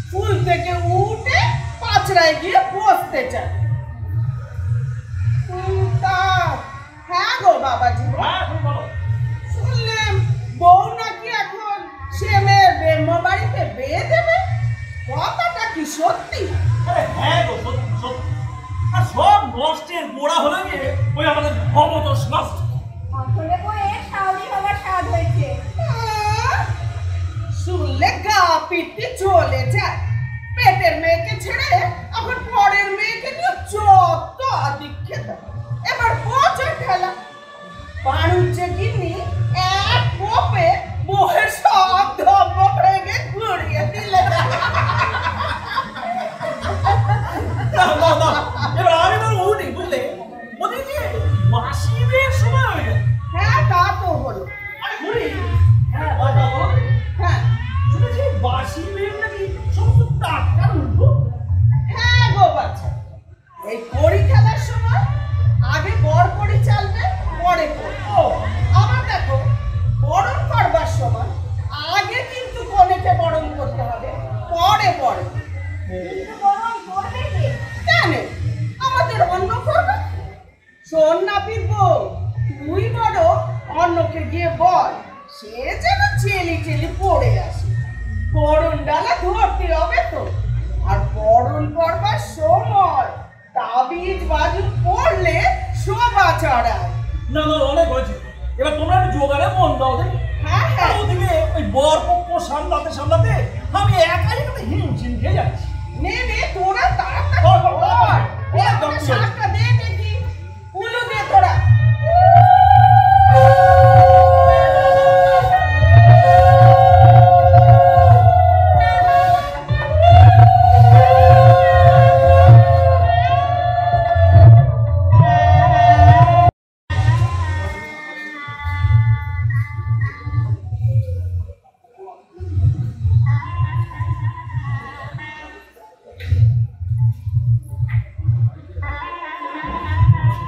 Speaker 9: ফুল থেকে উঠে পাঁচড়ায় গিয়ে বসতে চায়। তা হ্যাঁ গো বাবাজি,
Speaker 2: হ্যাঁ তুমি বলো।
Speaker 9: শুনলাম বউ নাকি এখন সে মেয়ের ব্রহ্ম বাড়িতে বিয়ে দেবে, কথাটা কি সত্যি?
Speaker 2: আরে হ্যাঁ গো সত্যি সত্যি। আর সব নষ্টের গোড়া হলো গিয়ে ওই আমাদের ভবতোষ নষ্ট।
Speaker 3: আসলে বইয়ে শাওরি হবার স্বাদ হয়েছে।
Speaker 9: শুনলে গা পিটি চলে যায়। পেটের মেয়েকে ছেড়ে এখন পরের মেয়েকে নিয়ে যত আদিক্ষেত। এবার বছর ঠেলা বাণিজ্যে গিন্নি এক কোপে বউয়ের সব ধর্ম ভেঙে ঘুরিয়ে দিলে।
Speaker 2: এবার আমি বলবো উঠি বুঝলে, ওদের যে বাসি বিয়ের সময় হয়ে গেছে।
Speaker 9: হ্যাঁ তা তো হলো।
Speaker 2: আরে ঘুরি হ্যাঁ বাবা বলো।
Speaker 9: হ্যাঁ
Speaker 2: শুনেছি বাসি বিয়ের নাকি সমস্ত টাটকা উঠবো।
Speaker 9: হ্যাঁ গো বাচ্চা, এই কড়ি খেলার সময় আগে বর কড়ি চালবে, পরে কড়ি। আবার দেখো বরণ করবার সময় আগে কিন্তু কনেকে বরণ করতে হবে, পরে পরে।
Speaker 3: কিন্তু বরং করবে কে?
Speaker 9: কেন আমাদের অন্ন করবে? শোন না পিরবো, তুই বড় অন্যকে গিয়ে বল, সে যেন চেলি চেলি পড়ে আসে। বরণ ডালা ধরতে হবে তো, আর বরণ করবার সময় তাবিজ বাজু পড়লে শোভা চড়ায়।
Speaker 2: না না অনেক হয়েছে, এবার তোমরা একটু জোগাড়ে মন দাও দেখি।
Speaker 9: হ্যাঁ
Speaker 2: আর
Speaker 9: হ্যাঁ,
Speaker 2: ওদিকে ওই বর পক্ষ সামলাতে সামলাতে আমি একাই একটা হিমশিম খেয়ে যাচ্ছি।
Speaker 9: নে নে তোরা তাড়াতাড়ি
Speaker 2: কর, কর,
Speaker 9: কর।
Speaker 2: কর।
Speaker 9: এই আমাকে শাকটা দে দেখি, উলু দে তোরা।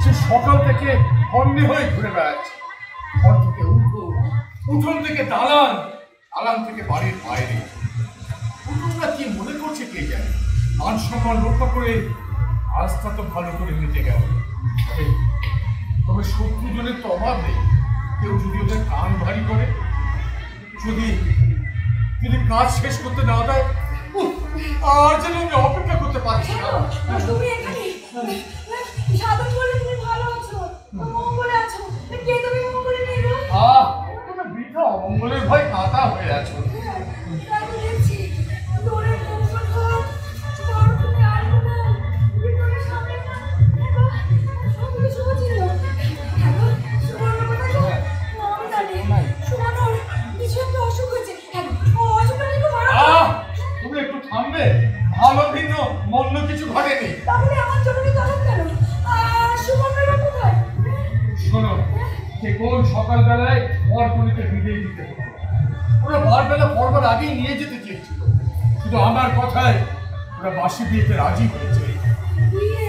Speaker 5: সে সকাল থেকে হন্যে হয়ে ঘুরে বেড়াচ্ছে। ঘর থেকে উঠোন থেকে দালান, দালান থেকে বাড়ির বাইরে। উঠোনটা কি মনে করছে কে জানে। মান সম্মান রক্ষা করে আস্থা তো ভালো করে মিটে গেল। তবে শত্রু জনের তো অভাব নেই। কেউ যদি ওদের কান ভারী করে, যদি কাজ শেষ করতে না দেয়, আর যেন আমি অপেক্ষা করতে পারছি না।
Speaker 7: তুমি এখানে সাধন বলে তুমি ভালো আছো, মঙ্গলে আছো, কে তুমি মঙ্গলে নেই গো?
Speaker 5: তুমি বৃথা অমঙ্গলের ভয় কাঁটা হয়ে আছো।
Speaker 7: তাই তো দেখছি দৌড়ের মঙ্গল ঘর, বড় তুমি আর কোথাও ভিতরে সামনে না সকলে শুভ ছিল। এখন সুবর্ণ কোথায় গো? আমি জানি সুবর্ণর কিছু একটা অসুখ হয়েছে। অসুখটা একটু মারা।
Speaker 5: তুমি একটু থামবে? ভালো ভিন্ন মন্দ কিছু ঘটেনি।
Speaker 7: তাহলে আমার জরুরি তলব কেন? সুবর্ণরা কোথায়?
Speaker 5: শোনো, সে কোন সকালবেলায় বরকনিকে বিদায় দিতে হতো। ওরা বারবেলা পরবার আগেই নিয়ে যেতে চেয়েছিল, শুধু আমার কথায় ওরা বাসি বিয়েতে রাজি হয়েছে।
Speaker 7: বিয়ে?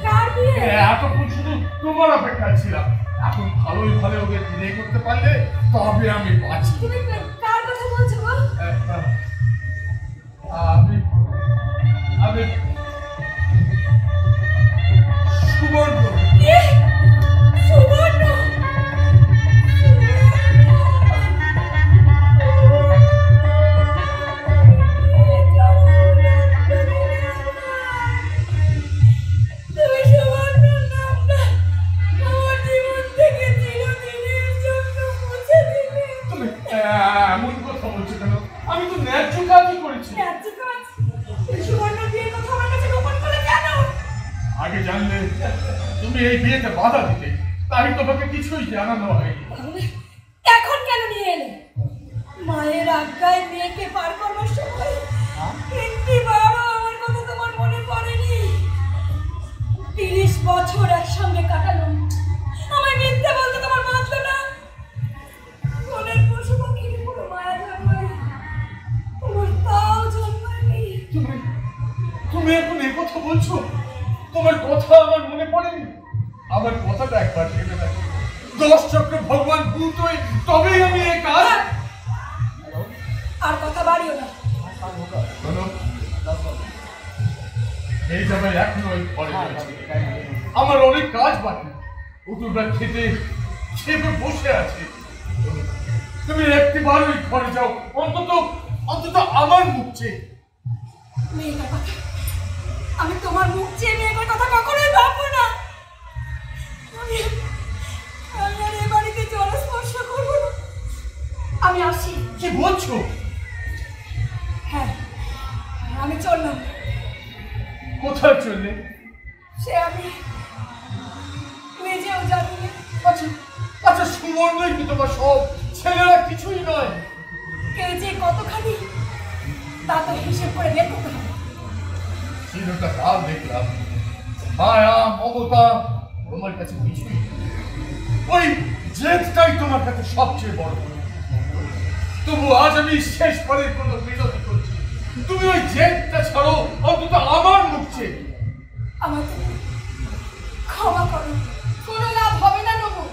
Speaker 7: কার বিয়ে?
Speaker 1: এতক্ষণ শুধু তোমার অপেক্ষায় ছিলাম। এখন ভালোই ভালো ওকে বিয়ে করতে পারলে তবে আমি বাঁচি।
Speaker 7: তুমি কার কথা বলছো গো?
Speaker 1: আমি আমি সুবর্ণ।
Speaker 7: কি? সুবর্ণ? তুমি সুবর্ণর নামটা আমার জীবন থেকে চিরদিনের জন্য মুছে দিলে।
Speaker 1: তুমি এমন কথা বলছো কেন? আমি তো ন্যায্য কাজই করেছি।
Speaker 7: ন্যায্য কাজ? তুমি সুবর্ণ বিয়ের কথা আমার কাছে গোপন করলে কেন?
Speaker 1: আগে জানলে তুমি এই বিয়েতে বাধা দিতে, তাই তোমাকে কিছুই জানানো হয়নি।
Speaker 7: তাহলে এখন কেন নিয়ে এলে? মায়ের আজ্ঞায় মেয়েকে পার করবার সময় একটিবারও আমার কথা তোমার মনে পড়েনি। 30 বছর একসঙ্গে কাটালাম, আমায় মিথ্যে বলতে তোমার বাঁচলো না। মনের পশু পাখির পুরো মায়া জন্মায়, তোমার তাও জন্মায়নি।
Speaker 1: তুমি এখন এই কথা বলছো? তোমার কথা আমার মনে পড়েনি? আমার কথাটা একবার ভেবে দেখো। 10 চক্রে ভগবান ভূত হয়ে তবেই আমি এই কাজ।
Speaker 7: আর কথা বাড়িও না।
Speaker 1: শোনো, এই জায়গায় এখনো ওই ঘরে রয়েছে। আমার অনেক কাজ বাকি। পুতুলটা খেতে খেপে বসে আছে। তুমি একটিবার ওই ঘরে যাও, অন্তত আমার মুখ চেয়ে।
Speaker 7: মেয়েটার কথা, আমি তোমার মুখ চেয়ে মেয়েটার কথা কখনোই ভাববো না। আমি আর এই বাড়িতে জলস্পর্শ করবো না। আমি আসি।
Speaker 1: কি বলছো?
Speaker 7: হ্যাঁ, আমি চললাম।
Speaker 1: কোথায় চললে?
Speaker 7: সে আমি নিজেও জানি না।
Speaker 1: আচ্ছা সুবর্ণই কি তোমার সব? ছেলেরা কিছুই নয়।
Speaker 7: কে যে কতখানি তা তো হিসেব করে বের করতে হবে।
Speaker 1: চিরটা কাল দেখলাম মায়া মমতা তোমার কাছে কিছুই নেই। ওই জেদটাই তোমার কাছে সবচেয়ে বড়। তবু আজ আমি শেষবারের কোনো বিরতি করছি। তুমি ওই জেদটা ছাড়ো, অন্তত আমার মুখ চেয়ে।
Speaker 7: আমাকে ক্ষমা করো। কোনো লাভ হবে না নবু।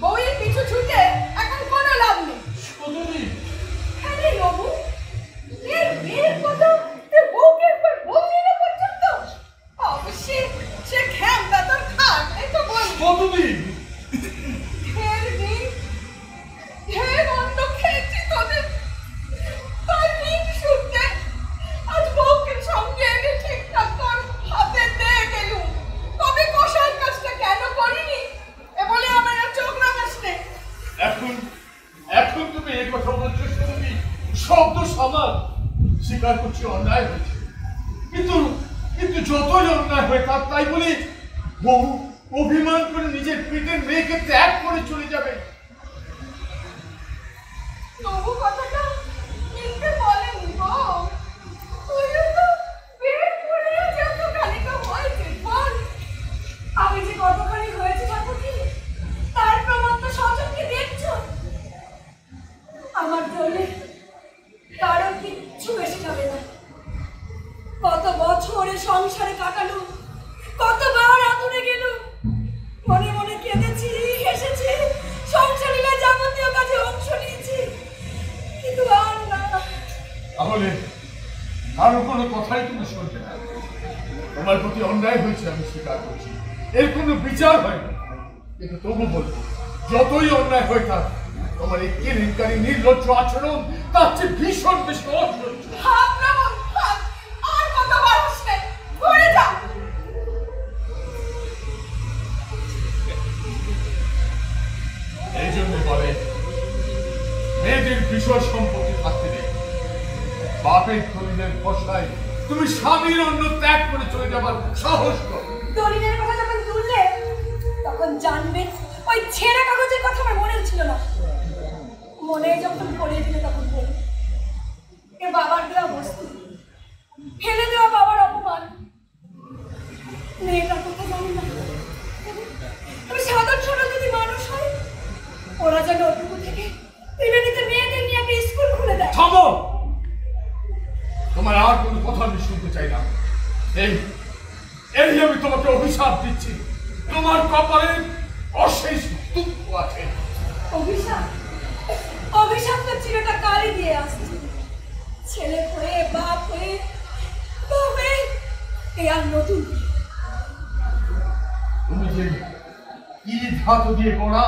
Speaker 7: বউয়ের পিছু ছুটে এখন কোনো লাভ নেই।
Speaker 1: সদনী,
Speaker 7: হ্যাঁ রে নবু, এর মেয়ের কথা তে বউকে একবার বললি না পর্যন্ত। অবশ্যই সে ঘ্যামটা তোর খাট, এই তো বল।
Speaker 1: সদনী,
Speaker 7: ঢের দিন ঢের অন্ন খেয়েছি তোদের, তাই দিন শুনতে আজ বউকে সঙ্গে এনে ঠিকঠাক তোর হাতে দিয়ে গেলুম। তবে কষার কাজটা কেন করিনি এ বলে আমার আর চোখ রাঙাস নে।
Speaker 1: এখন তুমি এই কথা বলছো সদনী। শব্দ সমান স্বীকার করছি অন্যায় হয়েছে, কিন্তু যতই অন্যায় হয়ে থাক তাই বলে বউ অভিমান করে নিজের পিঠের মেয়েকে ত্যাগ করে চলে যাবে।
Speaker 7: তবু কথাটা মিথ্যে বলেনি গো। তুইও তো পেট ভরে যত খানিকা হয়েছে বল। আমি যে কতখানি হয়েছে ঠাকুরজি তার প্রমাণ তো সচক্ষে দেখছো। আমার জন্য কারো কিচ্ছু এসে যাবে না। কত বছরে সংসারে কাটালো, কতবার আতুরে গেল, মনে মনে কেঁদেছি, হেসেছি, সংসারীরা যাবতীয় কাজে অংশ নিয়েছি, কিন্তু আর না।
Speaker 1: তাহলে কারো কোনো কথাই তুমি শুনবে না। তোমার প্রতি অন্যায় হয়েছে আমি স্বীকার করছি, এর কোনো বিচার হয় না। কিন্তু তবু বলবো, যতই অন্যায় হয়ে থাক তোমার এই কেলেঙ্কারি নির্লজ্জ আচরণ তার চেয়ে ভীষণ বেশি অসহ্য।
Speaker 7: হাত নামান, হাত, আর কথা বাড়াস না, ঘরে যা।
Speaker 1: এই জন্য বলে মেয়েদের বিষয় সম্পত্তি থাকতে নেই। বাপের দলিলের ভরসায় তুমি স্বামীর অন্য ত্যাগ করে চলে যাবার সাহস করো।
Speaker 7: দলিলের কথা যখন তুললে তখন জানবে ওই ছেঁড়া কাগজের কথা আমার মনেও ছিল না। মনে যখন পড়ে দিলে তখন বলি এ বাবার দেওয়া বস্তু, ফেলে দেওয়া বাবার অপমান। মেয়েটার কথা জানি না, আমি সাধারণ ছোট যদি মানুষ হয় ওরা যেন ওটুকু থেকে টেনে নিতে মেয়েদের নিয়ে একটা স্কুল খুলে দেয়।
Speaker 1: থামো, তোমার আর কোনো কথা আমি শুনতে চাই না। এই আমি তোমাকে অভিশাপ দিচ্ছি। তোমার কপালে অশেষ দুঃখ আছে।
Speaker 7: অভিশাপ অভিশাপ তো চিরটা কালই দিয়ে আসছে। ছেলে হয়ে বাপ হয়ে তবে এই আর নতুন
Speaker 1: তুমি যে কি ধাতু দিয়ে গড়া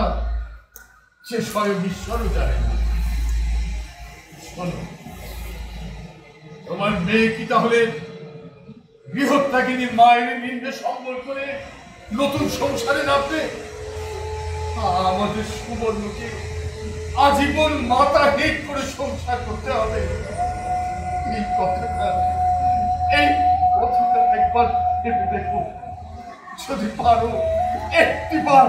Speaker 1: সে স্বয়ং ঈশ্বরও জানে। শোনো, তোমার মেয়ে কি তাহলে গৃহত্যাগিনী মায়ের নিন্দে সম্বল করে নতুন সংসারে নামবে? আমাদের সুবর্ণকে আজীবন মাথা হেট করে সংসার করতে হবে। এই কথাটা একবার ভেবে দেখো, যদি পারো একটিবার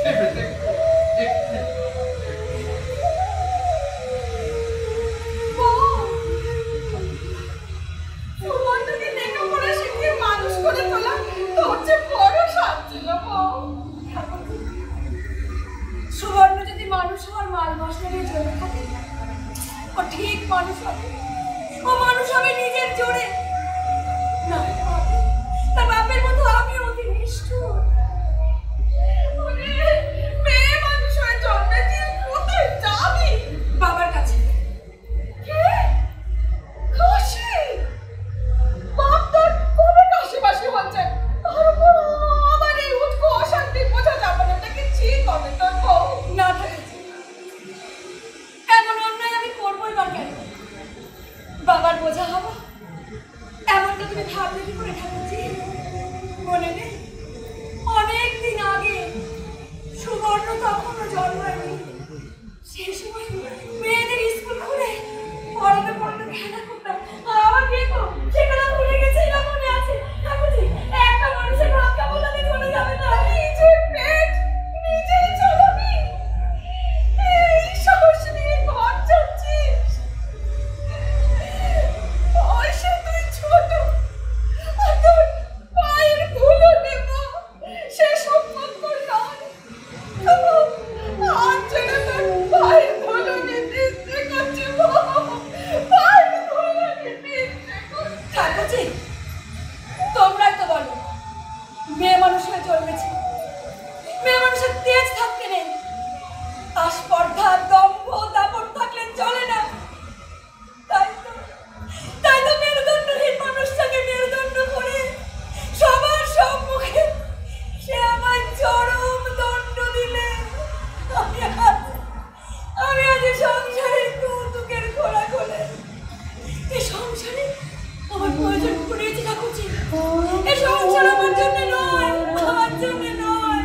Speaker 1: ভেবে দেখো।
Speaker 7: সুবর্ণ যদি মানুষ হওয়ার মাল মশলা জন্য থাকে, ও ঠিক মানুষ হবে। ও মানুষ হবে নিজের জোরে। না, তার বাপের মতো আমি অতি নিষ্ঠুর। মেয়ে মানুষ হয়ে জন্মেছি, কোথায় যাবি? বাবার কাছে। কাশি? বাপ তোর কবে কাশিবাসি হচ্ছে? তার উপর আমার এই উৎকো অশান্তি বোঝা যাবে না। এটা কি ঠিক হবে তোর বউ? না ধরেছি, এমন অন্যায় আমি করবোই বা কেন? বাবার বোঝা হবো এমনটা তুমি ভাবলে কি করে ঠাকুরজি? মনে নেই অনেকদিন আগে সুবর্ণ তখনও জন্মায়নি, সেই সময় মেয়েদের স্কুল খুলে পড়াতে পড়াতে খেলা করতাম। আমার দেখো সেখানে ভুলে গেছে, না মনে আছে ঠাকুরজি? একটা মানুষের ভাত কেমন লাগে চলে যাবে না, নিজের পেট নিজেই চলাবি। এই সাহস নিয়ে ঘর যাচ্ছিস? বয়সে তুই ছোট, আর তোর পায়ের ধুলো নেব সে সম্পর্ক নয়। আজ যেন তোর পায়ের ধুলো নিতে ইচ্ছে করছে, পায়ের ধুলো নিতে ইচ্ছে করছে। ঠাকুরজি, তোমরাই তো বলো মেয়ে মানুষ হয়ে জন্মেছে, মেয়ে মানুষের তেজ থাকতে নেই, আস্পর্ধা দম্ভ দাপট থাকলে চলে না। তাই তো মেরুদণ্ডহীন মানুষটাকে মেরুদণ্ড করে সবার সম্মুখে সে আমার চরম দণ্ড দিলে আমি আজ সংসারের কৌতুকের ঘোড়া খোলে। এই সংসারে আমার প্রয়োজন পড়েছে ঠাকুরজি। এই সংসার আমার জন্য নয়, আমার জন্য নয়।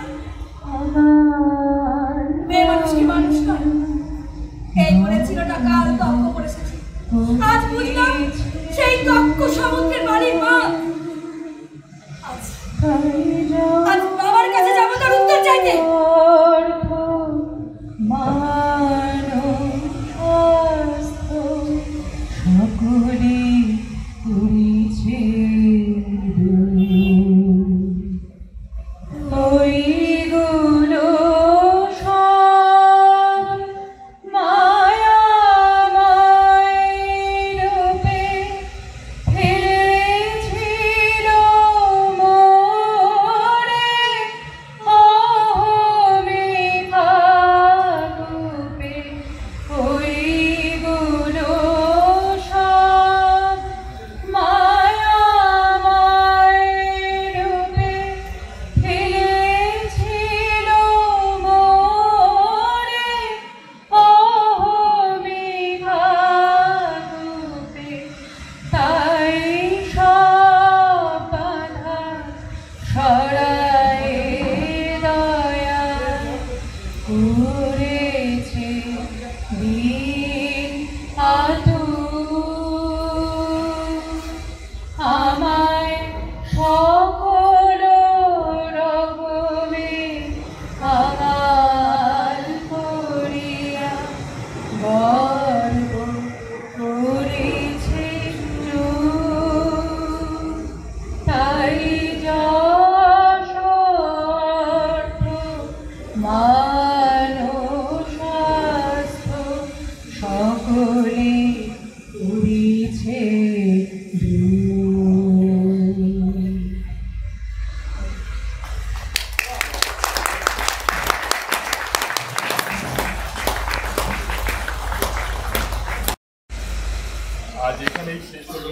Speaker 1: এখানেই শেষ হলো।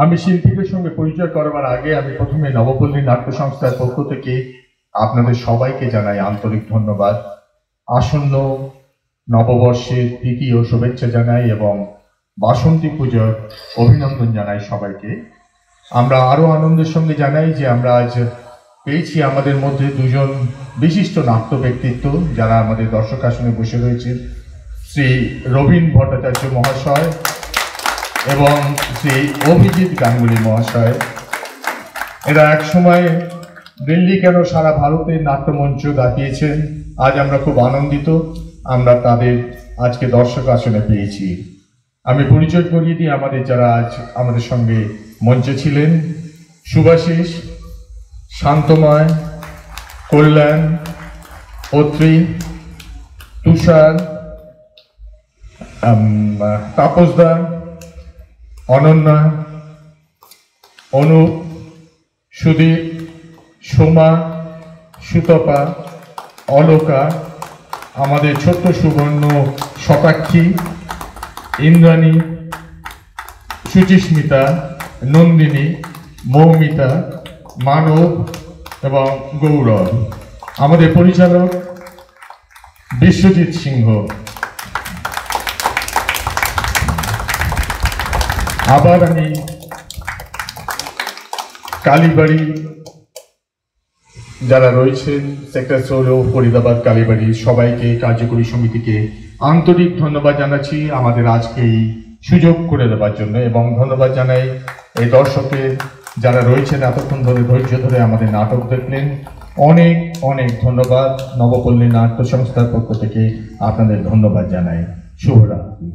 Speaker 1: আমি শিল্পীদের সঙ্গে পরিচয় করবার আগে আমি প্রথমে নবপল্লী নাট্য সংস্থার পক্ষ থেকে আপনাদের সবাইকে জানাই আন্তরিক ধন্যবাদ। আসন্ন নববর্ষের তৃতীয় শুভেচ্ছা জানাই এবং বাসন্তী পুজোর অভিনন্দন জানাই সবাইকে। আমরা আরো আনন্দের সঙ্গে জানাই যে আমরা আজ পেয়েছি আমাদের মধ্যে দুজন বিশিষ্ট নাট্য ব্যক্তিত্ব যারা আমাদের দর্শক আসনে বসে রয়েছেন, শ্রী রবীন ভট্টাচার্য মহাশয় এবং শ্রী অভিজিৎ গাঙ্গুলি মহাশয়। এরা এক সময় দিল্লি কেন সারা ভারতের নাট্যমঞ্চ দাপিয়েছেন। আজ আমরা খুব আনন্দিত আমরা তাদের আজকে দর্শক আসনে পেয়েছি। আমি পরিচয় করিয়ে দিই আমাদের যারা আজ আমাদের সঙ্গে মঞ্চে ছিলেন। শুভাশিস, শান্তময়, কল্যাণ, অত্রি, তুষার, তাপসদা, অনন্যা, অনুপ, সুদীপ, সোমা, সুতপা, অলোকা, আমাদের ছোট্ট সুবর্ণ শতাক্ষী, ইন্দ্রাণী, সুচিস্মিতা, নন্দিনী, মৌমিতা, মানব এবং গৌরব। আমাদের পরিচালক বিশ্বজিৎ সিংহ। আবার আমি কালীবাড়ি যারা রয়েছেন সেক্টর 16 ফরিদাবাদ কালীবাড়ি সবাইকে, কার্যকরী সমিতিকে আন্তরিক ধন্যবাদ জানাচ্ছি আমাদের আজকে এই সুযোগ করে দেওয়ার জন্য, এবং ধন্যবাদ জানাই এই দর্শকের যারা রয়েছেন এতক্ষণ ধরে ধৈর্য ধরে আমাদের নাটক দেখলেন। অনেক অনেক ধন্যবাদ। নবপল্লী নাট্য সংস্থার পক্ষ থেকে আপনাদের ধন্যবাদ জানাই। শুভরাত্রি।